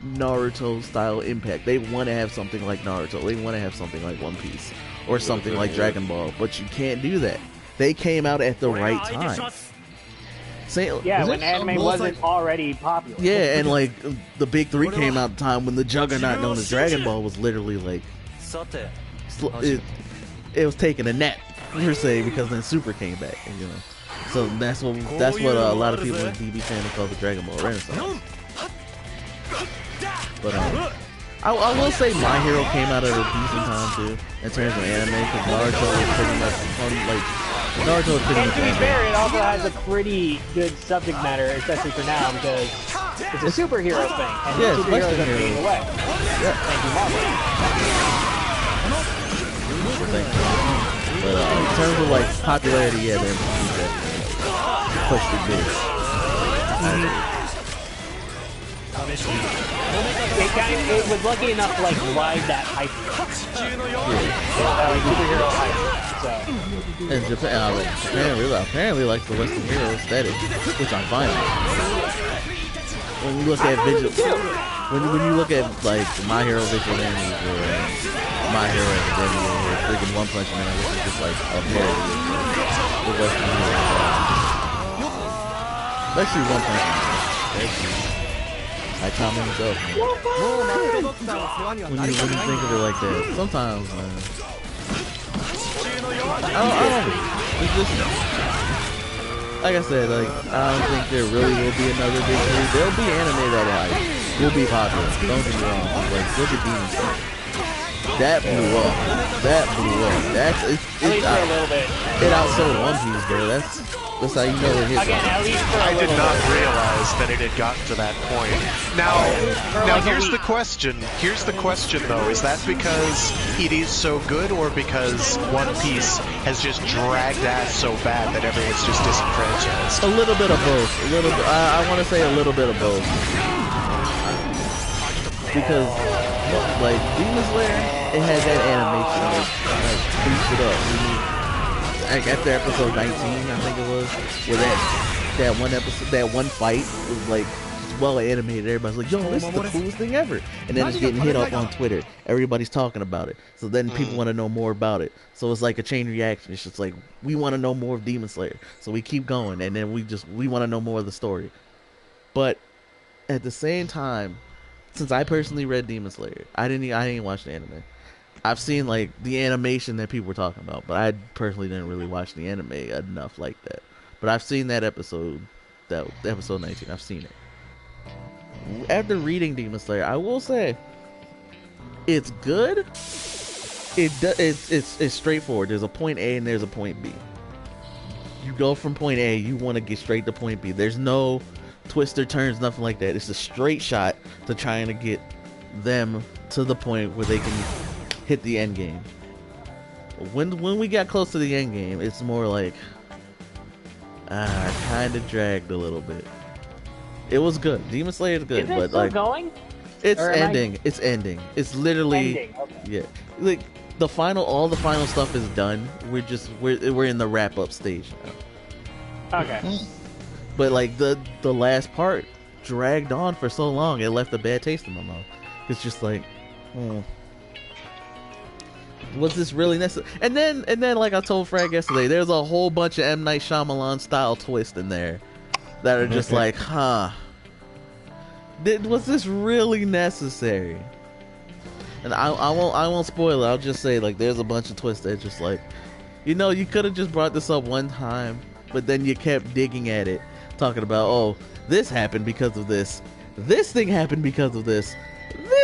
Naruto style impact. They want to have something like Naruto. They want to have something like One Piece or something like Dragon Ball. But you can't do that. They came out at the right time. When anime wasn't already popular. Yeah, and like the big three came out at the time when the juggernaut known as Dragon Ball was literally like it was taking a nap per se, because then Super came back, you know. So that's what a lot of people in DB fandom call the Dragon Ball Renaissance. But I will say My Hero came out at a decent time too in terms of anime, because Naruto was pretty much Naruto is pretty much. And to be fair, it also has a pretty good subject matter, especially for now, because it's a superhero thing, and superheroes are fading away. Yeah. Thank you, Marvel. But in terms of like popularity, yeah, they're pushed it big. It was lucky enough to like ride that hype. Like superhero hype. So. And Japan apparently likes the Western hero aesthetic, which I'm fine with. When you look at when you look at like My Hero Vigilantes or My Hero Academia or freaking One Punch Man, which is just like a blur the Western hero. Especially One Punch Man. I comment himself. When you think of it like that, sometimes, man. I don't. It's just like I said. Like I don't think there really will be another big three. There'll be anime that will be popular. Don't get me wrong. Like look at Demon Slayer. That blew up. That's at least for a little bit. It outsold One Piece, bro. That's how you know it hit. Again, at least for I did not realize that it had gotten to that point. Now here's the question. Here's the question, though. Is that because it is so good, or because One Piece has just dragged ass so bad that everyone's just disenfranchised? A little bit of both. A little bit. I want to say a little bit of both. Because like Demon Slayer, it had that animation like boost it up. Like after episode 19, I think it was, where that one fight was like well animated. Everybody's like, "Yo, this is the coolest thing ever!" And then it's getting hit up on Twitter. Everybody's talking about it. So then people want to know more about it. So it's like a chain reaction. It's just like we want to know more of Demon Slayer, so we keep going, and then we want to know more of the story. But at the same time, since I personally read Demon Slayer, I didn't watch the anime. I've seen like the animation that people were talking about, but I personally didn't really watch the anime enough like that. But I've seen that episode 19. I've seen it. After reading Demon Slayer, I will say it's good. It's straightforward. There's a point A and there's a point B. You go from point A, you want to get straight to point B. There's no twists or turns, nothing like that. It's a straight shot to trying to get them to the point where they can hit the end game. When we got close to the end game, it's more like kind of dragged a little bit. It was good. Demon Slayer is good, but like going? It's ending. It's ending. It's literally ending. Okay. Yeah. Like all the final stuff is done. We're in the wrap up stage now. Okay. But like the last part dragged on for so long, it left a bad taste in my mouth. It's just like, was this really necessary? And then like I told Frag yesterday, there's a whole bunch of M. Night Shyamalan style twists in there that are just like, was this really necessary? And I won't spoil it. I'll just say like there's a bunch of twists that just like, you could have just brought this up one time, but then you kept digging at it, talking about, oh, this happened because of this thing happened because of this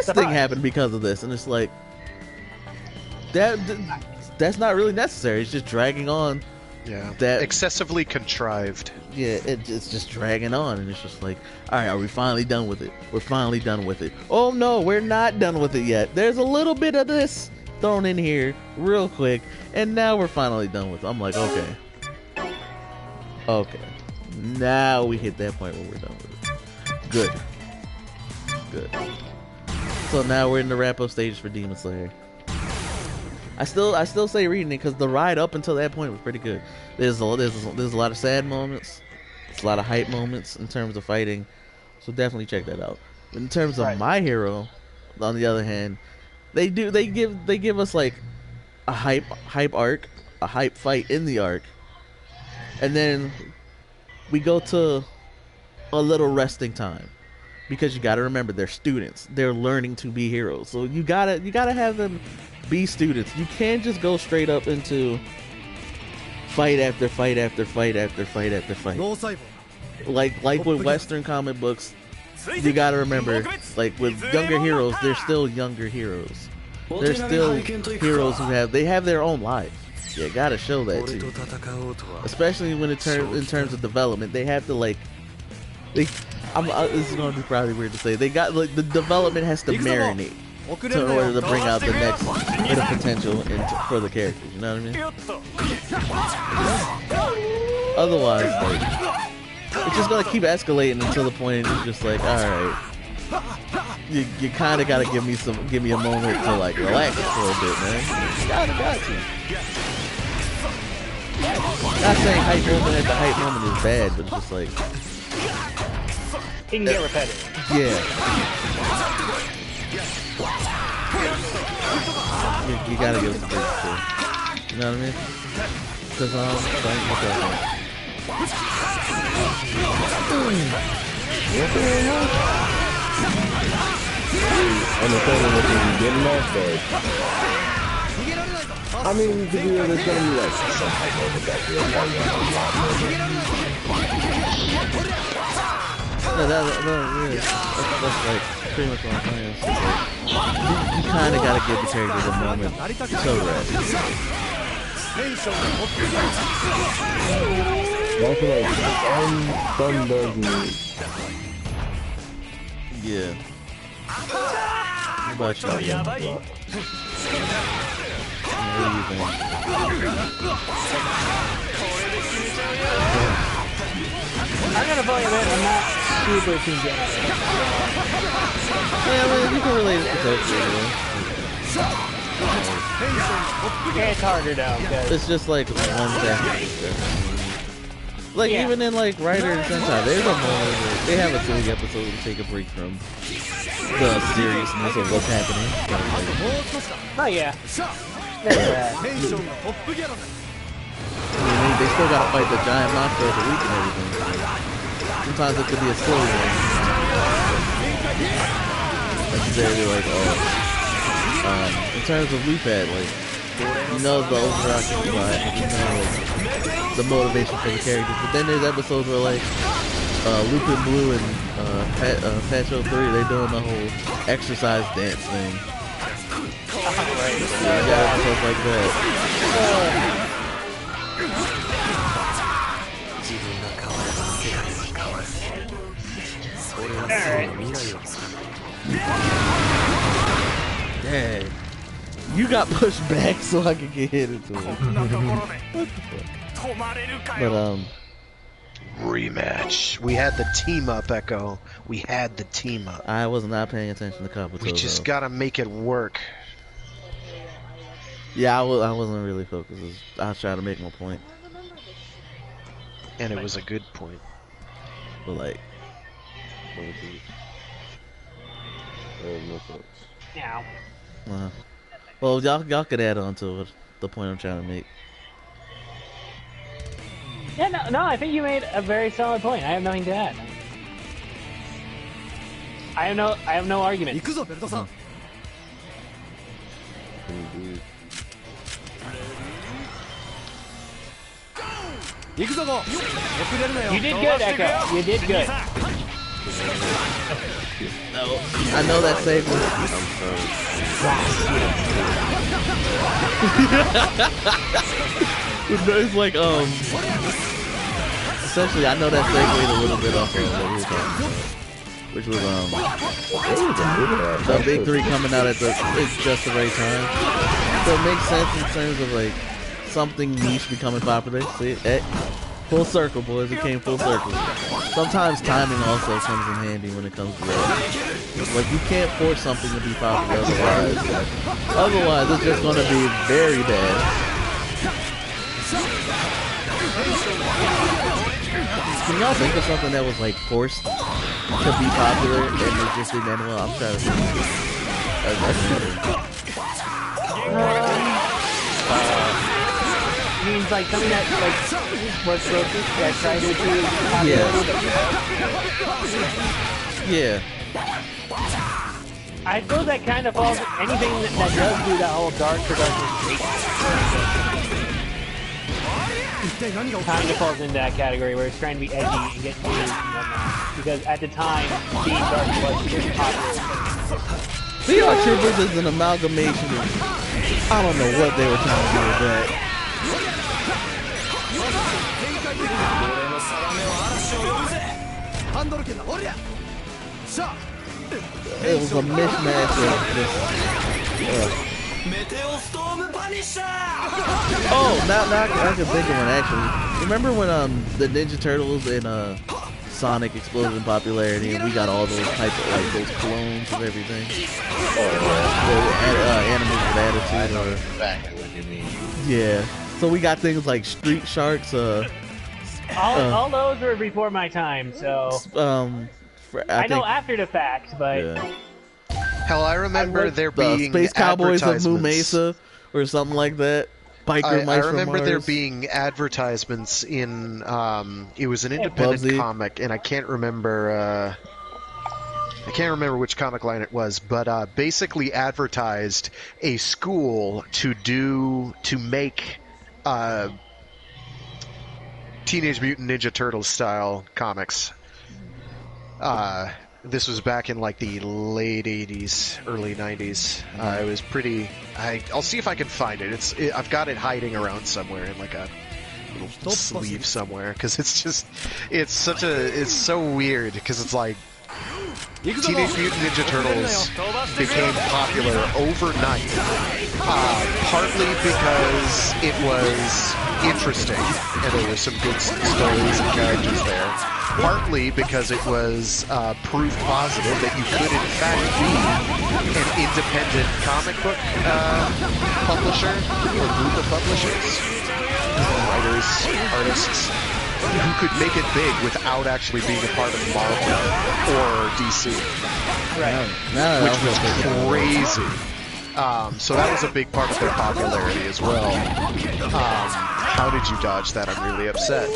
thing happened because of this, and it's like that's not really necessary. It's just dragging on. Yeah, excessively contrived. Yeah, it's just dragging on, and it's just like, all right, are we finally done with it? We're finally done with it. Oh no, we're not done with it yet. There's a little bit of this thrown in here real quick, and now we're finally done with it. I'm like, okay, now we hit that point where we're done with it. Good. So now we're in the wrap up stage for Demon Slayer. I still say reading it because the ride up until that point was pretty good. There's a lot of sad moments, It's a lot of hype moments in terms of fighting, so definitely check that out. In terms of My Hero, on the other hand, they give us like a hype arc, a hype fight in the arc, and then we go to a little resting time, because you got to remember they're students. They're learning to be heroes, so you gotta have them be students. You can't just go straight up into fight after fight after fight after fight after fight. Like with Western comic books, you gotta remember, like with younger heroes, they're still younger heroes. They're still heroes who have their own life. You gotta show that too. Especially when in terms of development, they have to this is gonna be probably weird to say. They got like the development has to marinate in order to bring out the next bit of potential for the characters. You know what I mean? Otherwise, like, it's just gonna keep escalating until the point it's just like, all right, you kind of gotta give me a moment to like relax for a bit, man. Got to. Not saying hype moment at the hype moment is bad, but it's just like it can get repetitive. Yeah. You gotta give us a break too. You know what I mean? Because I mean, to be honest, there's gonna be like some hype over that here. that's like pretty much what I'm saying. So, like, you kind of gotta give the characters a moment to rest. That's like some does me. Yeah. What about you? What do you think? I'm gonna vote you, man. I'm not super team game. Yeah, I mean, you can relate it to Tokyo, It's harder though. It's just like one thing. Like even in like Rider and Sentai, there's a moment where they have a silly episode to take a break from the seriousness of what's happening. Oh yeah. There's that. I mean, they still gotta fight the giant monster every week and everything. Sometimes it could be a silly one. Necessarily like, in terms of Lupad, like, you know the overarching plot, you know like the motivation for the characters, but then there's episodes where like Lupin Blue and Patcho 3, they doing the whole exercise dance thing. Right. Yeah, I got episodes like that. Dang. You got pushed back so I could get hit into it. But rematch. We had the team up, Echo. We had the team up. I was not paying attention to Kabuto. We just gotta make it work. Yeah, I wasn't really focused. I was trying to make my point. And it was a good point. But like, no thoughts. Now. Well, y'all could add on to the point I'm trying to make. Yeah, no, I think you made a very solid point. I have nothing to add. I have no argument. You did good, Echo. You did good. No, I know that saved me. It's like essentially I know that segued a little bit off of what we were talking about, which was the big three coming out at just the right time. So it makes sense in terms of like something niche becoming popular. See, full circle, boys. It came full circle. Sometimes timing also comes in handy when it comes to that. Like you can't force something to be popular otherwise it's just gonna be very bad. Can y'all think of something that was like forced to be popular and it just didn't end well? I'm trying to think. Means like something that like was focused that tried to achieve popularity. Yeah. I suppose that kind of falls anything that does do that whole dark for darkness kind of falls into that category where it's trying to be edgy and get views and whatnot. Because at the time, being dark was pretty popular. VR Troopers is an amalgamation of, I don't know what they were trying to do with that. It was a mishmash of this. Oh, now I can think of one actually. Remember when the Ninja Turtles and Sonic exploded in popularity, and we got all those type of like those clones of everything. Animals with attitude. I know exactly what you mean. Yeah. So we got things like Street Sharks. All those were before my time, so I know after the fact, but. Yeah. Hell, I remember there being Space Cowboys of Moo advertisements. Mesa or something like that. Biker Mice I remember from there Mars. being advertisements in it was an independent Bubsy. comic, and I can't remember which comic line it was, but basically advertised a school to make Teenage Mutant Ninja Turtles style comics. This was back in like the late 80s, early 90s. It was pretty. I'll see if I can find it. I've got it hiding around somewhere in like a little sleeve somewhere, because it's so weird, because it's like Teenage Mutant Ninja Turtles became popular overnight, partly because it was interesting and there were some good stories and characters there, partly because it was proof positive that you could in fact be an independent comic book publisher or group of publishers, writers, artists, who could make it big without actually being a part of Marvel or DC. Right. Which was crazy. So that was a big part of their popularity as well. How did you dodge that? I'm really upset.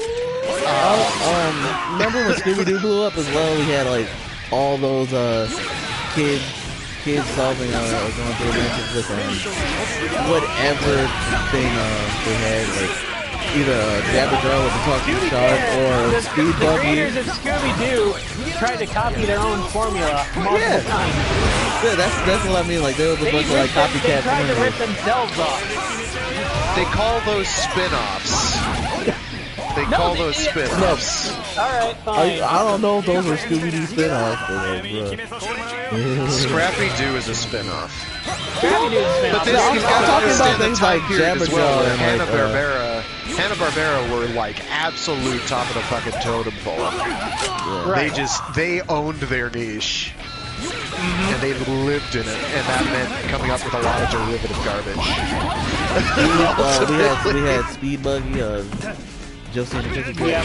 Remember when Scooby-Doo blew up as well? We had like all those kids solving going through adventures with whatever thing they had, like either Jabba Joe with the talking shark or Speed The Buggy. creators of Scooby-Doo tried to copy their own formula multiple times. Yeah, that's what I mean. Like there was a bunch of like copycats. They tried to rip themselves off. They call those spin-offs. They call those spin-offs. Alright, fine. I don't know if those were Scooby-Doo spin-offs, but Scrappy-Doo is a spin-off. Scrappy-Doo is a spin-off. But this, I'm you've got to talking about understand the things time like period as well, Jabba where Joe and Hanna-Barbera were like absolute top of the fucking totem pole. Right. They owned their niche. And they lived in it, and that meant coming up with a lot of derivative garbage. we had Speed Buggy, Josie and the Pussycat. Yeah.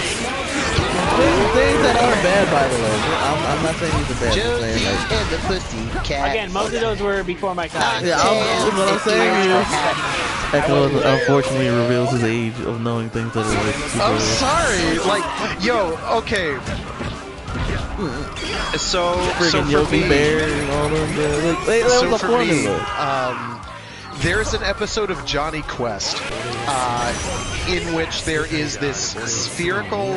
Things that aren't bad, by the way. I'm not saying these are bad. Josie and the Pussycat. Again, most of those were before my time. Yeah, what I'm saying is, Echo unfortunately reveals his age of knowing things that are like super. I'm sorry, like, yo, okay. So for Yogi me, Bear and all them. That was a formula. There's an episode of Johnny Quest in which there is this spherical,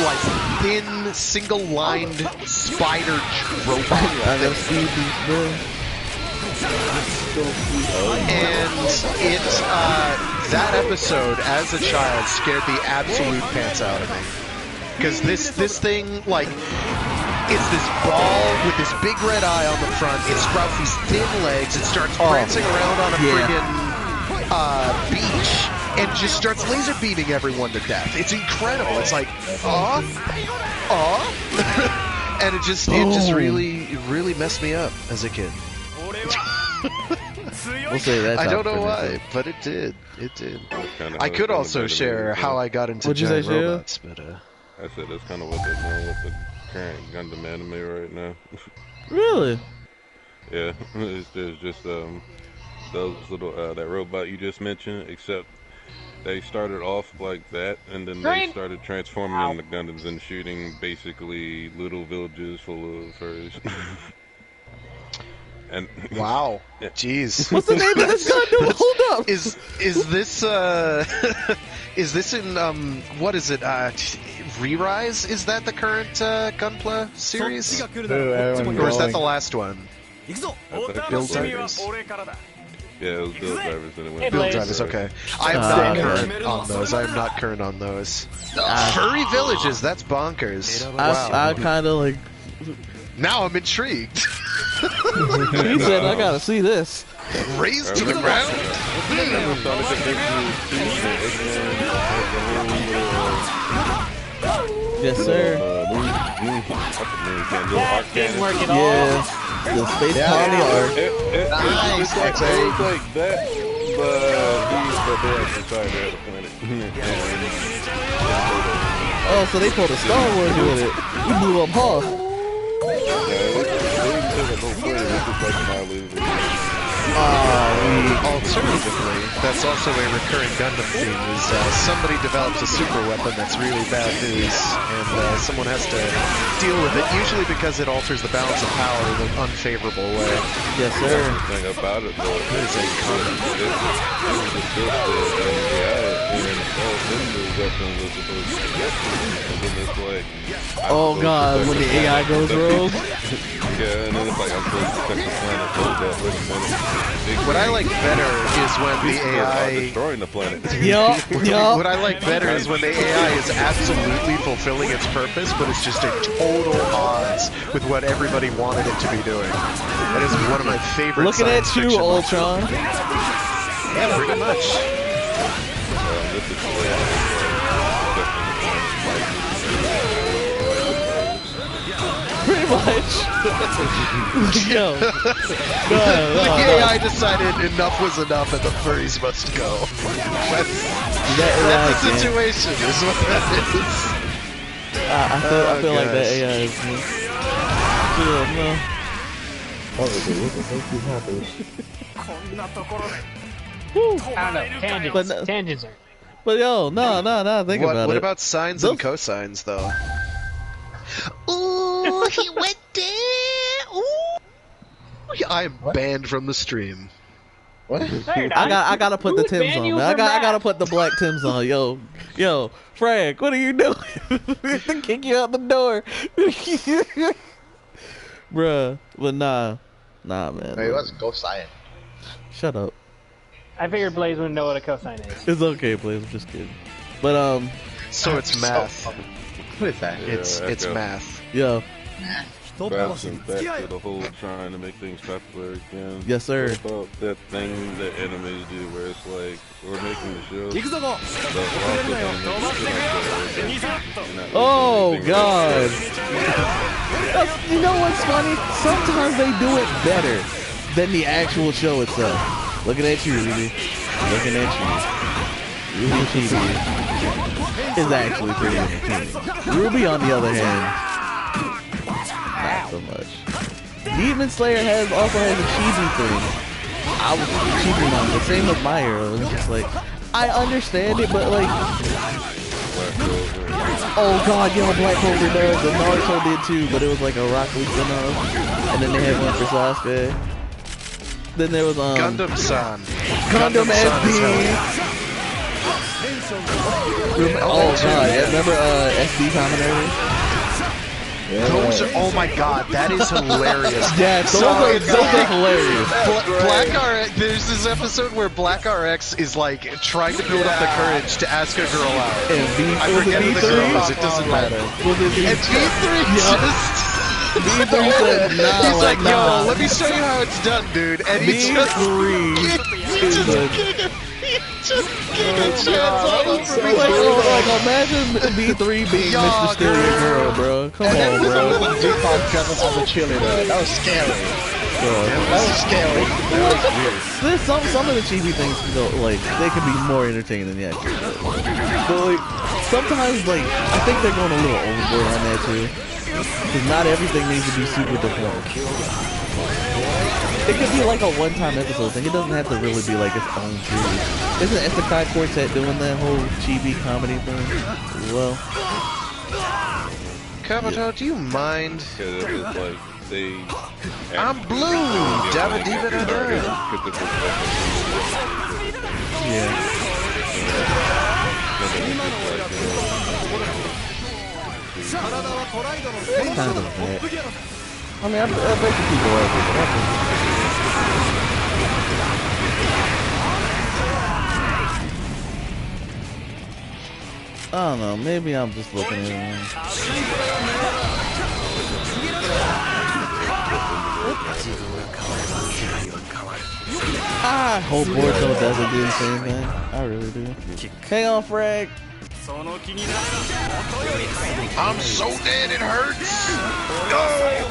like thin, single-lined spider robot. I got Speed Beast, bro. And that episode, as a child, scared the absolute pants out of me. Because this thing, like, it's this ball with this big red eye on the front. It sprouts these thin legs. It starts prancing around on a friggin' beach and just starts laser beaming everyone to death. It's incredible. It's like, and it just really messed me up as a kid. We'll say that. I don't know why, but it did. It did. I could also share how I got into giant robots, but I said that's kind of what they're doing with the current Gundam anime right now. Really? Yeah, there's just those little that robot you just mentioned, except they started off like that, and then they started transforming into Gundams and shooting basically little villages full of furs. And wow, jeez, what's the name of this Gundam? Hold up, is this is this in what is it? Re-Rise? Is that the current Gunpla series, or is that the last one? Build Drivers. Yeah, it was Build Drivers and it went Build Drivers, okay. I am not current on those. I am not current on those. Furry villages, that's bonkers. Wow. I kind of like... Now I'm intrigued. He said, I gotta see this. Raised to the ground? Yes, sir. That didn't work at all. Yeah. The Space Colony arc. Nice. It was like that, but they actually tried to have a planet. Oh, so they pulled a Star Wars with it. We blew up Hoth. Alternatively, that's also a recurring Gundam theme, is somebody develops a super weapon that's really bad news, and someone has to deal with it, usually because it alters the balance of power in an unfavorable way. Yes, sir. The thing about it, though, is a common. Oh god, when the AI goes rogue. Yeah, and then it's like I'm supposed to protect the planet. What I like better is when the AI destroying the planet. Yup. What I like better is when the AI is absolutely fulfilling its purpose, but it's just a total odds with what everybody wanted it to be doing. That is one of my favorite. Looking at you, Ultron. Yeah, pretty much. Pretty much. Yo. The AI decided enough was enough and the furries must go. That's the situation, is what that is. I feel like that AI is... Yeah, no. What the heck is happening? I don't know. Tangents. Tangents are... But yo, no, think about it. What about sines and cosines, though? Ooh, he went there! Ooh! I am banned from the stream. What? I gotta put the Tims on, man. I gotta put the black Tims on. Yo, Frank, what are you doing? To kick you out the door. Bruh, but nah, man. Hey, what's cosine? Shut up. I figured Blaze wouldn't know what a cosine is. It's okay, Blaze. I'm just kidding. But so it's math. What is that? It's math. Yo. Bouncing back to the whole trying to make things popular again. Yes, sir. What about that thing that animes do where it's like, we're making the show. Oh, God. You know what's funny? Sometimes they do it better than the actual show itself. Looking at you, Ruby. Looking at you. Ruby TV is actually pretty entertaining. Ruby, on the other hand, not so much. Demon Slayer also has a chibi thing. I was chibi on the same with My Hero. It's just like, I understand it, but like, oh god, Black Clover does. The Naruto did too, but it was like a Rock Lee spin-off. And then they had one for Sasuke. Then there was Gundam-san. Gundam SD. Oh god, yeah, remember SD Combinator? Yeah. Those are, oh my god, that is hilarious. Yeah, those are hilarious. Black RX, there's this episode where Black RX is like trying to build up the courage to ask a girl out. And I forget who the girl is, it doesn't matter. And V3 just... V3 said, nah, he's like, nah. yo, let me show you how it's done, dude. And he just like, imagine V3 being Mr. Stereo Girl, bro. Come on, bro. That was scary. That was scary. That was weird. There's some of the chibi things, you know, like they can be more entertaining than the actual. But like sometimes, like I think they're going a little overboard on that too, because not everything needs to be super deformed. It could be like a one-time episode thing. It doesn't have to really be like its own series. Isn't Isekai Quartet doing that whole chibi comedy thing as well? Kabuto, do you mind? Because it's like they. I'm blue! Dabba Diva da da! Yeah. Kind of that. I mean, I bet you people like it. I don't know, maybe I'm just looking at it wrong. I hope Boruto doesn't do the same thing. I really do. Hang on, Frag. I'm so dead it hurts! No!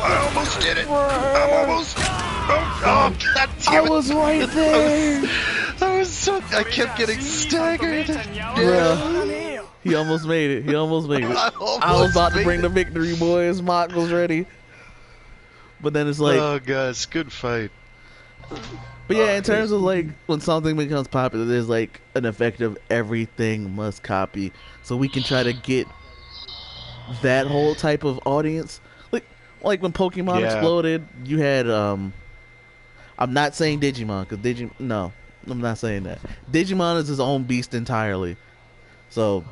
I almost did it! I'm almost... Oh, God damn it! I was right there! I kept getting staggered! Bruh. He almost made it. He almost made it. I was about to bring the victory, boys. Mock was ready. But then it's like... Oh, guys, good fight. But yeah, in terms of like when something becomes popular, there's like an effect of everything must copy, so we can try to get that whole type of audience. Like when Pokemon exploded, you had I'm not saying Digimon because no, I'm not saying that. Digimon is his own beast entirely. So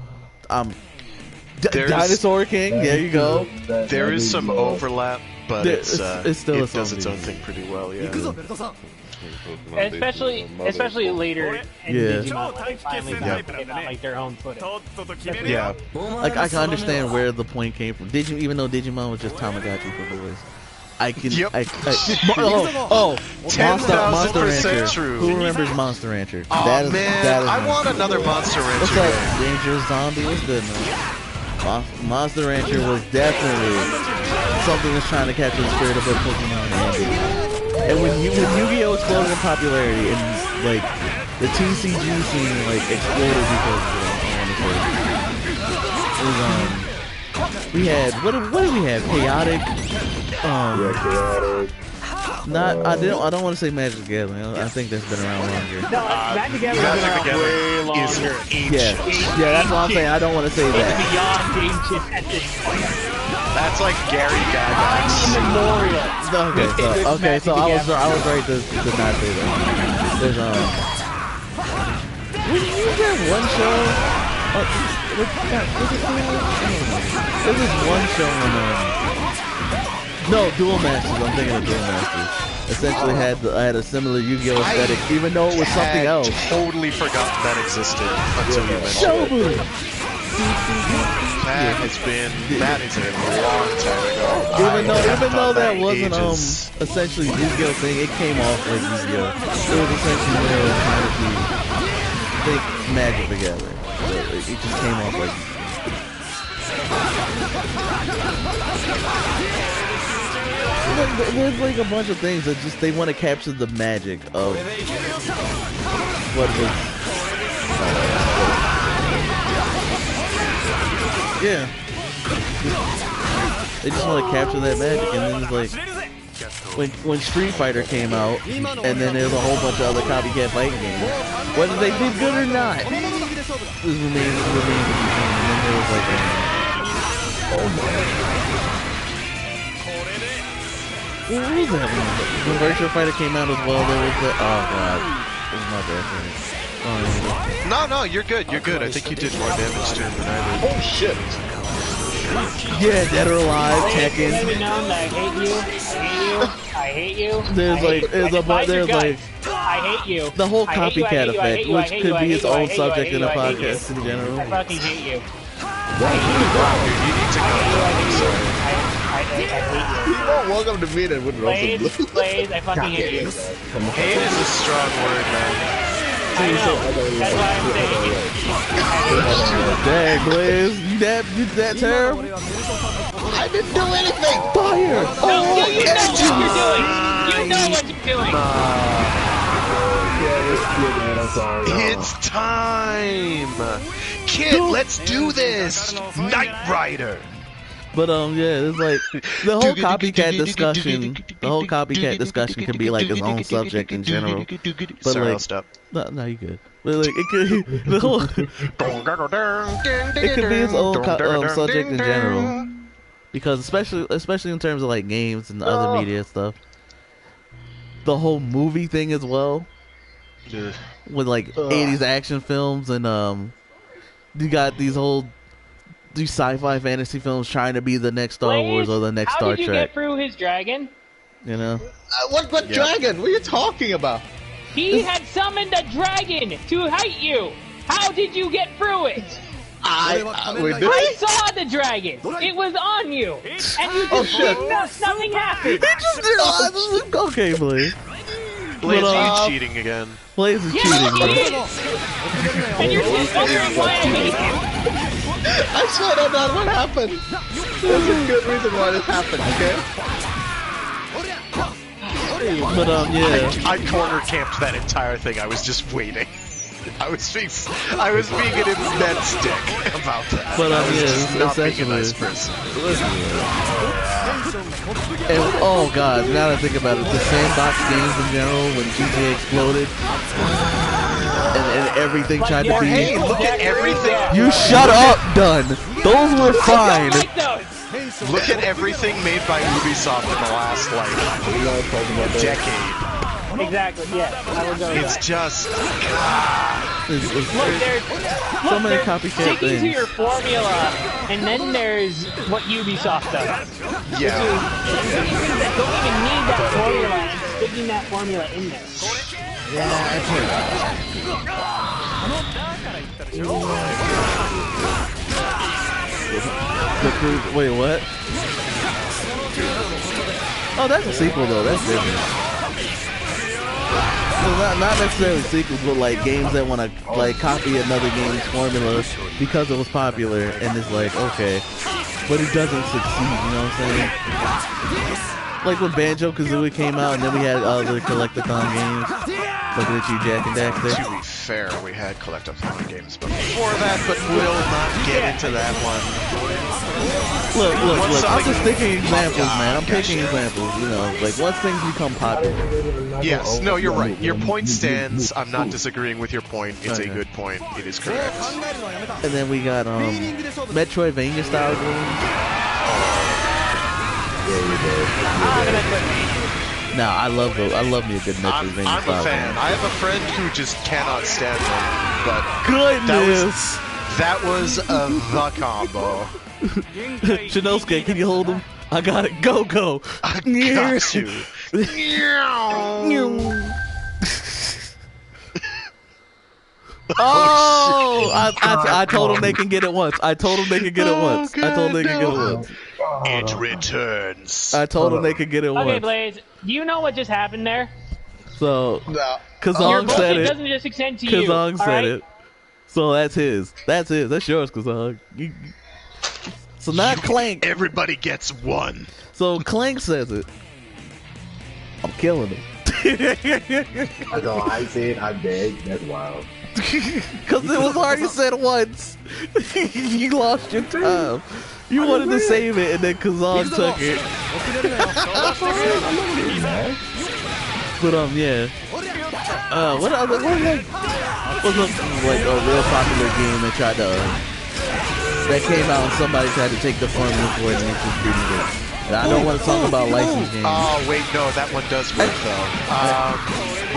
Dinosaur King, there you go. There is some overlap, but it still does its own thing pretty well. Yeah. Especially later in Digimon, they finally Yeah. get on like their own footing. Yeah. Like I can understand where the point came from. Even though Digimon was just Tamagotchi for boys, I can. Yep. Monster Rancher. true. Who remembers Monster Rancher? Oh That is I want another Monster Rancher. What's up, Dangerous Zombie? What's good, man? Monster Rancher was definitely something that's trying to capture the spirit of both Pokemon and Digimon. And when Yu-Gi-Oh exploded in popularity and like the TCG scene like exploded because of it, we had what did we have? Chaotic. Chaotic. I don't want to say Magic the Gathering. I think that's been around longer. No, Magic the Gathering has been around way longer. Yeah, that's what I'm saying. I don't want to say that. It's beyond ancient at this point. That's like Gary Gygax. Immemorial. Okay, so I was right to not say that. There's was there one show? There was one show on Duel Masters. I'm thinking of Duel Masters. Essentially had a similar Yu-Gi-Oh aesthetic, even though it was something else. Totally forgotten that existed until you mentioned it. That is a long time ago. Even though that wasn't essentially Yu-Gi-Oh thing, it came off like Yu-Gi-Oh. It was essentially when they were trying to think Magic together. So it just came off like there's like a bunch of things that just they want to capture the magic of what was. Yeah. They just want to capture that magic, and then it's like when Street Fighter came out, and then there's a whole bunch of other copycat fighting games. Whether they did good or not, it remains to be seen. And then there was like, what was that one? When Virtua Fighter came out as well, there was the oh god, it was my bad. No, you're good. You're good. I think you did more damage to him than I did. Oh shit! Yeah, Dead or Alive, Tekken. Let me know that I hate you. There's like, I hate you. The whole copycat effect, which could be its own subject in a podcast in general. I fucking hate you. You need to calm down. I'm sorry. I hate you. Welcome to me then with Blaze, I fucking hate you. Hate is a strong word, man. I know. That's why I'm saying it. Dang, Blaze, you that terrible? I didn't do anything. Fire! No, you know what you're doing. You know what you're doing. It's time! Kid, let's do this! Knight Rider! But yeah, it's like the whole copycat discussion. The whole copycat discussion can be like its own subject in general. But Sorry, like, I'll stop. no, you good. But like, it could the whole, it could be its own subject in general. Because especially in terms of like games and other media stuff, the whole movie thing as well. With like 80s action films and you got these sci-fi fantasy films trying to be the next Star Wars or the next Star Trek. How did you get through his dragon? You know? What dragon? What are you talking about? He had summoned a dragon to hate you. How did you get through it? I saw the dragon. It was on you, and you just nothing happened. He just did. Okay, Blaze. Blaze, are you cheating again? Blaze is cheating, bro. And you're just wondering why I hate him. I swear to God, what happened? There's a good reason why this happened, okay? But yeah. I corner camped that entire thing. I was just waiting. I was being an immense dick about that. But I was yeah, just not being a essentially. nice person. And, oh god, now that I think about it, the sandbox games in general, when GTA exploded, and everything tried to be. Hey, look at everything. You shut up, done. Those were fine. Look at everything made by Ubisoft in the last decade. Exactly. Yeah, I will go with It's that. just. So many copycat sticking things. to your formula, and then there's what Ubisoft does. Yeah. Don't even need that formula and sticking that formula in there. Yeah, I've heard Wait, what? Oh, that's a sequel though. That's different. Well, not necessarily sequels, but like games that want to like copy another game's formula because it was popular, and it's like okay, but it doesn't succeed. You know what I'm saying? Like when Banjo-Kazooie came out, and then we had other collectathon games. Looking at you, Jack and Daxter. To be fair, we had collectathon games before that, but we'll not get into that one. Look. I'm just thinking examples, man. I'm picking examples. You know, like once things become popular. Yes, no, you're right. Your point stands. I'm not disagreeing with your point. It's a good point. It is correct. And then we got Metroidvania style games. No, I love me a good Metroidvania I'm style a fan. game. I have a friend who just cannot stand them, but Goodness! that was the combo. Shinosuke, can you hold him? I got it. Go. I got you. Oh! I told him they can get it once. I told them they could get it once. It returns. I told them they could get it once. Okay, Blaze, do you know what just happened there? So, No. Kazong said it. Doesn't just extend to you. Kazong said right? it. So that's his. That's yours, Kazong. So not Clank. Everybody gets one. So Clank says it. I'm killing him. I know, I said, I begged. That's wild. Because it was already said once. You lost your time. You wanted to save it, and then Kazan took it. But yeah. What was a real popular game that came out and somebody tried to take the formula for it and it just didn't work. And I don't want to talk about licensed games. Oh wait, no, that one does work though.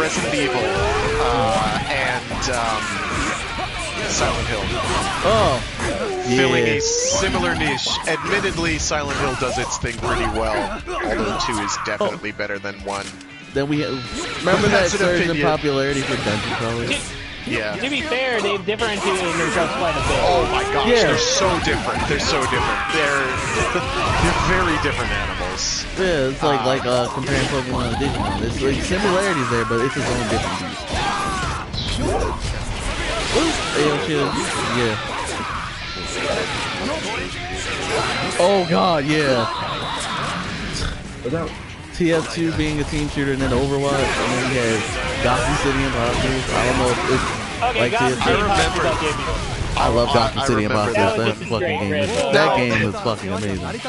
Resident Evil and Silent Hill. Oh, Filling yeah. a similar niche. Admittedly, Silent Hill does its thing pretty well, although 2 is definitely better than 1. Then we remember that That's an surge in opinion. popularty for dungeon crawlers. Yeah. To be fair, they've differentiated themselves quite a bit. Oh my gosh, Yeah. they're so different. They're they're very different animals. Yeah, it's like comparing Pokemon and Digimon. It's like similarities there, but it's its own different beast. Yeah. Oh god, yeah. TF2 being a team shooter, and then Overwatch, and then you had Gotham City Imposters. I don't know if it's like TF2. I love Gotham City Imposters. That fucking game. That game is fucking amazing.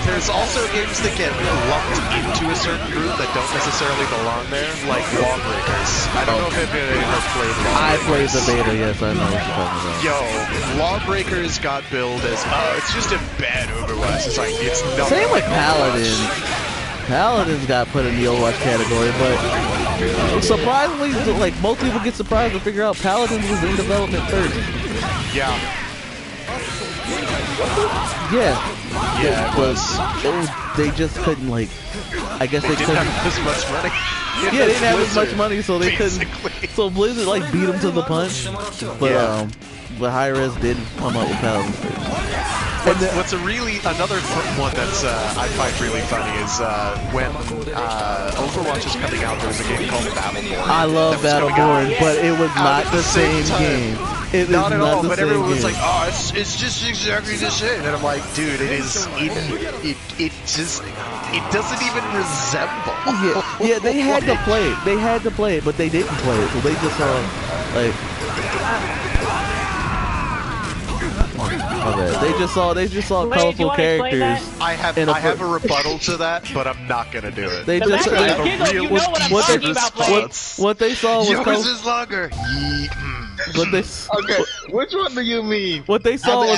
There's also games that get lumped into a certain group that don't necessarily belong there, like Lawbreakers. I don't know if anybody has played Lawbreakers. I played the beta, yes, I know what you're talking about. Yo, Lawbreakers got billed as, it's just a bad Overwatch. It's like, it's nothing. Same with Paladin. Paladin's got put in the Overwatch category, but surprisingly, like, most people get surprised to figure out Paladin was in development first. Yeah. Yeah. Yeah, it was. They just couldn't, like, I guess they couldn't have as much money. Yeah, they didn't have as much money, so they couldn't. So Blizzard like beat them to the punch. But Hi-Rez did come up with Paladin first. What's another one that's I find really funny is when Overwatch was coming out, there was a game called Battleborn. I love Battleborn, but it was not the same game. It not is at not all, the but same everyone was game. like, oh, it's just exactly the same. And I'm like, dude, it doesn't even resemble. Yeah, they had to play it. They had to play it, but they didn't play it. So they just saw, like, they just saw colorful characters. I have a rebuttal to that, but I'm not gonna do it. They just what they saw was yours is longer. Okay, which one do you mean? What they saw was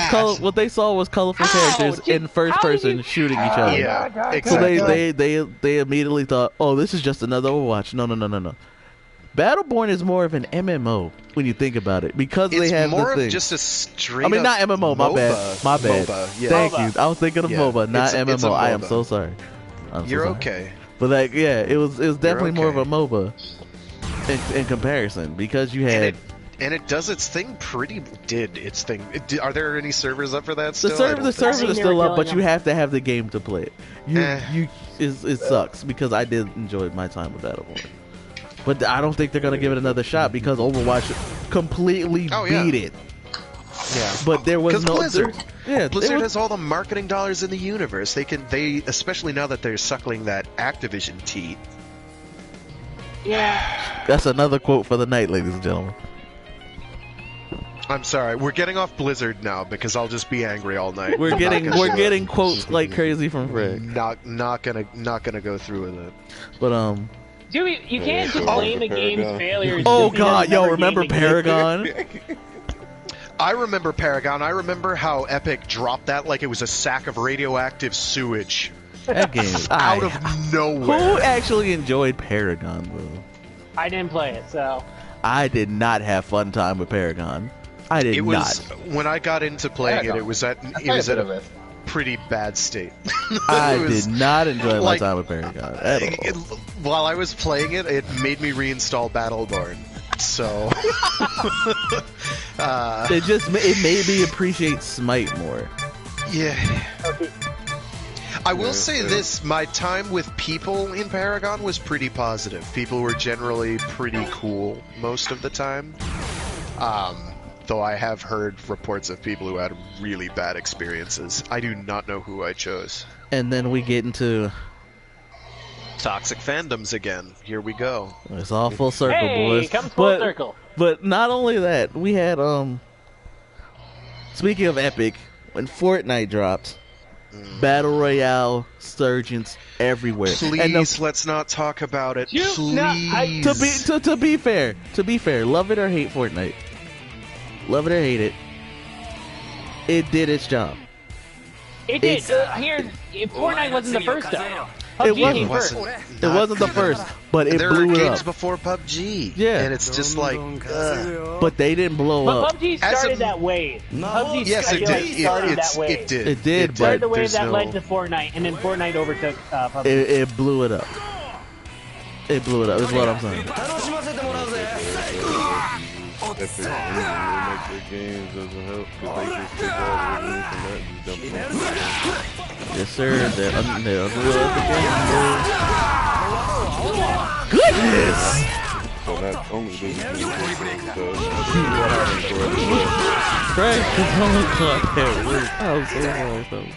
colorful characters in first person shooting each other. Yeah, exactly. So they immediately thought, oh, this is just another Overwatch. No. Battleborn is more of an MMO when you think about it, because they have more the thing. Of just a straight. I mean, not MMO. My bad. MOBA, yeah. Thank you. I was thinking of MOBA, not MMO. I am so sorry. You're okay. But like, yeah, it was definitely more of a MOBA in comparison, because you had. And it does its thing did its thing. Are there any servers up for that still? The server is still up, but you have to have the game to play it. It sucks, because I did enjoy my time with Battleborn. But I don't think they're going to give it another shot, because Overwatch completely beat it. Yeah. But there was no Blizzard. Blizzard has all the marketing dollars in the universe. They especially now that they're suckling that Activision teat. Yeah. That's another quote for the night, ladies and gentlemen. I'm sorry, we're getting off Blizzard now, because I'll just be angry all night. We're getting quotes like crazy from Fred. Not gonna go through with it. But Dude, you can't just blame a game's failures. Oh god, yo, remember Paragon? I remember Paragon. I remember how Epic dropped that like it was a sack of radioactive sewage. That game out of nowhere. Who actually enjoyed Paragon, though? I didn't play it, so I did not have fun time with Paragon. I did not. When I got into playing it was at a pretty bad state. I did not enjoy my time with Paragon at all. While I was playing it, it made me reinstall Battleborn. So it made me appreciate Smite more. Yeah. I will say this, my time with people in Paragon was pretty positive. People were generally pretty cool most of the time. Though I have heard reports of people who had really bad experiences. I do not know who I chose. And then we get into toxic fandoms again. Here we go. It's all full circle, boys. Comes full circle. But not only that, we had speaking of Epic, when Fortnite dropped, Battle Royale surgence everywhere. Please, let's not talk about it. Please. To be fair, love it or hate Fortnite. Love it or hate it, it did its job. It did. Fortnite wasn't the first though. It wasn't the first, but it blew it up. There were games before PUBG. Yeah. And it's just like, but they didn't blow up. But PUBG started that wave. Yes, it did. That wave. It did. It did, but started the wave that led to Fortnite, and then Fortnite overtook PUBG. It blew it up. It blew it up, is what I'm saying. Epic when they make their games doesn't help, because they just take all the reviews from that and just dump them. Yes, sir. That Unreal Epic game. Goodness! So not only does it trash because someone caught that word. I'm so sorry, folks.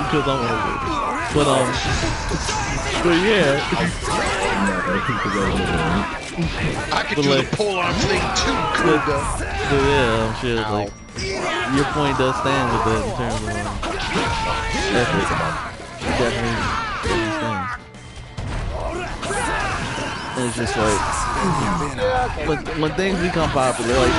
Because I'm on it. But yeah. I could do the pull arm thing too, Kuga. But yeah, I'm sure like your point does stand with that in terms of effort. Definitely stands. And it's just like when things become popular, like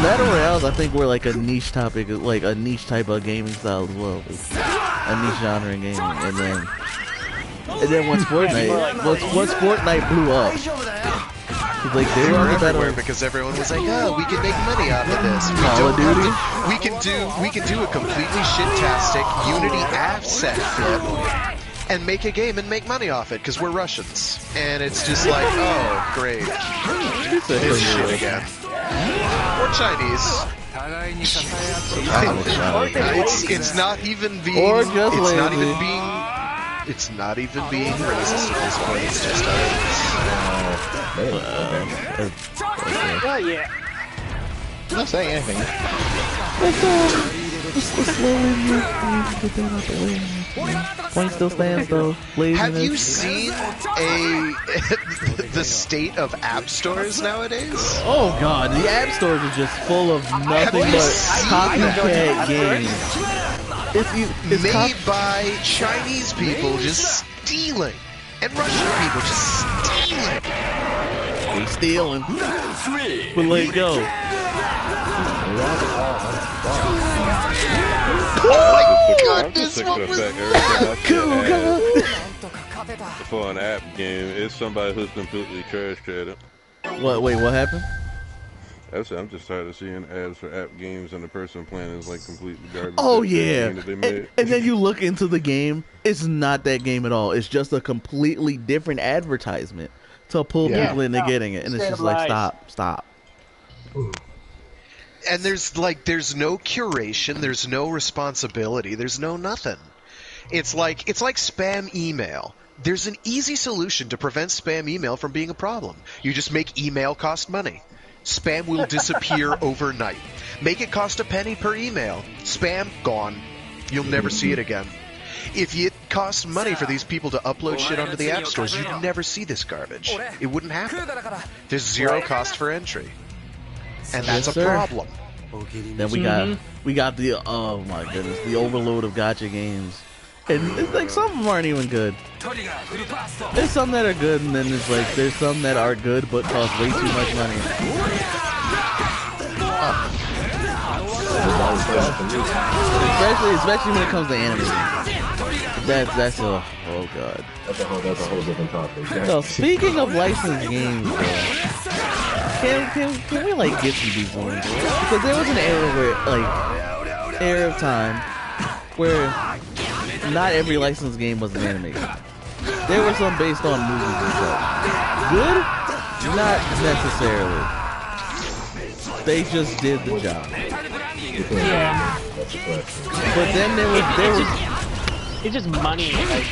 battle royales, I think we're like a niche topic, like a niche type of gaming style as well, a niche genre in gaming. And then once Fortnite blew up, like they were everywhere because everyone was like, "Oh, we can make money off of this. We can do a completely shit-tastic Unity asset flip and make a game and make money off it because we're Russians." And it's just like, oh, great, this shit again. Or Chinese. It's not even being. Or just It's not even being racist at this point. It's just yeah. I'm not saying anything. Point still stands though. Have you seen the state of app stores nowadays? Oh god, the app stores are just full of nothing but copycat games. It's made by Chinese people just stealing, and Russian people just stealing. They stealing. But let go. Oh my goodness, what was that? For an app game, it's somebody who's completely trash chatted. What? Wait, what happened? I'm just tired of seeing ads for app games and the person playing is like completely garbage. Oh yeah, and then you look into the game, it's not that game at all. It's just a completely different advertisement to pull people into getting it, and it's just like stop. And there's no curation, there's no responsibility, there's no nothing. It's like spam email. There's an easy solution to prevent spam email from being a problem. You just make email cost money. Spam will disappear overnight. Make it cost a penny per email. Spam, gone. You'll never see it again. If it costs money for these people to upload shit onto the app stores, you'd never see this garbage. It wouldn't happen. There's zero cost for entry. And that's a problem. Then we got the, oh my goodness, the overload of gacha games. And it's like some of them aren't even good. There's some that are good, and then it's like there's some that are good but cost way too much money. Especially when it comes to anime. That's oh god. That's a whole different topic. So speaking of licensed games, can we like get to these ones? Because there was an era of time where not every licensed game was an anime. There were some based on movies and stuff. Good? Not necessarily. They just did the job. Yeah. But then there was it's just money. Like,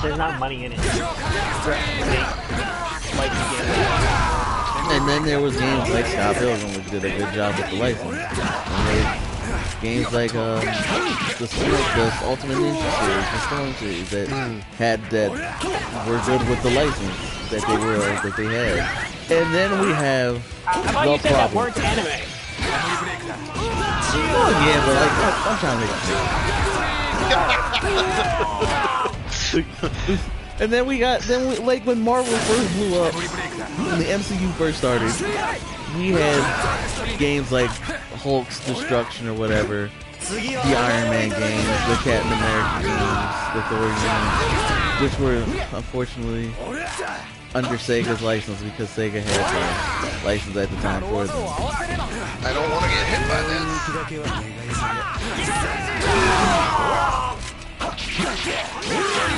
there's not money in it. And then there was games like Scott Pilgrim, which did a good job with the license. And games like the Ultimate Ninja series, the Storm series that were good with the license that they had. And then we have the problem. Weren't anime. Oh yeah, but like I'm trying to make it. And then like when Marvel first blew up, when the MCU first started, we had games like Hulk's Destruction or whatever, the Iron Man games, the Captain America games, the Thor games, which were unfortunately under Sega's license because Sega had the license at the time for them. I don't want to get hit by this.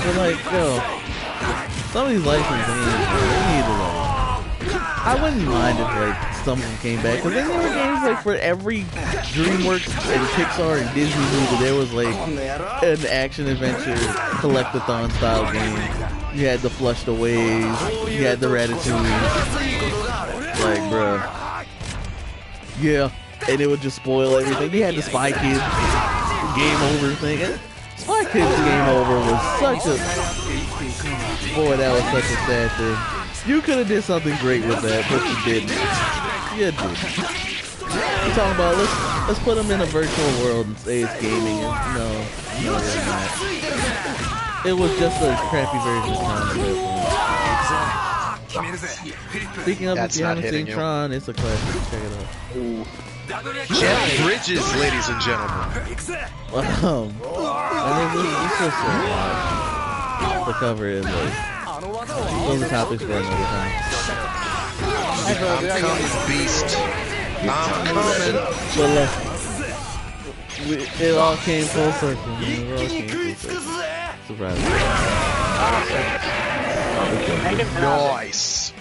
But like, yo, some of these licensed games, they need to like, I wouldn't mind if like some of them came back, because then there were games like for every DreamWorks and Pixar and Disney movie, there was like an action adventure collectathon style game. You had the Flush the Waves, you had the Ratatouille. Like, bruh. Yeah, and it would just spoil everything. He had the Spy Kids game over thing. And Spy Kids game over was such a... Boy, that was such a sad thing. You could have did something great with that, but you didn't. You didn't. You're talking about, let's put them in a virtual world and say it's gaming. And no, it's not. It was just a crappy version of Tron. Speaking of, if you haven't seen Tron, it's a classic. Check it out. Jeff Bridges, ladies and gentlemen. The cover is like those are topics for another time. I'm coming, beast. I'm coming. But it all came full circle. Man. It all came full circle. Surprising. Nice.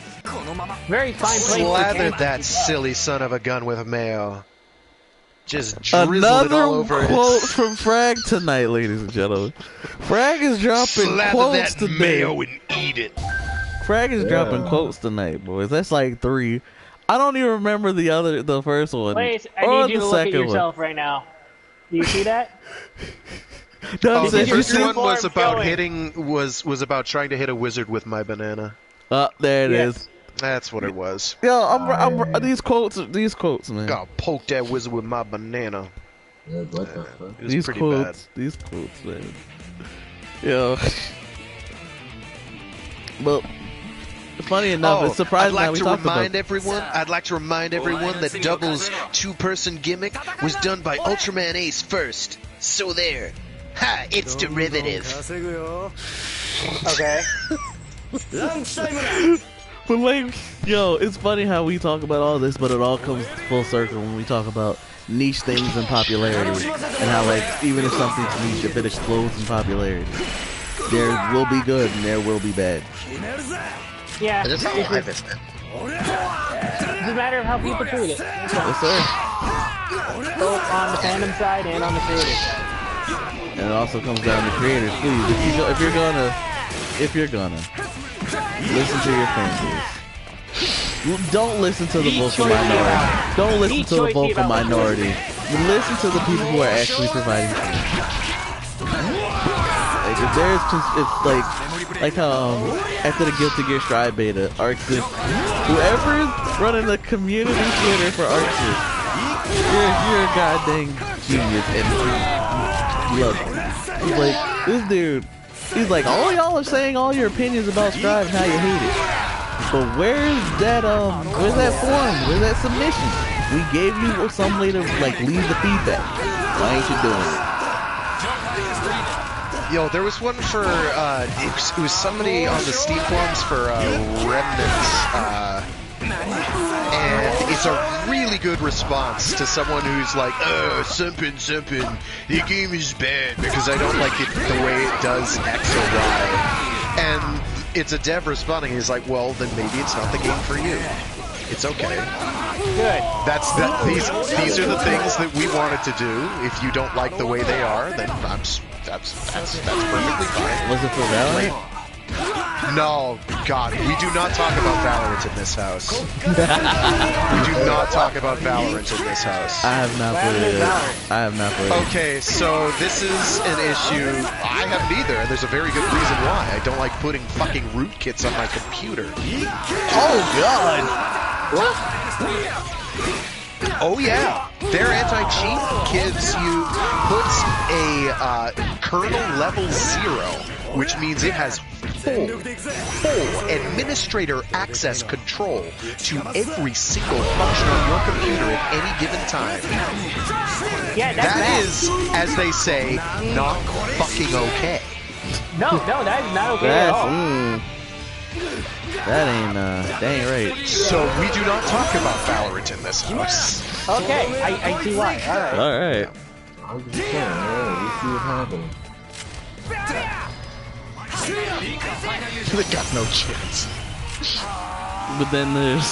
Very fine place. Slathered that silly son of a gun with mayo. Just drizzled it all over Another quote from Frag tonight, ladies and gentlemen. Frag is dropping quotes that today. mayo and eat it. Frag is dropping quotes tonight, boys. That's like 3. I don't even remember the first one. Wait, I need you to look at yourself right now. Do you see that? The first one was about was about trying to hit a wizard with my banana. There it is. That's what it was. Yo, I'm these quotes, man. Gotta poke that wizard with my banana. Yeah, what the fuck? It was pretty bad. These quotes, man. Yo. Well, funny enough, it's surprising I'd that we talked about. I'd like to remind everyone that Double's 2-person gimmick was done by Ultraman Ace first. So there. Ha! It's derivative. Okay. But like, yo, it's funny how we talk about all this, but it all comes full circle when we talk about niche things and popularity, and how like even if something's niche, if it explodes in popularity, there will be good and there will be bad. Yeah. It's just how life is, man. It's a matter of how people treat it. Yes, sir. Both on the fandom side and on the creator side. And it also comes down to creators. Please, if you're gonna listen to your fan base. Don't listen to the vocal minority. Don't listen to the vocal minority. Listen to the people who are actually providing content. Like if there's just, it's like how after the Guilty Gear Strive beta, Arxis, whoever is running the community Twitter for Arxis, you're a goddamn genius and love it. He's like, this dude, he's like, all y'all are saying all your opinions about Strive and how you hate it. But where's that form? Where's that submission? We gave you some way to like leave the feedback. Why ain't you doing it? Yo, there was one for it was somebody on the Steam forums for Remnants, and it's a really good response to someone who's like, simpin, the game is bad because I don't like it the way it does X or Y. And it's a dev responding, he's like, well, then maybe it's not the game for you. It's okay. Good. These are the things that we wanted to do. If you don't like the way they are, then that's perfectly fine. Was it for Valorant? No, God, we do not talk about Valorant in this house. We do not talk about Valorant in this house. I have not played it. I have not played it. Okay, so this is an issue. I haven't either, and there's a very good reason why. I don't like putting fucking rootkits on my computer. Oh God! Oh yeah, their anti-cheat puts a kernel level 0, which means it has full administrator access control to every single function on your computer at any given time. Yeah, that is, as they say, not fucking okay. No, that is not okay at all. That ain't right. So we do not talk about Valorant in this house. Okay, I see why. All right. I'm just saying, yeah, we see what happens. They got no chance. But then there's,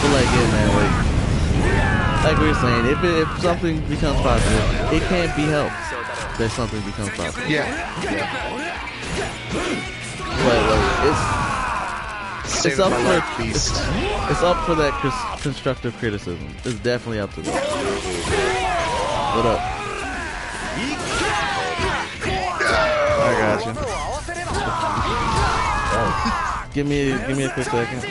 but like, yeah, man, like we were saying, if something becomes popular, it can't be helped that something becomes popular. Yeah. But like, it's Save my life, Beast. It's up for that constructive criticism. It's definitely up to that. What up? I got you. Give me a quick second.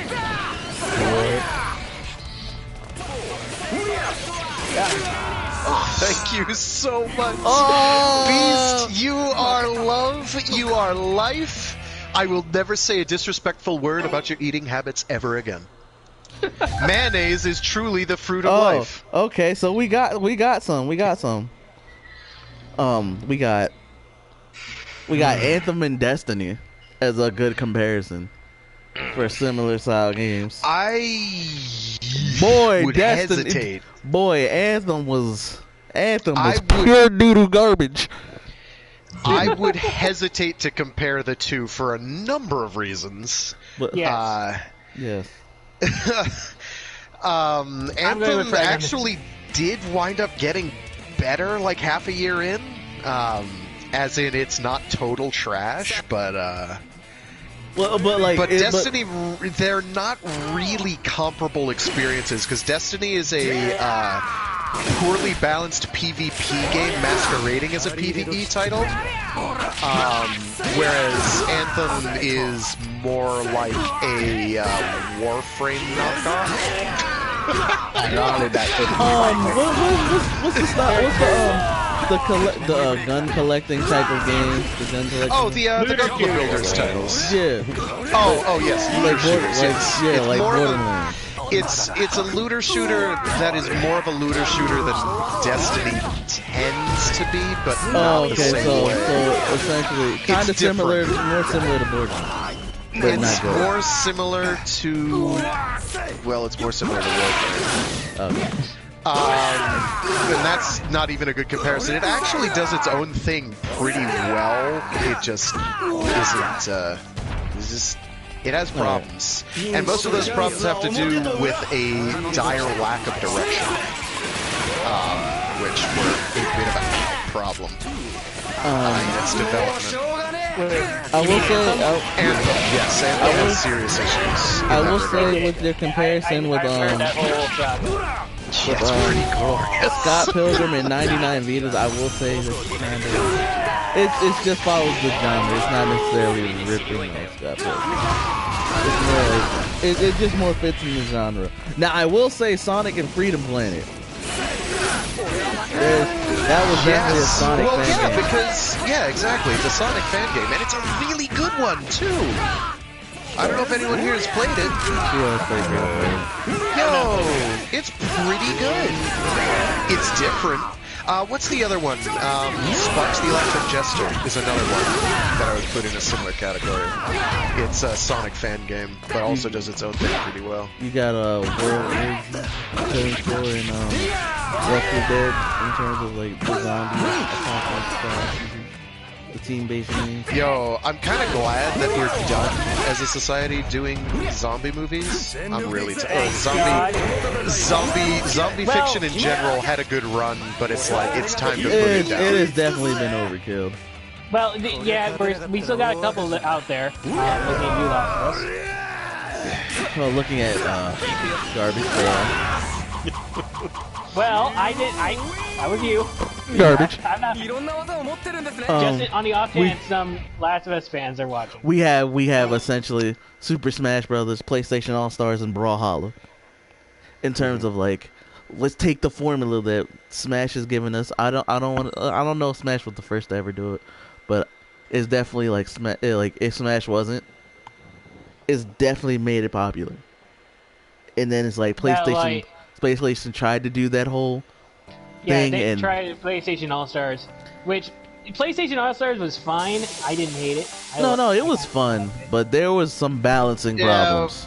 Thank you so much. Oh! Beast, you are love, you are life. I will never say a disrespectful word about your eating habits ever again. Mayonnaise is truly the fruit of life. Okay, so we got some. We got Anthem and Destiny as a good comparison for similar style games. Would hesitate. Boy, Anthem was pure doodle garbage. I would hesitate to compare the two for a number of reasons. But, yes. Anthem actually did wind up getting better like half a year in. As in, it's not total trash, but Destiny, they're not really comparable experiences because Destiny is a poorly balanced PvP game masquerading as a PvE title, whereas Anthem is more like a Warframe knockoff. What's the gun collecting type of game? The gun builders titles. Yeah. Oh yes, looter shooters. Like Borderlands. It's a looter shooter that is more of a looter shooter than Destiny tends to be, but not the same way. So essentially, kind of similar, more similar to Borderlands. It's more similar to, it's more similar to Warfare. Okay. And that's not even a good comparison. It actually does its own thing pretty well. It just isn't. It has problems, and most of those problems have to do with a dire lack of direction, which were a bit of a problem in its development. I will say, Anthem has serious issues. I will say with your comparison with pretty glorious. Scott Pilgrim and 99 Vidas, I will say this kind of it just follows the genre. It's not necessarily ripping like Scott Pilgrim. It's more like, it just more fits in the genre. Now I will say Sonic and Freedom Planet. That was definitely a Sonic fan game. Exactly. It's a Sonic fan game, and it's a really good one too. I don't know if anyone here has played it. Yo, it's pretty good. It's different. What's the other one? Sparks the Electric Jester is another one that I would put in a similar category. It's a Sonic fan game, but also does its own thing pretty well. You got World and Left 4 Dead in terms of like the zombie apocalypse stuff. The team-based games. Yo, I'm kind of glad that we're done as a society doing zombie movies. I'm really zombie fiction in general had a good run, but it's like it's time to put it down. It has definitely been overkilled. Well, we still got a couple out there. Looking at you, Last of Us. Well, looking at garbage. Well, I was you. Garbage. I'm not. Just on the off chance some Last of Us fans are watching. We have essentially Super Smash Brothers, PlayStation All Stars, and Brawlhalla. In terms of like, let's take the formula that Smash has given us. I don't know if Smash was the first to ever do it, but it's definitely like if Smash wasn't, it's definitely made it popular. And then it's like PlayStation. PlayStation tried to do that whole thing. Yeah, they tried PlayStation All-Stars, which PlayStation All-Stars was fine. I didn't hate it. No, it was fun, but there was some balancing problems.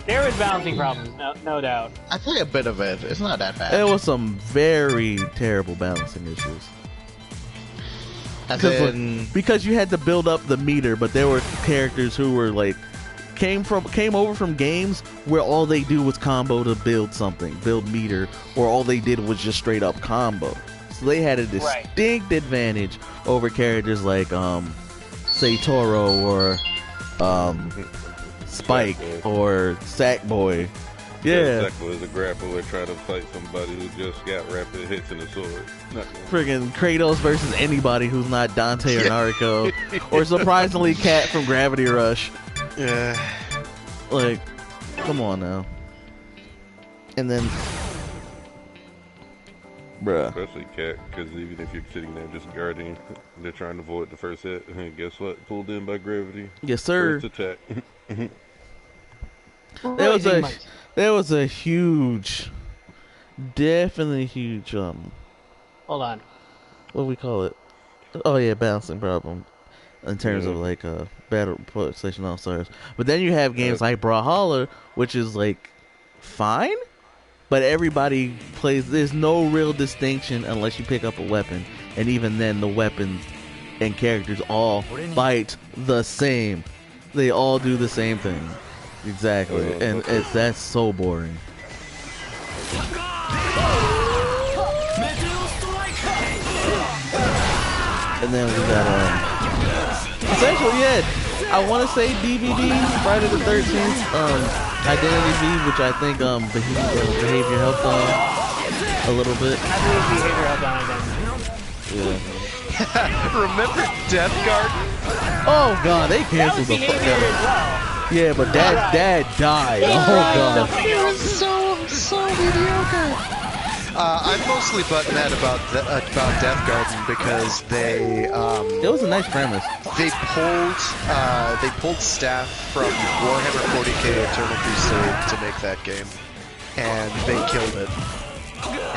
There was balancing problems, no doubt. I play a bit of it. It's not that bad. There was some very terrible balancing issues. Because you had to build up the meter, but there were characters who were like came over from games where all they do was combo to build meter, or all they did was just straight up combo. So they had a distinct advantage over characters like say Toro or Spike or Sackboy. Yeah. Sackboy is a grappler trying to fight somebody who just got rapid hits in the sword. Friggin' Kratos versus anybody who's not Dante or Naruto. Or surprisingly Cat from Gravity Rush. Yeah. Like, come on now. And then, bruh. Especially Cat, because even if you're sitting there just guarding, they're trying to avoid the first hit. And guess what? Pulled in by gravity. Yes, sir. First attack. There was a huge, definitely huge, hold on. what do we call it? Oh yeah, balancing problem in terms of like battle PlayStation All-Stars. But then you have games like Brawlhalla, which is like fine, but everybody plays. There's no real distinction unless you pick up a weapon, and even then, the weapons and characters all fight the same. They all do the same thing. Exactly, and that's so boring. And then we got essentially, I want to say DVD Friday the 13th Identity V, which I think behavior helped on a little bit. I believe behavior helped on Yeah. Remember Death Guard? Oh god, they canceled the fuck out. Yeah, but Dad died. Oh god. It was so mediocre. I'm mostly butthurt about Death Garden because they it was a nice premise. They pulled staff from Warhammer 40k Eternal Crusade to make that game, and they killed it.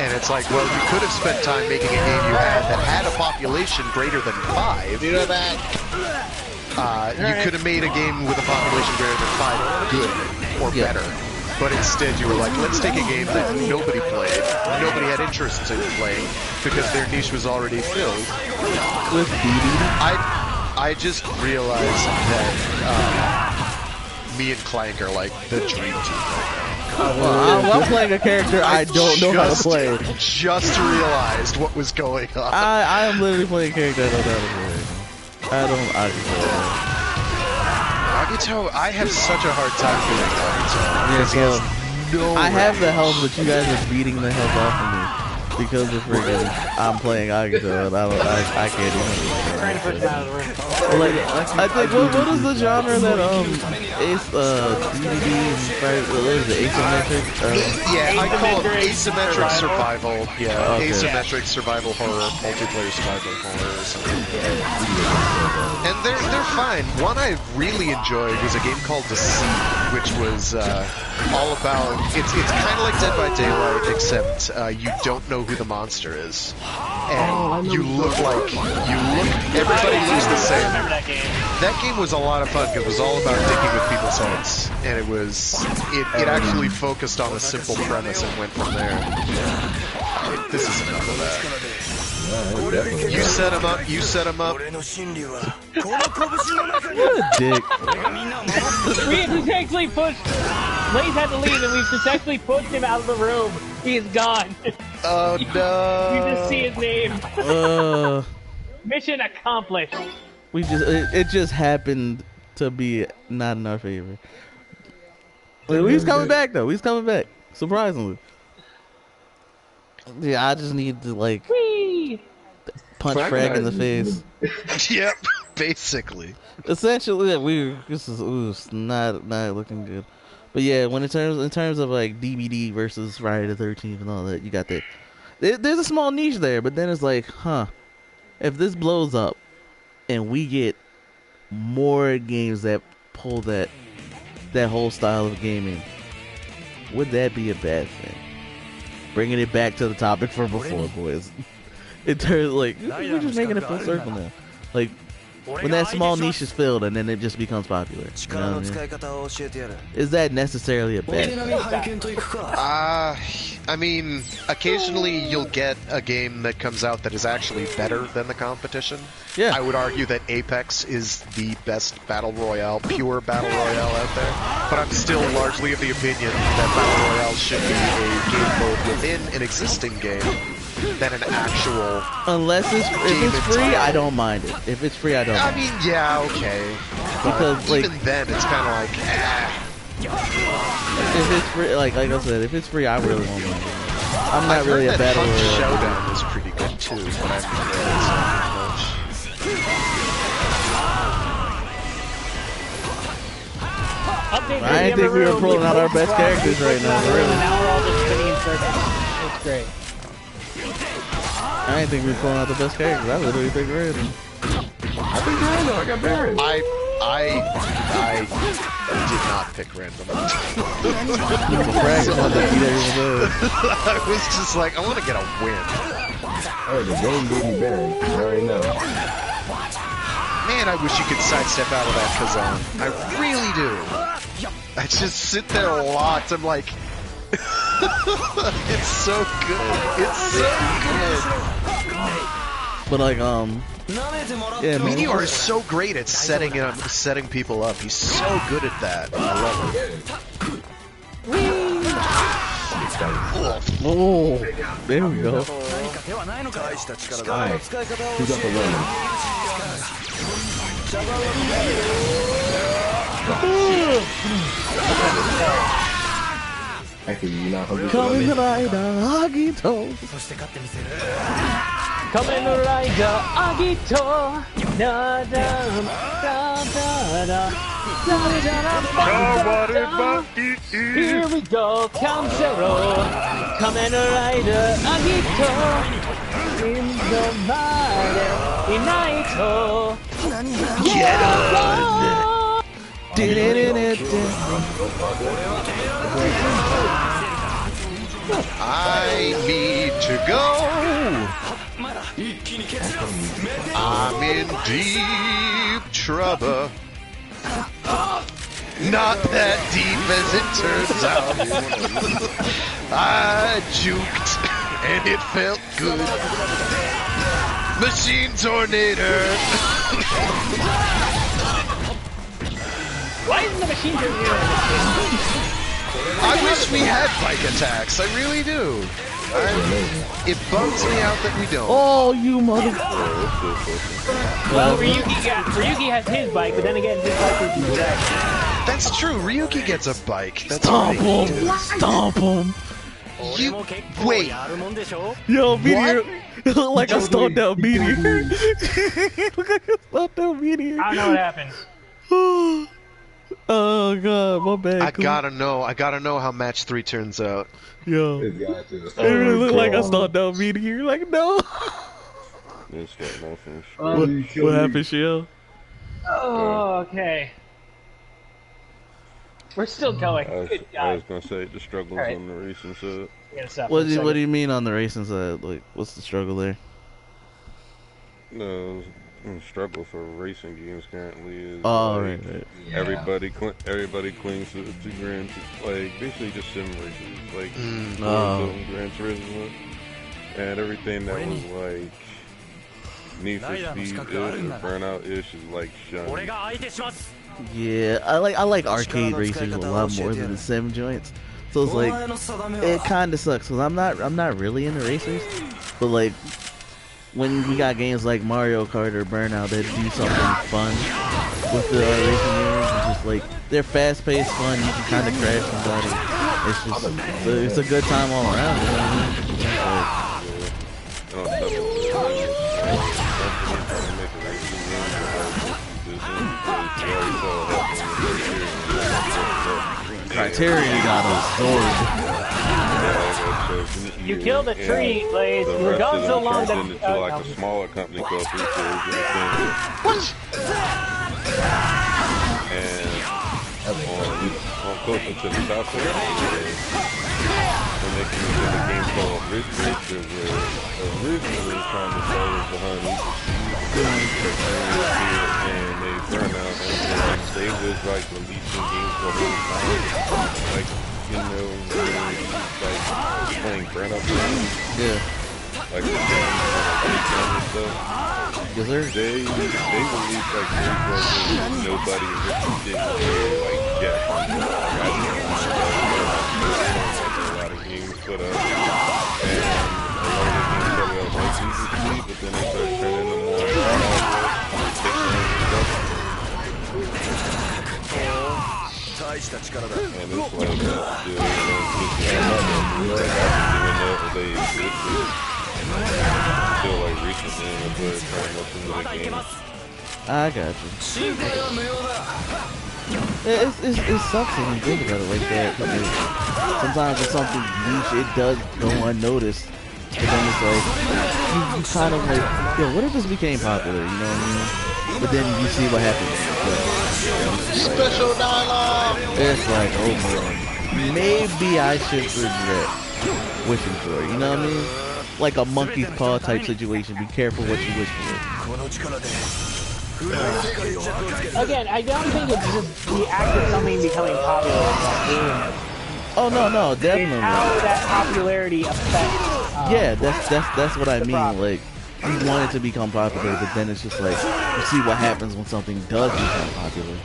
And it's like, well, you could have spent time making a game that had a population greater than 5. You know that? You could have made a game with a population greater than 5 good or better. But instead you were like, let's take a game that nobody played, nobody had interest in playing, because their niche was already filled. With I just realized that me and Clank are like the dream team right now. I'm playing a character I don't know how to play. Just realized what was going on. I am literally playing a character I don't know how to play. Agito, I have such a hard time doing Agito. I have the health, but you guys are beating the health off of me because of friggin' I'm playing Agito and I can't even. Like, I think what is the genre that Ace DVD what is it, asymmetric? Yeah, I call it asymmetric survival. Yeah, okay. Asymmetric survival horror, multiplayer survival horror or something. And they're fine. One I really enjoyed was a game called The Sea, which was all about it's kind of like Dead by Daylight, except you don't know who the monster is, and everybody looks the same. That game was a lot of fun because it was all about digging with people's heads, and it actually focused on a simple premise and went from there. This is enough of that. You set him up. You set him up. What a dick. We successfully pushed. Blaze had to leave, and we successfully pushed him out of the room. He is gone. Oh no! You just see his name. Mission accomplished. It just happened to be not in our favor. He's coming back though. He's coming back. Surprisingly. Yeah, I just need to punch Frag in the face. Yep, basically. Essentially, this is not looking good. But yeah, when in terms of like DVD versus Friday the 13th and all that, you got that. There's a small niche there, but then it's like, if this blows up and we get more games that pull that whole style of gaming, would that be a bad thing? Bringing it back to the topic from before, boys. It turns we're just making it full circle now. Like when that small niche is filled and then it just becomes popular. You know what I mean? Is that necessarily a bad thing? I mean, occasionally you'll get a game that comes out that is actually better than the competition. Yeah. I would argue that Apex is the best battle royale, pure battle royale out there. But I'm still largely of the opinion that battle royale should be a game mode within an existing game than an actual. Unless if it's free, I don't mind it. If it's free, I don't. I mean, yeah, okay. Because but even then, it's kind of like, If it's free, like I said, if it's free, I really won't mind it. I'm not really a battle royale. Showdown is pretty good too, but I haven't played it much. I didn't think we were pulling out our best characters right now. Really. Now we're all just spinning in circles. It's great. I didn't think we were pulling out the best characters. I literally picked random. I think random. I got buried. I did not pick random. I was just like, I want to get a win. Oh, the game gave me buried. I already know. Man, I wish you could sidestep out of that Kazan. I really do. I just sit there a lot. I'm like, it's so good. It's so good. But like, yeah, Meteor is so great at setting people up. He's so good at that. I love it. Oh, there we go. Alright, who's up for random? Actually, you're not hungry for Kamen random? Rider Agito. Kamen Rider Agito. Da da da da da. Here we go, Count Zero. Kamen Rider Agito. In the mighty Inaito. Get on! I need to go. I'm in deep trouble. Not that deep as it turns out. I juked and it felt good. Machine tornado. Why isn't the machine tornado? I wish we had bike attacks. I really do. It bums me out that we don't. Oh, you mother! Well, Ryuki has his bike, but then again, his bike is direct. That's true. Ryuki gets a bike. That's Stomp right. him! Stomp him! You wait. Yo, Meteor! Look like I stomped out Meteor. Look like I stomped out Meteor. I don't know what happened. Oh god, my bad. I gotta know how match 3 turns out. Yo, It's got to. it really looked like I stomped out Meteor. Like, no. This got nothing. What happened, Shell? Oh, okay. We're still going. Good I God. was gonna say the struggles Alright. on the racing side. What do you mean on the racing side? Like, what's the struggle there? No, the struggle for racing games currently is Right. everybody clings to Gran, like basically just sim races, like Gran Turismo, and everything that was like Need for Speed or Burnout-ish is like shunned. Yeah, I like arcade racers a lot more than the sim joints. So it's like it kind of sucks because I'm not really into racers, but like when we got games like Mario Kart or Burnout that do something fun with the racing games, it's just like they're fast-paced, fun. You can kind of crash somebody. It's a good time all around. You know what I mean? Criteria got absorbed. You killed a tree, Blaze. You were gone so long that into like a smaller company called What? And on closer to the top of it, when they came to the game called Risk Racer, where originally trying to sell it behind and they turned out and they was like releasing games for the whole time, like like playing Burnout games. Yeah. Like the games and stuff. Yes, sir. They released like nobody didn't like Jack. A lot of games put up, and a lot of they existed until like recently, and that's why they're trying most into the game. I got you. It sucks when you think about it like that. Because sometimes it's something niche, it does go unnoticed. But then it's like, you kind of like, yo, what if this became popular, you know what I mean? But then you see what happens. Special dialogue! It's like, oh man, maybe I should regret wishing for it, you know what I mean? Like a monkey's paw type situation, be careful what you wish for. Again, I don't think it's just the act of something becoming popular. Oh no, definitely. It's how that popularity affects. Yeah, that's what I mean. Like, you want it to become popular, but then it's just like you see what happens when something does become popular.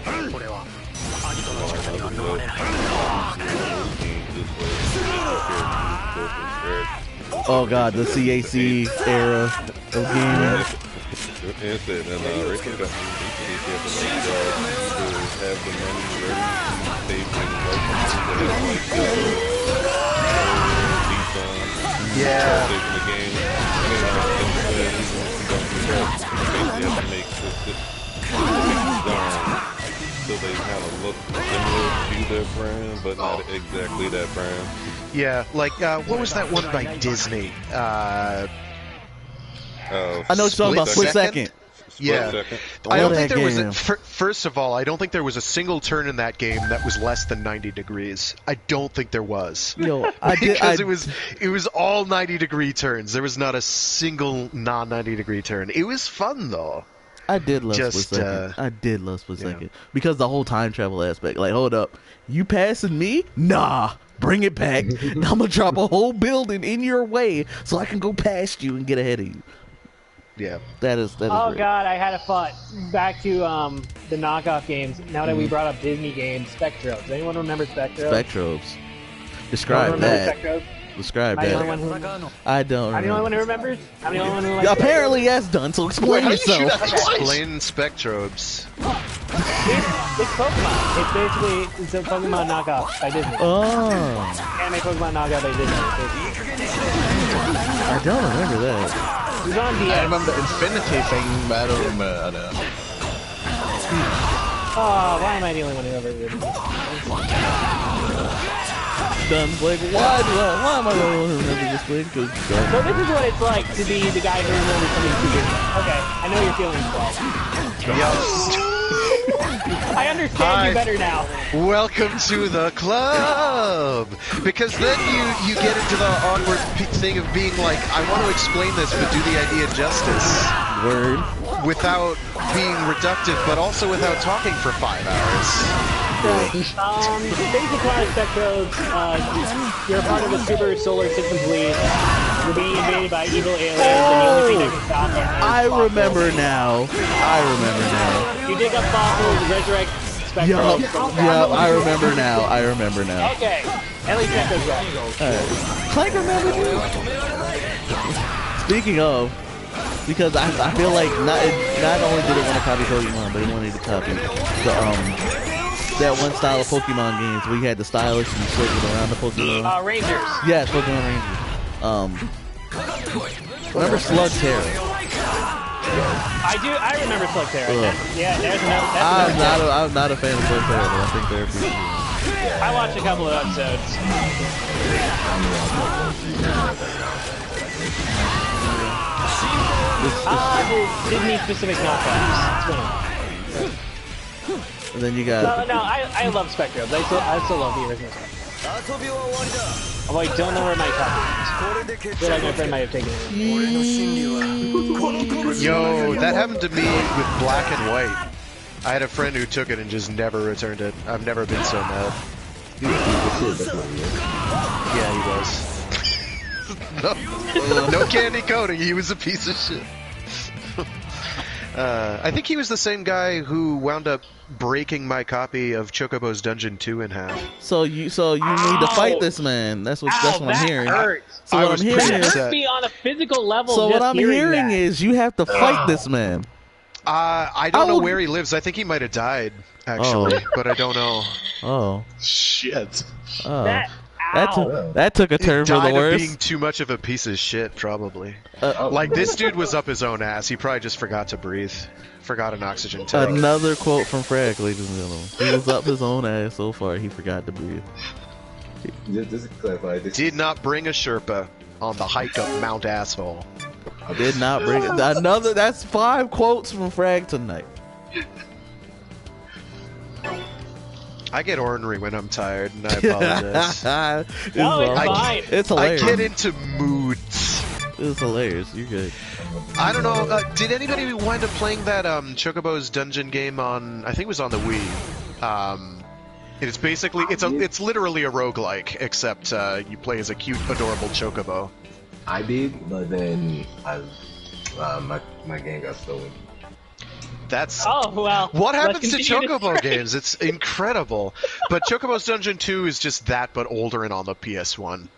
Oh god, the CAC era of gaming. It's it, and Ricky got me to have the money ready to pay for the the game. Have to make so they kind of look similar to their brand, but not exactly that brand. Yeah, like what was that one by Disney? I know what you're talking about. Split Second. Yeah, I don't think there was. First of all, I don't think there was a single turn in that game that was less than 90 degrees. I don't think there was. Yo, it was all 90-degree turns. There was not a single non-90-degree turn. It was fun though. I did love Split Second. I did love Split Second because the whole time travel aspect. Like, hold up, you passing me? Nah. Bring it back. I'm gonna drop a whole building in your way so I can go past you and get ahead of you. Yeah, that is. Oh great. God, I had a thought. Back to the knockoff games. Now that we brought up Disney games, Spectro. Does anyone remember Spectro? Spectrobes. Describe that. Describe that. I don't. I'm the only one who remembers. I'm the only one who likes apparently yes, done. So explain yourself. Explain Spectrobes. It's Pokemon. It's a Pokemon knockoff by Disney. Oh. Anime Pokemon knockoff by Disney. I don't remember that. It was on DS. I remember the Infinity thing, but I don't remember. Oh, why am I the only one who ever did this? Dunn's like, why am I the only one who remembers this thing? So this is what it's like to be the guy who remembers something too good. Okay, I know your feelings, Paul. I understand you better now. Welcome to the club. Because then you get into the awkward thing of being like, I want to explain this, but do the idea justice. Word. Without being reductive, but also without talking for 5 hours. Basic line Spectrobes, you're a part of a super solar system police. You're being invaded by evil aliens, and the only thing that can stop them is I remember now. You dig up fossils, resurrect Spectrobes. Yup, I remember now. Okay, at least that goes right. Clank remembered you? Speaking of, because I feel like not only did it want to copy Pokemon, but it wanted to copy the that one style of Pokemon games where you had the stylus and you circled around the Pokemon. Rangers. Yes, Pokemon Rangers. Remember Slugterra? I remember Slugterra. Yeah, there's I'm not a fan of Slugterra, but I think they're pretty cool. I watched a couple of episodes. Disney specific knockoffs. And then you got... No, I love Spectrobes. I still love the original Spectrobes. Although I don't know where my copy is. I feel like my friend might have taken it. Yo, that happened to me with Black and White. I had a friend who took it and just never returned it. I've never been so mad. Yeah, he was. No candy coating. He was a piece of shit. I think he was the same guy who wound up breaking my copy of Chocobo's Dungeon 2 in half. So you need to fight this man. That's what I'm hearing. Hurts. So what I'm hearing is me on a physical level. So what I'm hearing is you have to fight this man. I don't know where he lives. I think he might have died, actually, but I don't know. Oh. Shit. Oh. Ow. That took a turn for the Died of worse. being too much of a piece of shit, probably. Like, this dude was up his own ass. He probably just forgot to breathe. Forgot an oxygen tank. Another quote from Frag, ladies and gentlemen. He was up his own ass so far, he forgot to breathe. Just to clarify, Did not bring a Sherpa on the hike up Mount Asshole. Did not bring another. That's 5 quotes from Frag tonight. I get ornery when I'm tired, and I apologize. No, it's fine. It's hilarious. I get into moods. It's hilarious. You're good. I don't know. Did anybody wind up playing that Chocobo's dungeon game on? I think it was on the Wii. It's basically it's literally a roguelike, except you play as a cute, adorable Chocobo. I did, but then my game got stolen. That's well. What happens to Chocobo games? It's incredible. But Chocobo's Dungeon 2 is just that, but older and on the PS1,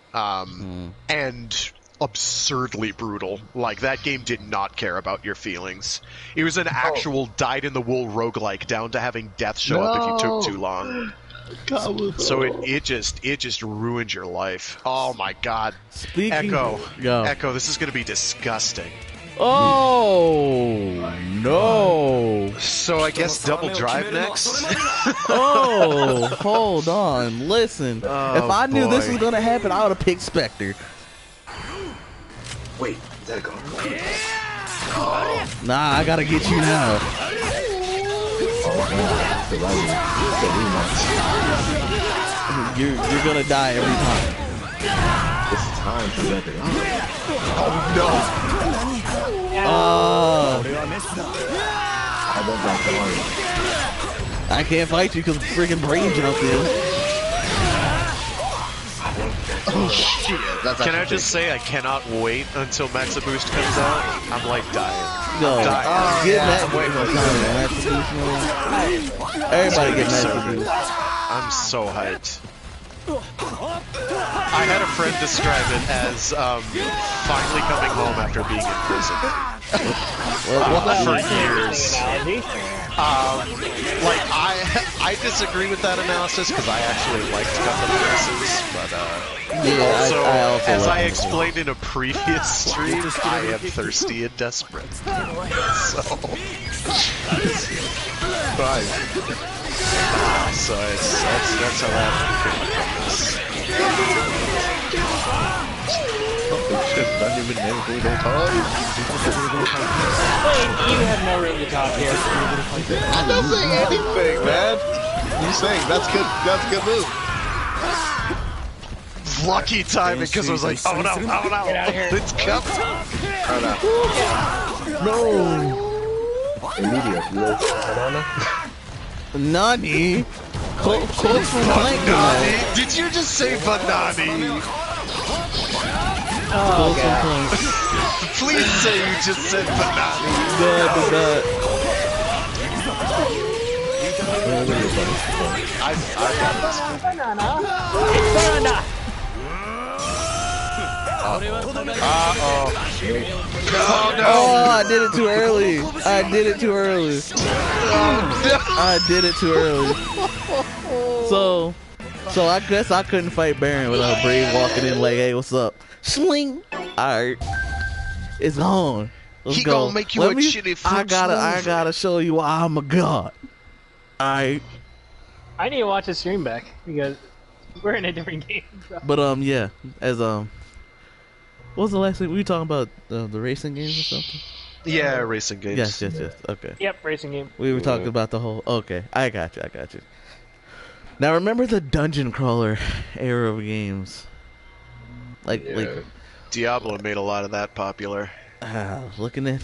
and absurdly brutal. Like, that game did not care about your feelings. It was an actual dyed-in-the-wool roguelike, down to having death show up if you took too long. So it just ruined your life. Oh my god. Echo, this is gonna be disgusting. Oh no! So I guess double drive next. Oh, hold on. Listen, if I knew this was gonna happen, I would have picked Spectre. Wait, is that a go? Nah, I gotta get you now. You're gonna die every time. It's time for that. Oh no! I can't fight you because freaking brain jumped in. Oh shit! Can I just say I cannot wait until Max Boost comes out? I'm like dying. No, dying. get Max Boost. Everybody get Max Boost. I'm so hyped. I had a friend describe it as finally coming home after being in prison. For years. Like, I disagree with that analysis because I actually liked Gundam Versus, but also, as I explained in a previous stream, I am thirsty and desperate. So, right. So that's how that goes. Wait, you have no right to talk here. I'm not saying anything, man. I'm saying that's good. That's a good move. Lucky timing because I was like, oh no, it's coming. No. Immediate. Nani? Close from Banani? Did you just say Banani? Oh, God. Please say you just said Banani. I got this. Banana. Oh no! Oh, I did it too early. I did it too early. I did it too early. So I guess I couldn't fight Baron without Brave walking in like, hey, what's up? Sling. Alright. It's on. Let's He go. gonna make you a shitty fruit I gotta show you why I'm a god. Alright. I need to watch the stream back because we're in a different game. Bro. But yeah, as what was the last thing we were talking about? The racing games or something? Yeah, racing games. Yes. Okay. Yep, racing game. We were talking about the whole. Okay, I got you. Now remember the dungeon crawler era of games, like Diablo made a lot of that popular. Looking at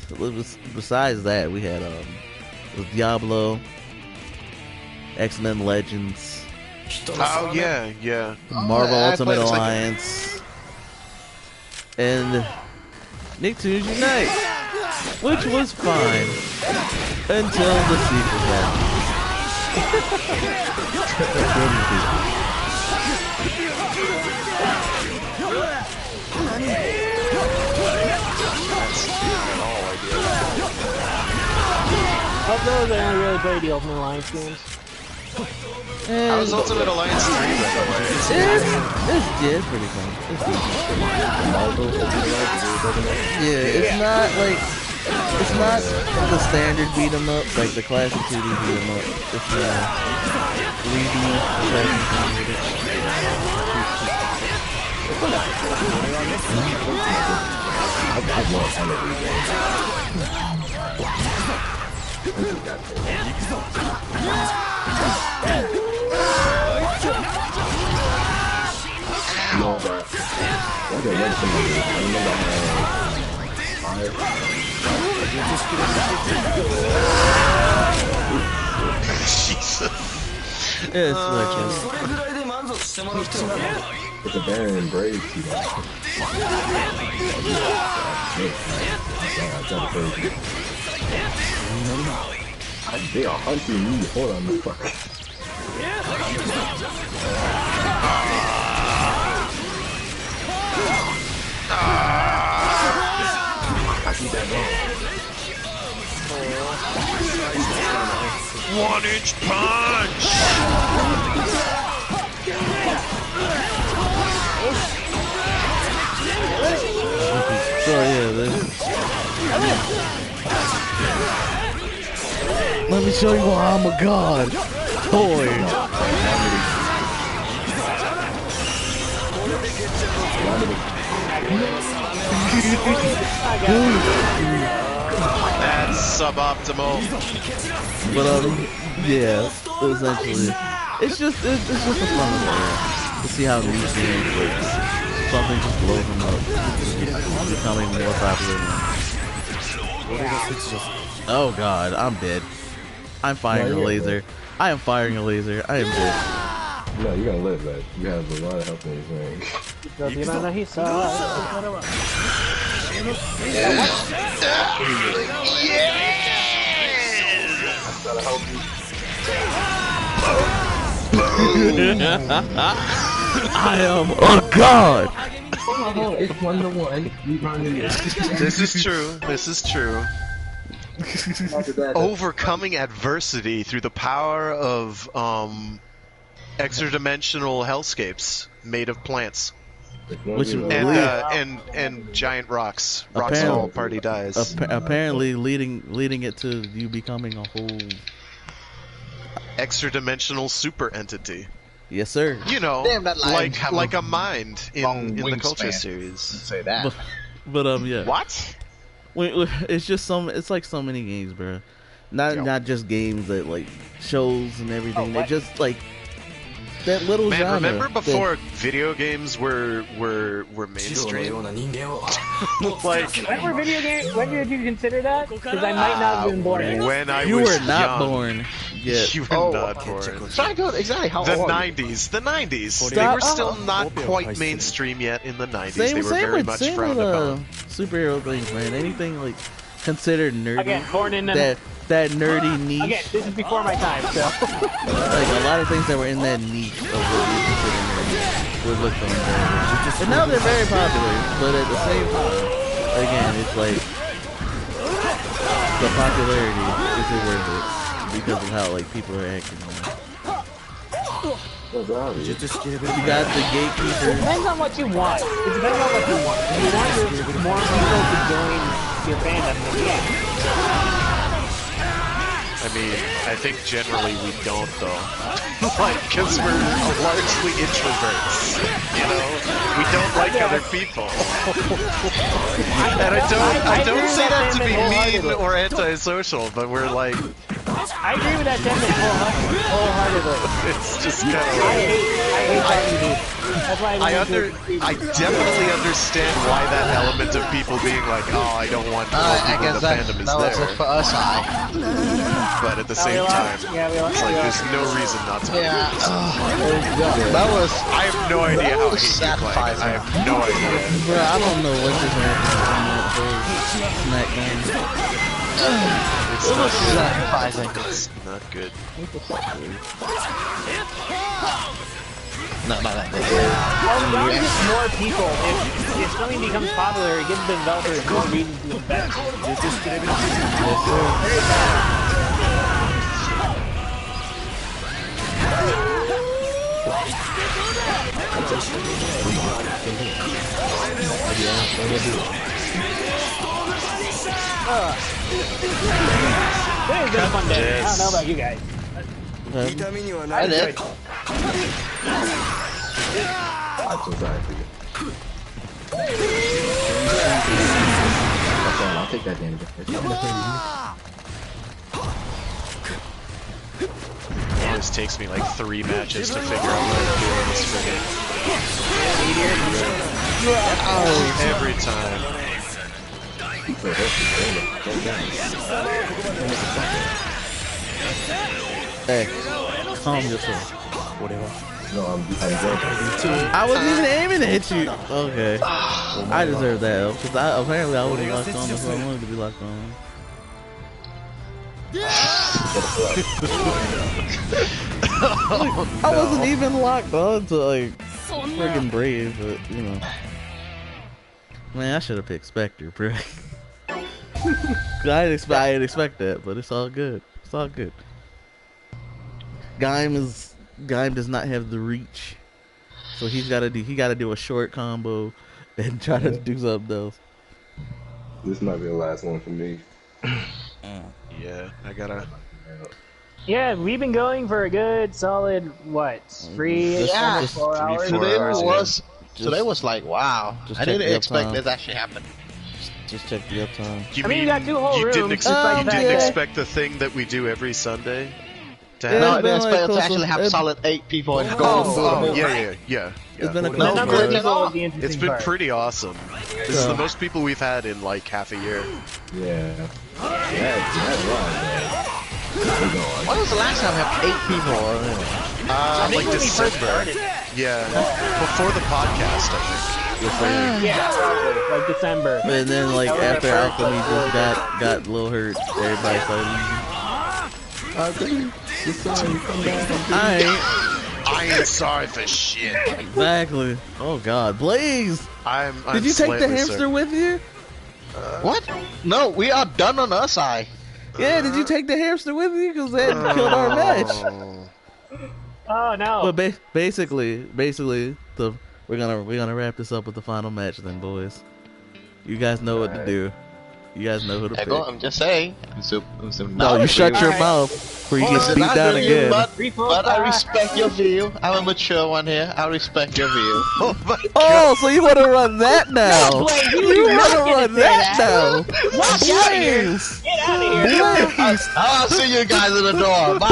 besides that, we had Diablo, X-Men Legends. Oh yeah. Marvel Ultimate Alliance, and Nicktoons Unite, which was fine until the sequel happened. those I only really play the Ultimate Alliance games. How is Ultimate Alliance 3, by the way? It's pretty fun. It's not like, it's not the standard beat 'em up, like the classic 2D beat 'em up. It's 3D Jesus. It's wicked. It's a Baron and Brave team. They are hunting me. Hold on, motherfucker. I see that man. 1-inch punch! So yeah, let me show you why I'm a god. Boy. That's suboptimal. But yeah, essentially, it's just a fun affair to see how these games work. Something just blows them up, becoming more popular. Oh god, I'm dead. I'm firing a laser. I am firing a laser. I am dead. No, you're gonna live, man. You have a lot of health in this ring. I am a god! It's 1-1. This is true. This is true. Overcoming adversity through the power of extra-dimensional hellscapes made of plants. Which and giant rocks. Rocks all party dies. Apparently leading it to you becoming a whole extra-dimensional super entity. Yes, sir. You know, Damn, that like a mind in the Culture wingspan. series. Say that. But yeah. What? It's just it's like so many games, bro. Not just games that like shows and everything. They just like that little genre. Remember before video games were mainstream? Like When were video games? When did you consider that? Because I might not have been born yet. when I you was were not young. born yet. You were not born. Exactly how The old? 90s. The 90s. They Stop. were still not quite mainstream yet in the 90s. They were Same very with, much same frowned with upon. superhero things, man. Anything like considered nerdy. Again, born in the... that nerdy niche. Again, this is before my time, so... Like a lot of things that were in that niche of what we consider nerdy were looked on there. And now they're very popular, but at the same time, again, it's like the popularity is it worth it because of how like people are acting now. You got the gatekeeper. It depends on what you want. It depends on what you want. If you want more people to join your fandom, then yeah. I mean, I think generally we don't, though. Like, because we're largely introverts, you know? We don't like other people. And I don't say that to be mean or antisocial, but we're like... I agree with that sentiment wholeheartedly. It's just kind of I like... hate talking. That's why I definitely understand why that element of people being like, oh, I don't want more I people in guess the fandom is that was there. it for us. But at the same time, it's like there's no reason not to. Yeah. That was. I have no idea how hate you play. satisfying. I have no idea. Bro, I don't know what just happened on that whole SmackDown. It's not good. satisfying. It's not good. Not that. As long as it's more people, if something becomes popular, it gives the developers more reasons to invest. Today's been a fun day. I don't know about you guys. I did. I'm so sorry for you. That's all, I'll take that damage. It always takes me like 3 matches to figure out what to do in this friggin'. Oh, every time. Hey, calm yourself. Whatever. No, I'm joking. I wasn't even aiming to hit you. Okay. I deserve that, because apparently I wouldn't locked on if I wanted to be locked on. I wasn't even locked on to like friggin' Brave, but you know. Man, I should have picked Spectre, bro. I didn't expect that, but it's all good. It's all good. Gaim does not have the reach, so he gotta do a short combo and try to do something else. This might be the last one for me. Yeah, I gotta. Yeah, we've been going for a good solid, what, 3 Just 4 hours? Today was like, wow. I didn't expect this actually happened. Just check the uptime. You I mean, you got 2 whole you rooms. didn't, despite the fact you didn't that- expect the thing that we do every Sunday? To Yeah, have? No, I it's didn't been expect like to actually have close to- solid 8 people and go. Oh, yeah. It's been a The close number of one. people is the interesting It's been part. pretty awesome. This is the most people we've had in like half a year. Yeah. That's wrong, When was the last time we had 8 people? I think Like when we first December. started. Yeah, before the podcast, I think. Yeah, probably, like December. And then like after Alchemy just got a little hurt, everybody started losing. I ain't sorry for shit. Exactly. Oh god, Blaze! I'm Did you take the slightly hamster sorry. with you? What? No, we are done on our side. Yeah, did you take the hamster with you? Because that killed our match. Oh no. But basically, we're gonna wrap this up with the final match, then, boys. You guys know what to do. You guys know who to pick. I'm just saying. No, you shut your mouth, or you get beat down again. But I respect your view. I'm a mature one here. I respect your view. Oh my god. Oh, so you want to run that now? No, Blaze, you You do want not to get to run say that that. now? Walk out of here. Blaze! Get out of here. Blaze! I'll see you guys at the door. Bye.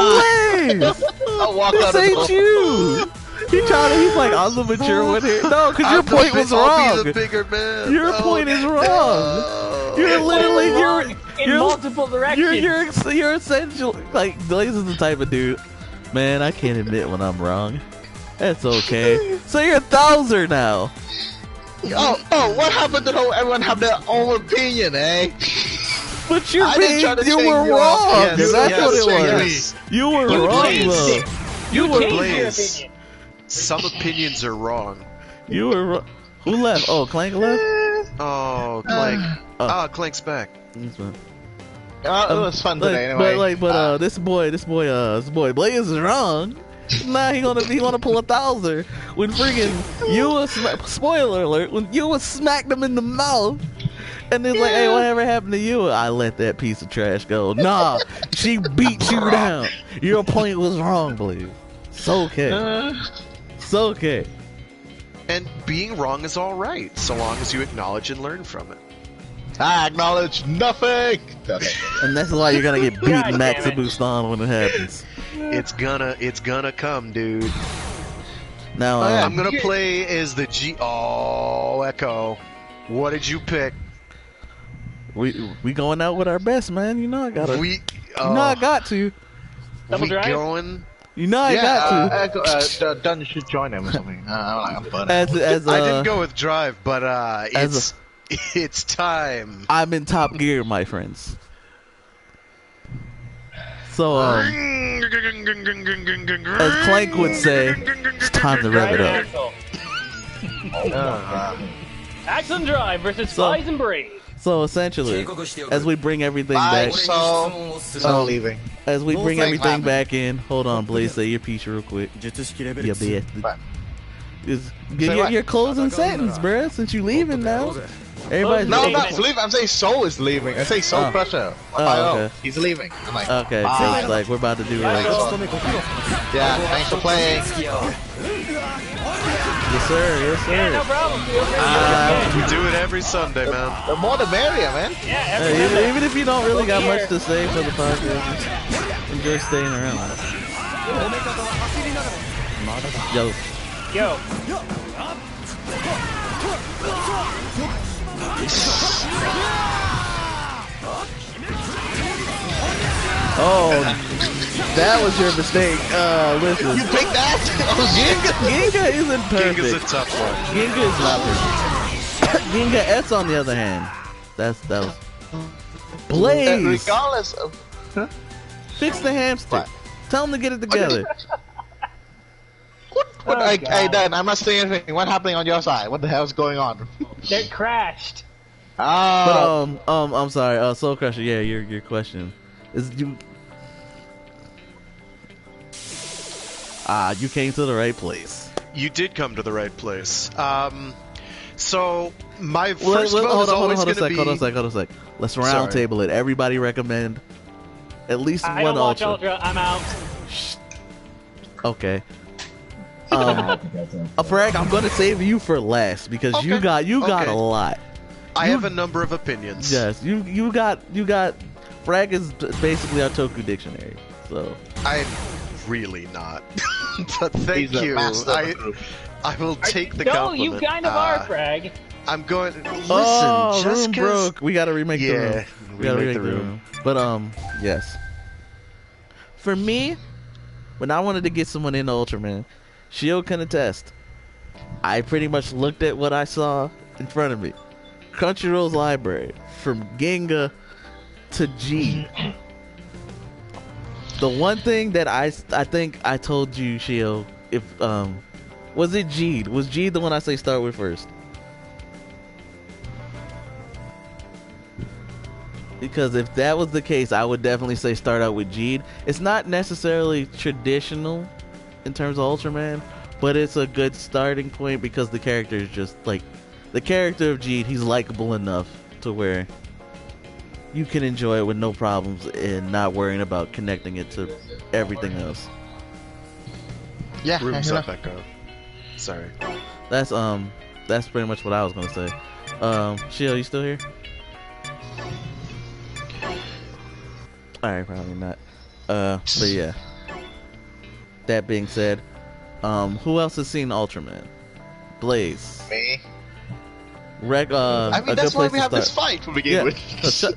Blaze! I'll walk This out the door. ain't you! He's like, I'm the mature one here. No, because your point was I'll wrong. be the bigger man. Your point is wrong. You're literally in multiple directions. you're essential. Like Blaze is the type of dude. Man, I can't admit when I'm wrong. That's okay. So you're a Thouser now. Oh, what happened to everyone have their own opinion, eh? But you're I didn't try to you change were your wrong. opinion. That's Yes, what it was. yes. You were You wrong changed though. it. You You were changed your Blaze. opinion. Some opinions are wrong. you were wrong. Who left? Oh, Clank left. Oh, Clank. Clank's back. He's fine. It was fun today, anyway. But this boy Blaze is wrong. Nah, he gonna pull a Thouser when friggin' you spoiler alert, when you smacked him in the mouth, and then like, hey, whatever happened to you? I let that piece of trash go. Nah, she beat you down. Your point was wrong, Blaze. It's okay. It's okay. And being wrong is all right, so long as you acknowledge and learn from it. I acknowledge nothing. And that's why you're gonna get God beaten damn max it. boost on when it happens. It's gonna come, dude. Now, I'm gonna play as the Echo. What did you pick? we going out with our best, man. You know I gotta. We you know I got to. Double we drive? going. You know I got to. Dunn should join them or something. I'm fun. As I didn't go with drive, but it's time. I'm in top gear, my friends. So as Clank would say, it's time to rev it up. Axe and Drive versus Spies and Brave. So essentially, as we bring everything back, so leaving. As we bring everything back in, hold on, Blaze, say your piece real quick. You bastard. Get your closing sentence, bruh, since you leaving now. Everybody's no, I'm not leaving. I'm saying Soul is leaving. I say Soul Crusher. Okay. He's leaving. I'm like, okay, so it's like we're about to do like. Yeah, thanks for playing. Yes, sir. Yes, sir. Yeah, no problem. We do it every Sunday, man. The more the merrier, man. Yeah, even if you don't really got much to say for the podcast, enjoy staying around. Yo. Oh, that was your mistake. Listen. You picked that? Ginga isn't perfect. Ginga's a tough one. Ginga is not perfect. Ginga S, on the other hand, that was Blaze. Regardless of, fix the hamster. What? Tell him to get it together. What? Hey, Dan, I'm not saying anything. What's happening on your side? What the hell's going on? They crashed. But I'm sorry. Soul Crusher. Yeah, your question is you. You came to the right place. You did come to the right place. So my first vote is always going to be. Hold on a sec. Let's round table it. Everybody recommend at least I one don't watch Ultra. Ultra. I'm out. Okay. Frag, I'm gonna save you for last because you got a lot. I have a number of opinions. Yes, you got. Frag is basically our Toku dictionary. So I'm really not, but thank you. I will take the compliment. You kind of are, Frag. I'm going. Listen, just room broke. We gotta remake the room. We gotta remake the room. But yes. For me, when I wanted to get someone into Ultraman, Shield can attest. I pretty much looked at what I saw in front of me. Crunchyroll's library, from Ginga to G. The one thing that I think I told you, Shield, if was it G? Was G the one I say start with first? Because if that was the case, I would definitely say start out with G. It's not necessarily traditional in terms of Ultraman, but it's a good starting point because the character is just like the character of Jeed. He's likable enough to where you can enjoy it with no problems and not worrying about connecting it to everything else. Yeah, Room's up, Echo. Sorry. That's pretty much what I was gonna say. Shio, you still here? Alright, probably not. But yeah. That being said, who else has seen Ultraman? Blaze. Me. I mean, that's why we have this fight to begin with.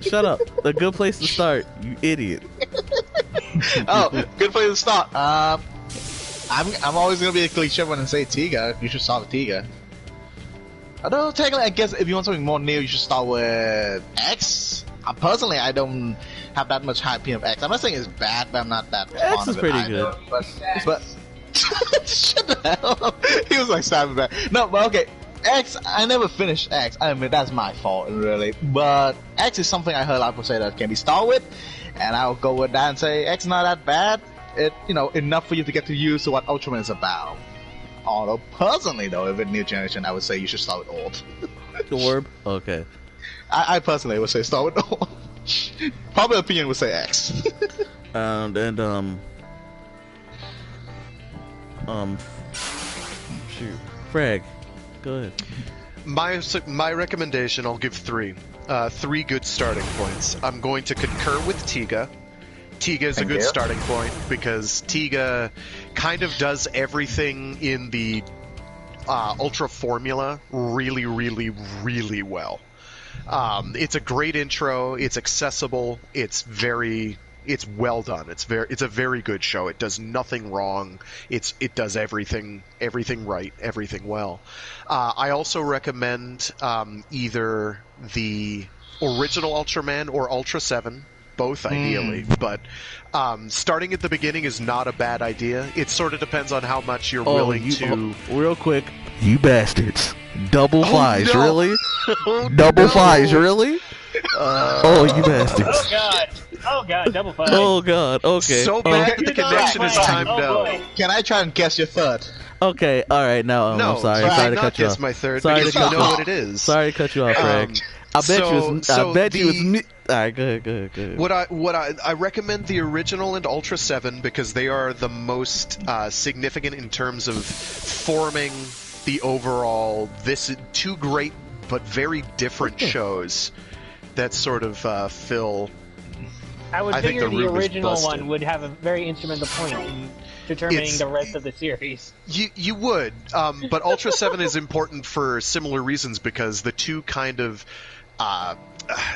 Shut up. A good place to start, you idiot. Oh, good place to start. I'm always gonna be a cliche when I say Tiga. You should start with Tiga. Although technically, I guess if you want something more new, you should start with X. Personally, I don't have that much high opinion of X. I'm not saying it's bad, but I'm not that fond X of is it pretty either. good. But shut the hell. He was like stabbing back. No, but okay. X, I never finished X. I mean, that's my fault, really. But X is something I heard a lot of people say that can be started with, and I'll go with that and say X is not that bad. It, enough for you to get to use what Ultraman is about. Although, personally, though, if it's new generation, I would say you should start with Old. Orb? Okay. I personally would say start with Old. Popular opinion would say X. Shoot. Frag. Go ahead. My recommendation, I'll give three. Three good starting points. I'm going to concur with Tiga. Tiga is a good starting point because Tiga kind of does everything in the Ultra formula really, really, really well. It's a great intro. It's accessible. It's well done. It's a very good show. It does nothing wrong. It does everything right, everything well. I also recommend either the original Ultraman or Ultra 7, both ideally. But starting at the beginning is not a bad idea. It sort of depends on how much you're willing to. Real quick, you bastards. Double flies, no. really? Oh, Double no. flies, really? Oh, you bastards. Oh god. Oh god, double five. Oh god, okay. So bad that the connection is timed oh, out. boy. Can I try and guess your third? Okay, alright, now No, I'm sorry. you Sorry to cannot cut you guess off. my third Sorry because to you cut know you off. what it is. Sorry to cut you off, Craig. I bet you it's me. Alright, go ahead. What I recommend the original and Ultra 7 because they are the most significant in terms of forming the overall. This two great but very different shows that sort of fill. I would I think figure the the room is original busted. one would have a very instrumental point in determining the rest of the series. You would, but Ultra 7 is important for similar reasons because the two kind of,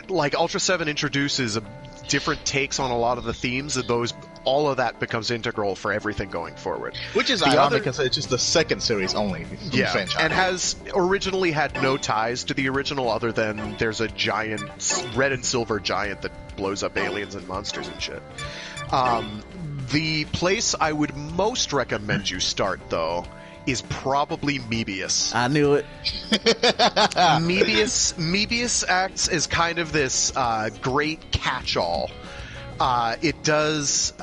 like Ultra 7 introduces different takes on a lot of the themes, and all of that becomes integral for everything going forward. Which is ironic because it's just the second series only. From the franchise. And has originally had no ties to the original other than there's a giant red and silver giant that blows up aliens and monsters and shit. The place I would most recommend you start, though, is probably Mebius. I knew it. Mebius acts as kind of this great catch-all. It does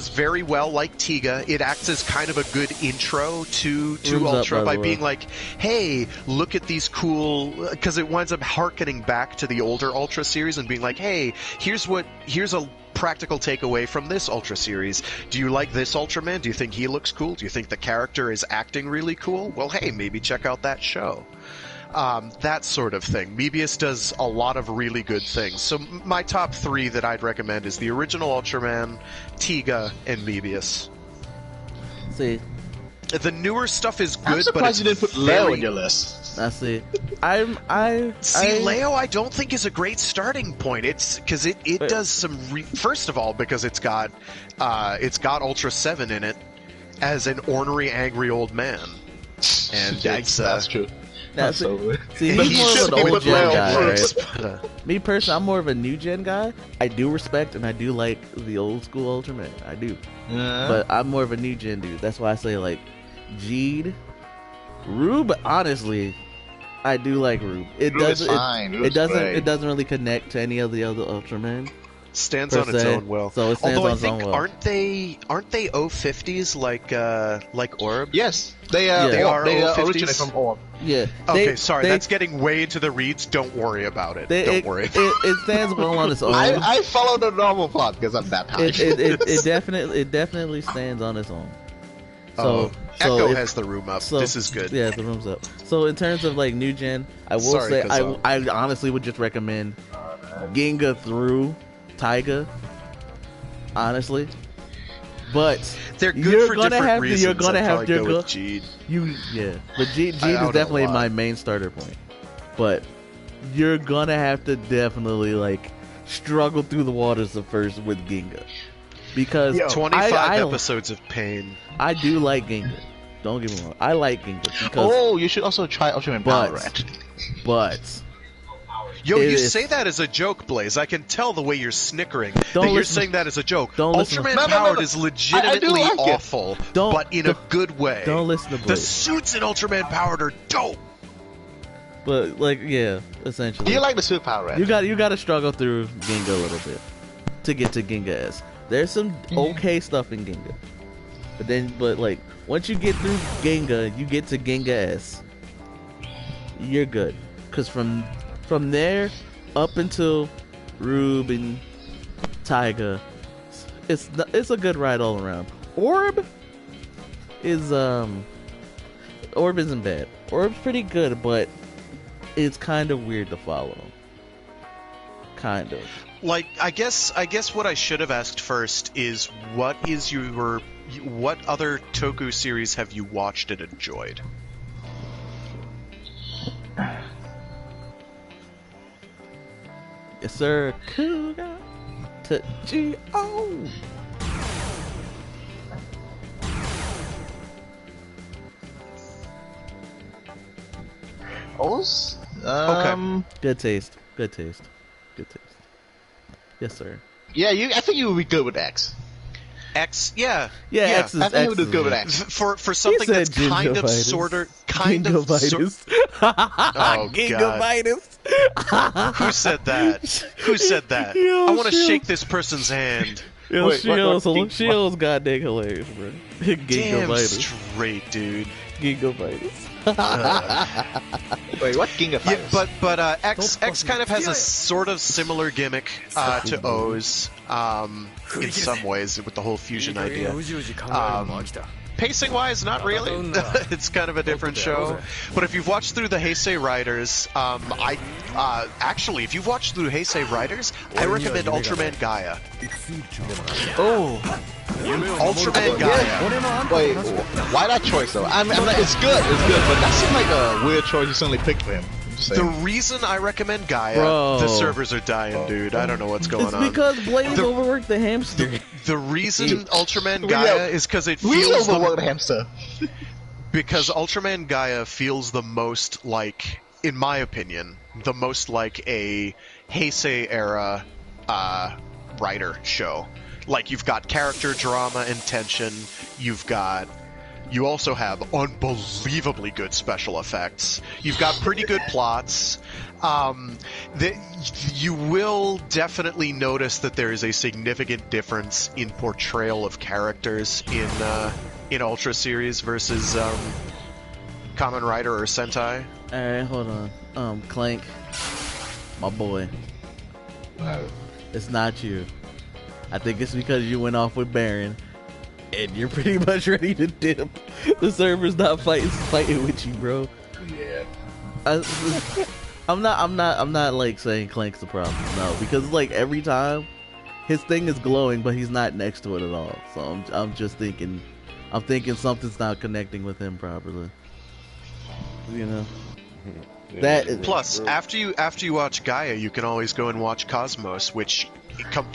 very well like Tiga. It acts as kind of a good intro to Ultra by being like, hey, look at these cool, because it winds up harkening back to the older Ultra series and being like, hey, here's a practical takeaway from this Ultra series. Do you like this Ultraman? Do you think he looks cool? Do you think the character is acting really cool? Well, hey, maybe check out that show. That sort of thing. Mebius does a lot of really good things. So my top three that I'd recommend is the original Ultraman, Tiga, and Mebius. See, the newer stuff is good, I'm surprised you didn't put Leo in your list. I see. Leo, I don't think is a great starting point. It's because it does some. First of all, because it's got Ultra 7 in it as an ornery, angry old man, and that's true. See, he's more of an old gen guy, right? Me personally, I'm more of a new gen guy. I do respect and I do like the old school Ultraman. I do, but I'm more of a new gen dude. That's why I say like Jeed, Rube. Honestly, I do like Rube. It doesn't really connect to any of the other Ultramen. Stands on its own well. So it stands Although on I its own think well. aren't they O50s like Orb? Yes, they are. They are they O50s? originate from Orb. Yeah. Okay, sorry, that's getting way into the reads. Don't worry about it. Don't worry. It stands well on its own. I follow the normal plot because I'm that high. It definitely stands on its own. So Echo has the room up. This is good. Yeah, the room's up. So in terms of like new gen, I will say I honestly would just recommend Ginga through Taiga. Honestly, but they're good for different reasons. You're gonna have to go with Jeed. But Jeed is definitely my main starter point. But you're gonna have to definitely like struggle through the waters at first with Ginga. Because 25 episodes of pain. I do like Ginga. Don't get me wrong. I like Ginga because you should also try Ultraman Power Red. But you say that as a joke, Blaze. I can tell the way you're snickering that you're saying that as a joke. Ultraman Powered is legitimately awful, but in a good way. Don't listen to Blaze. The suits in Ultraman Powered are dope. But essentially. Do you like the suit Power Red? You got to struggle through Ginga a little bit to get to Ginga S. There's some okay stuff in Ginga. But once you get through Ginga, you get to Ginga S. You're good. Cuz from there up until Rube and Taiga, it's a good ride all around. Orb isn't bad. Orb's pretty good, but it's kind of weird to follow. Kind of. I guess what I should have asked first is what other Toku series have you watched and enjoyed? Yes, sir. Kuga to G-O. O's? Okay. Good taste. Yes, sir. Yeah, I think you would be good with X. X, yeah. X is, I think you would do good with X. For something that's kind kind of... Gingivitis. Oh, Gingivitis. Who said that? Who said that? Yo, I want to Shields. shake this person's hand. Yo, Wait, what- Shields goddamn hilarious, bro. Damn Gingivitis. straight, dude. Gingivitis. Wait, what King of Yeah, Fighters? but X kind of has a sort of similar gimmick to O's in some ways with the whole fusion idea. Pacing wise, not really. It's kind of a different show. But if you've watched through the Heisei Riders, actually, if you've watched through Heisei Riders, I recommend Ultraman Gaia. Oh, Ultraman Gaia. Wait, why that choice though? I mean, it's good, but that seemed like a weird choice you suddenly picked for him. I'm just The saying. reason I recommend Gaia, Bro. the servers are dying, dude. I don't know what's going it's on. because Blaze overworked the hamster. The reason Ultraman Gaia is because it feels overworked the hamster. because Ultraman Gaia feels the most like, in my opinion, the most like a Heisei era writer show. Like, you've got character drama and tension. You also have unbelievably good special effects. You've got pretty good plots. You will definitely notice that there is a significant difference in portrayal of characters in Ultra series versus Kamen Rider or Sentai. Alright, hold on. Clank, my boy. It's not you. I think it's because you went off with Baron, and you're pretty much ready to dip. The server's not fighting with you, bro. Yeah. I'm not like saying Clank's the problem. No, because like every time, his thing is glowing, but he's not next to it at all. So I'm just thinking, something's not connecting with him properly. You know. Plus, after you watch Gaia, you can always go and watch Cosmos, which completely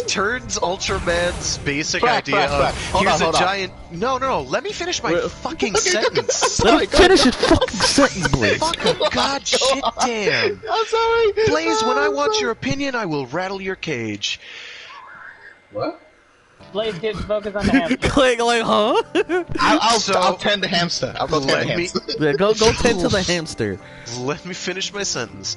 turns Ultraman's basic idea of here's a giant. No, let me finish my fucking sentence. Let me finish his fucking sentence, Blaze. Fucking god, shit, damn. I'm sorry. Blaze, when I want your opinion, I will rattle your cage. What? Blaze, get focus on the hamster. Clank, like, huh? I'll tend the hamster. I'll go tend the hamster. Yeah, go tend to the hamster. Let me finish my sentence.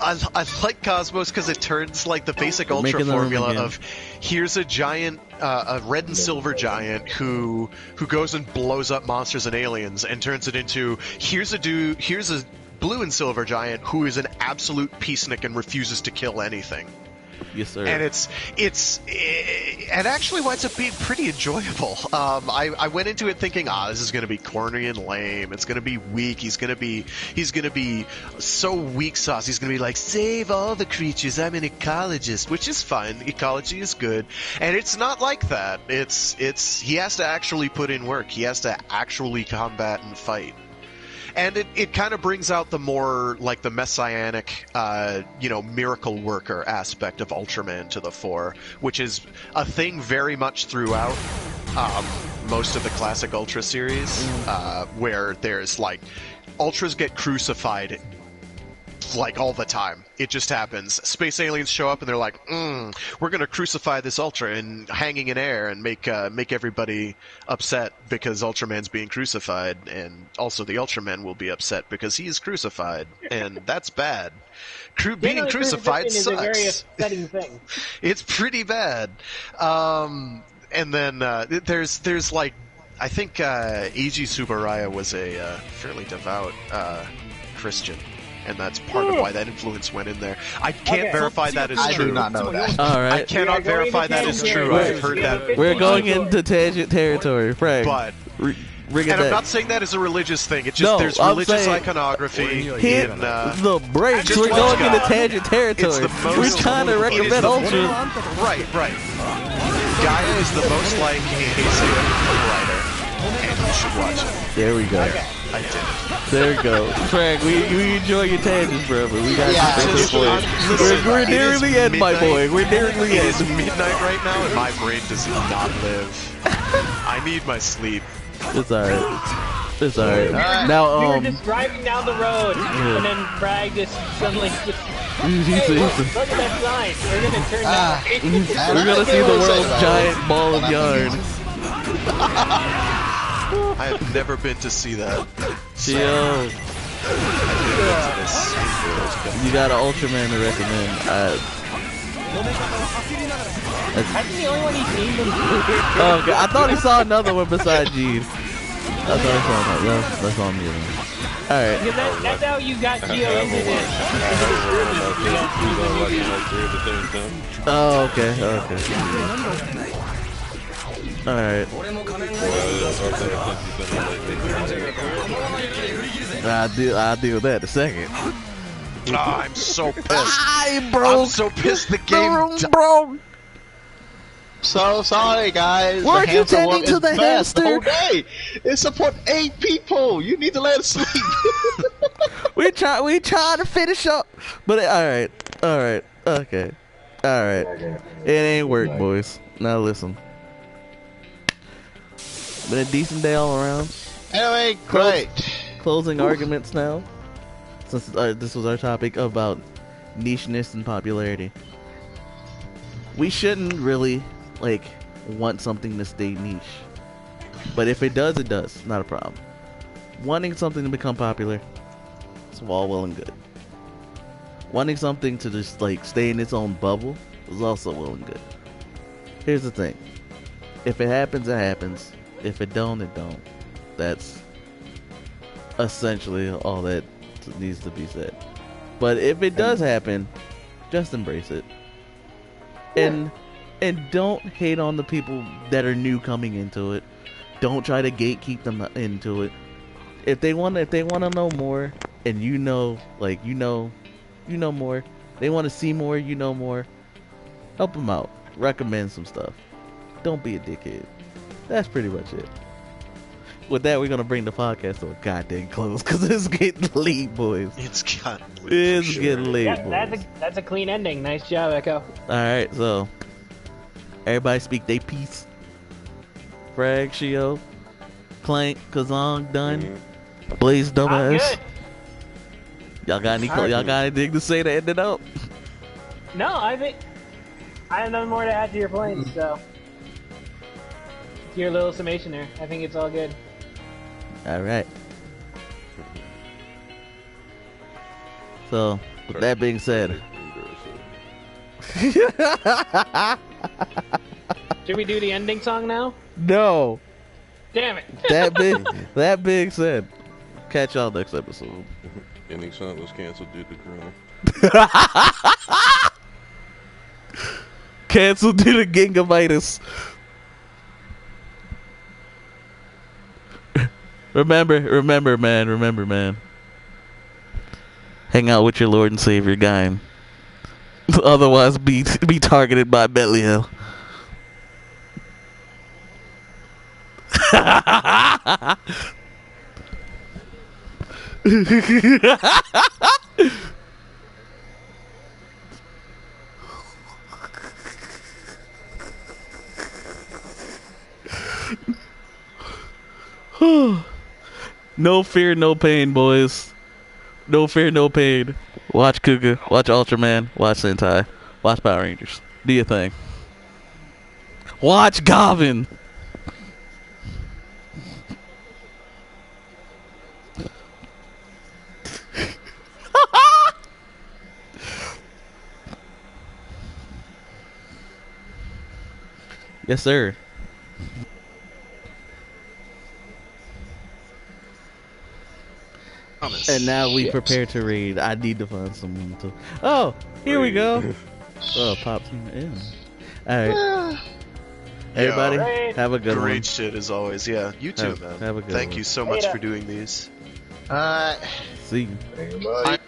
I like Cosmos because it turns like the basic Ultra formula of here's a giant, a red and silver giant who goes and blows up monsters and aliens, and turns it into here's a blue and silver giant who is an absolute peacenik and refuses to kill anything. Yes, sir. And it actually winds up being pretty enjoyable. I went into it thinking, this is going to be corny and lame. It's going to be weak. He's going to be so weak sauce. He's going to be like, save all the creatures. I'm an ecologist, which is fine. Ecology is good, and it's not like that. He has to actually put in work. He has to actually combat and fight. And it kind of brings out the more, like, the messianic, miracle worker aspect of Ultraman to the fore, which is a thing very much throughout most of the classic Ultra series, where there's, like, Ultras get crucified, like, all the time. It just happens. Space aliens show up and they're like, we're gonna crucify this Ultra and hanging in air and make everybody upset because Ultraman's being crucified, and also the Ultraman will be upset because he is crucified, and that's bad. Being crucified sucks. Is a very upsetting thing. It's pretty bad. And then there's like, I think Eiji Tsuburaya was a fairly devout Christian. And that's part of why that influence went in there. I can't verify that is true. I do not know that. All right. I cannot verify that is true. I've heard that. We're going into tangent territory, Frank. But Ring it and I'm back. not saying that as a religious thing. It's just there's religious iconography hit in the brakes. just We're watch going into Gaia. tangent territory. It's the most- We're trying to it is recommend the- Ultra. Right. Gaia is the most like a Heisei writer, and you should watch it. There we go. I did it. There we go. Frank, we enjoy your tangents, bro, but we got to Listen, this We're it nearing is the end, my boy. We're nearing the It is end. midnight right now, and my brain does not live. I need my sleep. It's alright. It's alright. Now, We were just driving down the road, and then Bragg just suddenly just, hey, look at that sign. We're gonna turn that. we're gonna see the world's giant ball of yarn. I have never been to see that. Chill. You got an Ultraman to recommend. I think the only one he's named him. Oh, okay. I thought he saw another one besides Gene. I thought he saw another. That's on me. Alright. Because that's how you got Geo into this. Oh, okay. Alright. I'll deal with that in a second. Oh, I'm so pissed. I'm so pissed the game broke. So sorry, guys. Weren't you tending to the hamster? hamster? The whole day. It support 8 people. You need to let it sleep. we try to finish up, but alright, okay, alright. It ain't work, boys. Now listen. Been a decent day all around. Anyway, great. Closing arguments now. Since this was our topic about nicheness and popularity. We shouldn't really want something to stay niche. But if it does, it does. Not a problem. Wanting something to become popular, it's all well and good. Wanting something to just stay in its own bubble is also well and good. Here's the thing. If it happens, it happens. If it don't, it don't. That's essentially all that needs to be said. But if it does happen, just embrace it. And don't hate on the people that are new coming into it. Don't try to gatekeep them into it. If they want to know more, and you know more, they want to see more, more, help them out. Recommend some stuff. Don't be a dickhead. That's pretty much it. With that, we're gonna bring the podcast to a goddamn close because it's getting late, boys. It's getting late. That's a clean ending. Nice job, Echo. Alright, so everybody speak they piece. Frag, Shio, Clank, Kazong, done. Blaze, dumbass. Y'all got anything to say to end it up? No, I think I have nothing more to add to your points. So, your little summation there. I think it's all good. All right. So, with that being said, should we do the ending song now? No. Damn it. That being said, catch y'all next episode. Ending song was canceled due to Corona. Canceled due to gingivitis. Remember, man. Hang out with your Lord and Savior, Gaim. Otherwise, be targeted by Belial. No fear, no pain, boys. No fear, no pain. Watch Kuga, watch Ultraman, watch Sentai, watch Power Rangers. Do your thing. Watch Gavin. Yes, sir. And now we prepare to read. I need to find someone to. Oh, here we go. Oh, pops in. All right. Everybody, have a good one. Great shit as always. Yeah, you too, man. Have a good Thank one. you so much for doing these. See you. Bye.